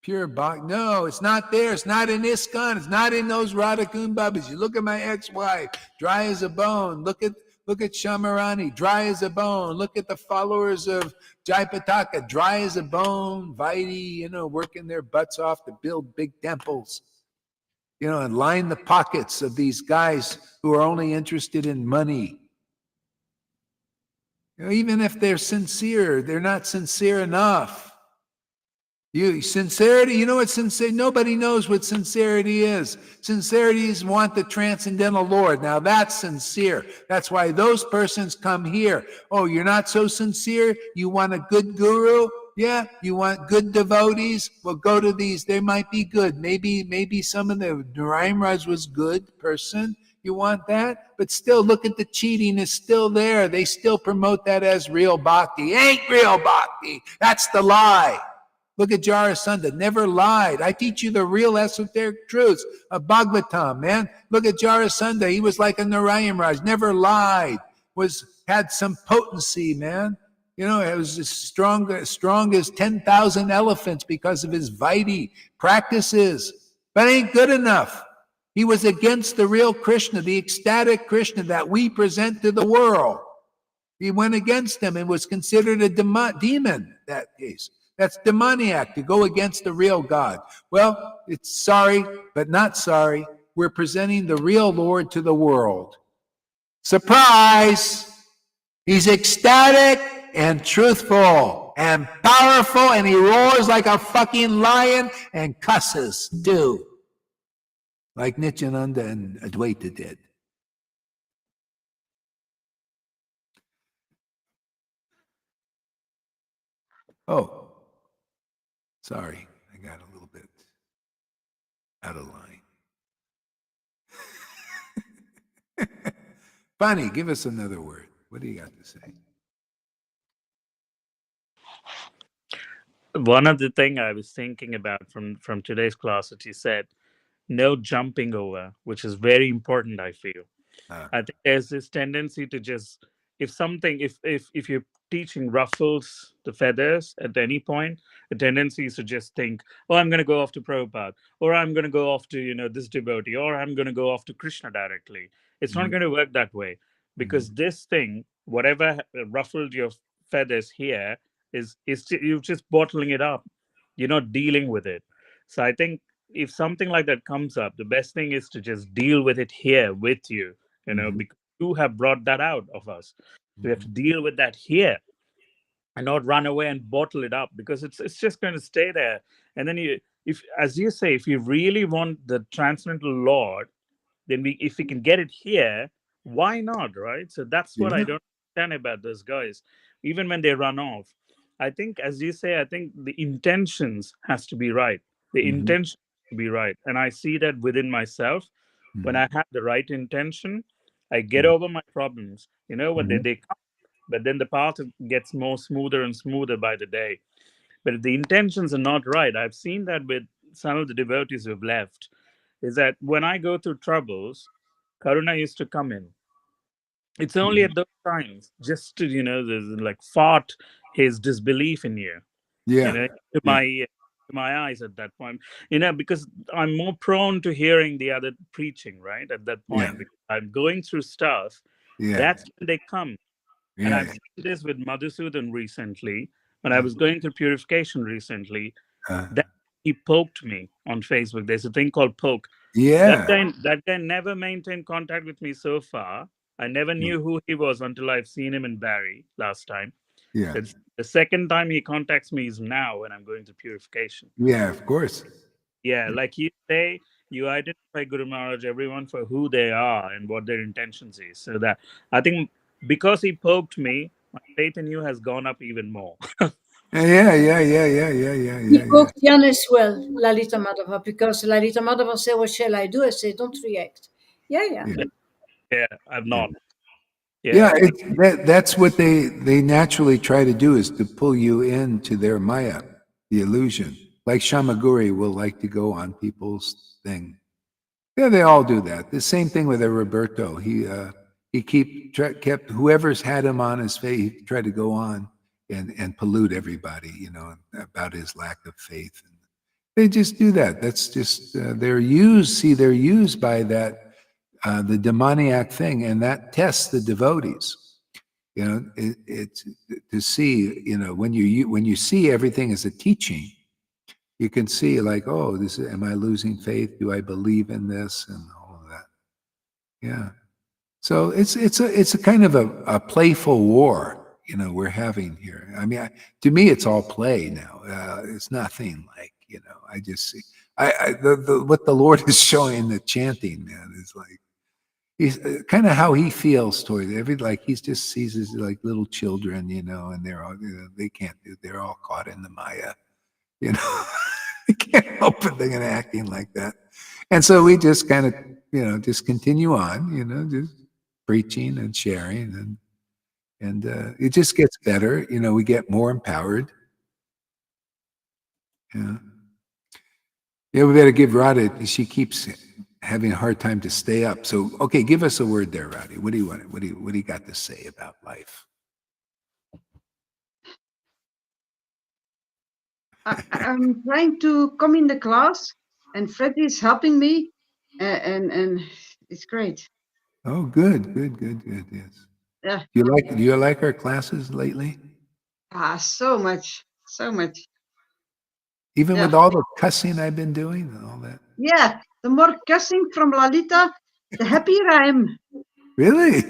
Pure bhakti. No, it's not there. It's not in ISKCON. It's not in those Radhakund Babas. You look at my ex-wife, dry as a bone. Look at Shamarani, dry as a bone. Look at the followers of Jaipataka, dry as a bone. Vaidhi, working their butts off to build big temples. And line the pockets of these guys who are only interested in money. Even if they're sincere, they're not sincere enough. Sincerity, you know what sincerity? Nobody knows what sincerity is. Sincerity is want the transcendental Lord. Now that's sincere. That's why those persons come here. Oh, you're not so sincere? You want a good guru? Yeah, you want good devotees? Well, go to these. They might be good. Maybe some of the Narayan Raj was good person. You want that? But still, look at the cheating is still there. They still promote that as real bhakti. Ain't real bhakti. That's the lie. Look at Jarasandha, never lied. I teach you the real esoteric truths of Bhagavatam, man. Look at Jarasandha. He was like a Narayan Raj, never lied, had some potency, man. You know, it was as strong as 10,000 elephants because of his Vaidhi practices. But ain't good enough. He was against the real Krishna, the ecstatic Krishna that we present to the world. He went against him and was considered a demon in that case. That's demoniac to go against the real God. Well, it's sorry, but not sorry. We're presenting the real Lord to the world. Surprise! He's ecstatic and truthful and powerful, and he roars like a fucking lion and cusses too, like Nityananda and Advaita did. Oh, sorry, I got a little bit out of line. Bonnie, give us another word. What do you got to say? One of the thing I was thinking about from today's class that you said, no jumping over, which is very important, I feel. I think there's this tendency to just, if something, if you're teaching ruffles the feathers at any point, the tendency is to just think, oh, I'm going to go off to Prabhupada, or I'm going to go off to, this devotee, or I'm going to go off to Krishna directly. It's not going to work that way, because this thing, whatever ruffled your feathers here, you're just bottling it up. You're not dealing with it. So I think if something like that comes up, the best thing is to just deal with it here with you, because you have brought that out of us. We have to deal with that here and not run away and bottle it up, because it's just going to stay there. And then if, as you say, if you really want the transcendental Lord, then if we can get it here, why not, right? So that's what I Yeah. don't understand about those guys. Even when they run off, I think, as you say, I think the intentions has to be right. The intention has to be right, and I see that within myself. When I have the right intention, I get over my problems. When they come, but then the path gets more smoother and smoother by the day. But if the intentions are not right, I've seen that with some of the devotees who have left, is that when I go through troubles, Karuna used to come in. It's only at those times, just to, there's like fart his disbelief in you, Yeah. to my eyes at that point, because I'm more prone to hearing the other preaching, right? At that Yeah. point, because I'm going through stuff, Yeah. that's when they come. And Yeah. I've seen this with Madhusudan recently. When I was going through purification recently, that he poked me on Facebook. There's a thing called poke. That Yeah. guy never maintained contact with me so far. I never knew who he was until I've seen him in Barry last time. Yeah. The second time he contacts me is now when I'm going through purification. Yeah, of course. Yeah, like you say, you identify Guru Maharaj, everyone for who they are and what their intentions is. So that I think because he poked me, my faith in you has gone up even more. He Yeah. poked Jan as well, Lalita Madhava, because Lalita Madhava said, what shall I do? I said, don't react. Yeah. Yeah. Yeah, I've not. Yeah, Yeah. that's what they naturally try to do, is to pull you into their maya, the illusion. Like Shamaguri will like to go on people's thing. Yeah, they all do that. The same thing with Roberto. He kept whoever's had him on his face. He tried to go on and pollute everybody, about his lack of faith. They just do that. That's just they're used. See, they're used by that the demoniac thing, and that tests the devotees. It's to see. When you see everything as a teaching, you can see like, oh, am I losing faith? Do I believe in this and all of that? Yeah. So it's a kind of a playful war, we're having here. I mean, to me, it's all play now. It's nothing like, I just see, what the Lord is showing in the chanting, man, is like, he's kind of how he feels toward like he just sees us like little children, and they're all, they can't do, they're all caught in the Maya, you know. They can't help it, they're acting like that. And so we just kind of, just continue on, just preaching and sharing, and it just gets better. We get more empowered. Yeah. Yeah, we better give Radha. She keeps having a hard time to stay up. So, okay, give us a word there, Radha. What do you want? What do you got to say about life? I'm trying to come in the class, and Freddie is helping me, and it's great. Oh, good, good, good, good. Yes. Yeah, Do you like our classes lately? so much, so much. Even with Yeah, all the cussing I've been doing and all that? yeah. The more cussing from Lalita, the happier I am. Really?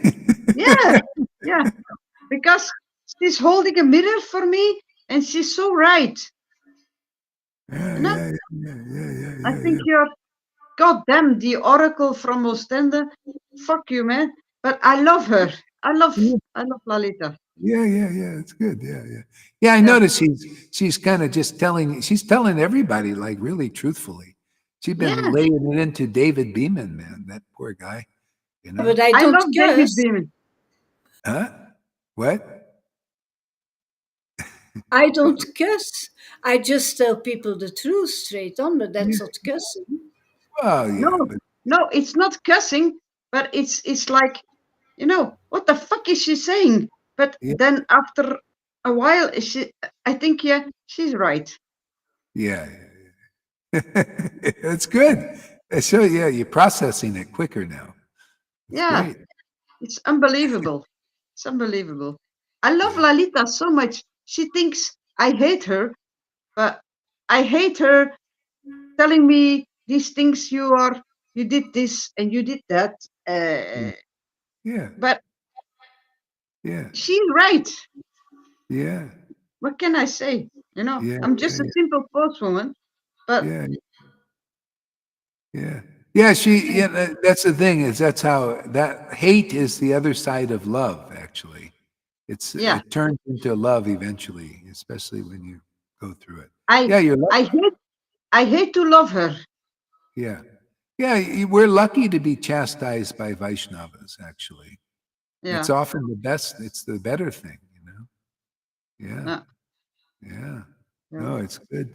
Yeah, yeah. Because she's holding a mirror for me, and she's so right. Yeah, You know, yeah, yeah, yeah, yeah, I yeah, think yeah. you're goddamn the Oracle from Ostende. Fuck you, man. But I love her. I love Lalita. Yeah, yeah, yeah. It's good. Yeah, yeah. Yeah, I Yeah, noticed she's kind of just she's telling everybody like really truthfully. She's been yeah. laying it into David Beeman, man. That poor guy, you know? But I I don't love David curse. Beeman. Huh? What? I don't curse. I just tell people the truth straight on, but that's not cursing. Well, yeah, No, but no, it's not cussing, but it's like, what the fuck is she saying? But yeah, then after a while, I think, yeah, she's right. yeah, yeah, yeah. That's good. So yeah, you're processing it quicker now. It's Yeah, great. it's unbelievable. It's unbelievable. I love Yeah. Lalita so much. She thinks I hate her, but I hate her telling me these things you did this and you did that. Yeah. Yeah. But Yeah. she's right. Yeah. What can I say? Yeah. I'm just a simple postwoman, but Yeah. Yeah. Yeah, yeah, that's the thing is that's how that hate is the other side of love, actually. yeah, It turns into love eventually, especially when you go through it. I Yeah, you're I lucky. hate I hate to love her. Yeah. Yeah, we're lucky to be chastised by Vaishnavas, actually. It's Yeah, often the best, it's the better thing, you know? Yeah. yeah, Yeah. yeah. No, it's good.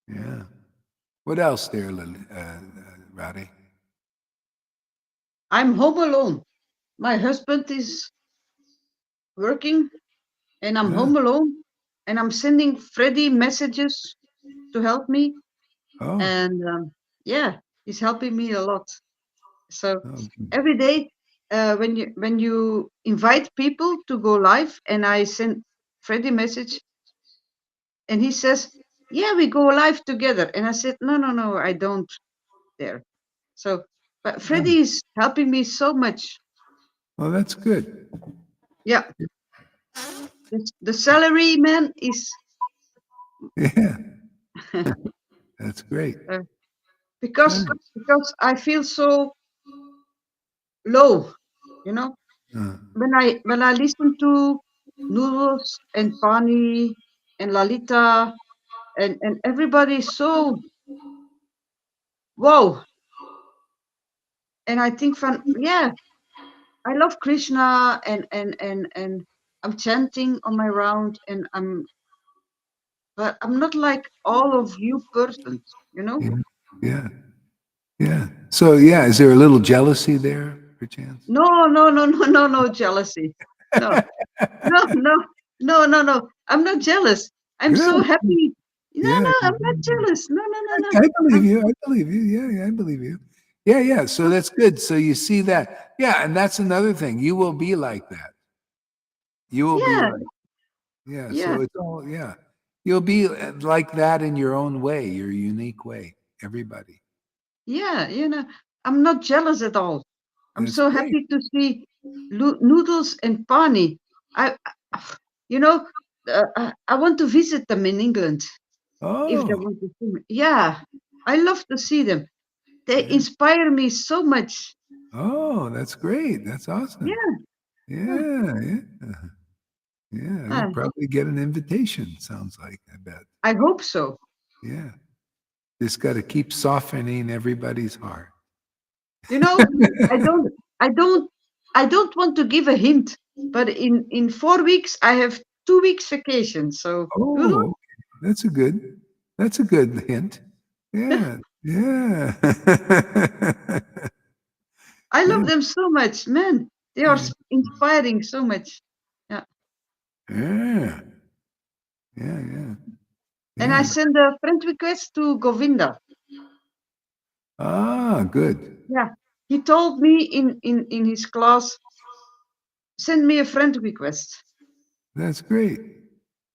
Yeah. What else there, Rowdy? I'm home alone. My husband is working, and I'm Huh? home alone, and I'm sending Freddie messages to help me, Oh, and yeah, he's helping me a lot. So oh, every day, when you invite people to go live, and I send Freddie message, and he says, "Yeah, we go live together," and I said, "No, no, no, I don't dare." So, but oh, Freddie is helping me so much. well, that's good. Yeah, the salary man is Yeah, that's great. uh, because Uh, because I feel so low, you know. uh, When I listen to Noodles and Pani and Lalita and everybody is so wow, and I think from yeah, I love Krishna and I'm chanting on my round, and but I'm not like all of you persons. yeah, yeah, yeah. So, yeah, is there a little jealousy there, perchance? No, no, no, no, no, no jealousy. No, no, no, no, no, no. I'm not jealous. I'm Good. so happy. No, Yeah, no, I'm not jealous. No, no, no, no. I believe I'm, you. I believe you. Yeah, yeah, I believe you. Yeah, yeah. So that's good. So you see that. Yeah, and that's another thing. You will be like that. You will be yeah, like, yeah. yeah, So it's all, yeah. You'll be like that in your own way, your unique way. Everybody. yeah. I'm not jealous at all. I'm That's so great. happy to see Noodles and Pani. I you know, I want to visit them in England if they Oh, want to see me. Yeah, I love to see them. They yeah. inspire me so much. Oh, that's great. That's awesome. Yeah, yeah. Yeah, yeah. Yeah, you'll Uh, probably get an invitation, sounds like, I bet. I hope so. Yeah. Just got to keep softening everybody's heart. You know, I don't, I don't, I don't want to give a hint, but in 4 weeks I have 2 weeks vacation. So Lulu, Oh, that's a good hint. Yeah, yeah. I Yeah, love them so much, man. They are inspiring so much. Yeah, yeah. Yeah, yeah. And I Yeah. sent a friend request to Govinda. Ah, good. Yeah. He told me in his class, send me a friend request. That's great.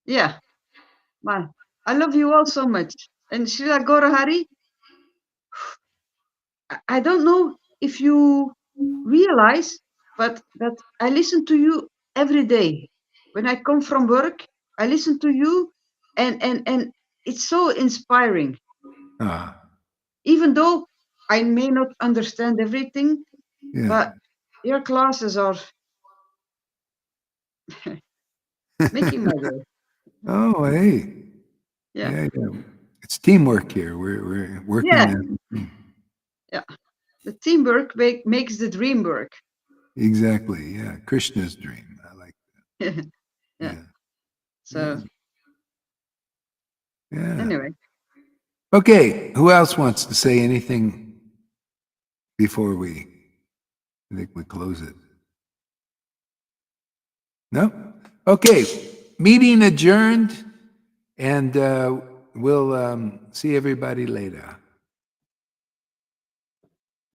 Yeah. Man, I love you all so much. And Srila Gaurahari, I don't know if you realize, but that I listen to you every day. When I come from work, I listen to you, and it's so inspiring. Ah, Even though I may not understand everything, yeah. but your classes are making my day. Oh, hey. Yeah, Yeah, yeah. It's teamwork here. We're working yeah, as a team. yeah. The teamwork makes the dream work. Exactly. Yeah. Krishna's dream. I like Yeah. that. Yeah. So Yeah. Yeah. anyway, Okay. Who else wants to say anything before I think we close it? No? Okay. Meeting adjourned, and we'll see everybody later.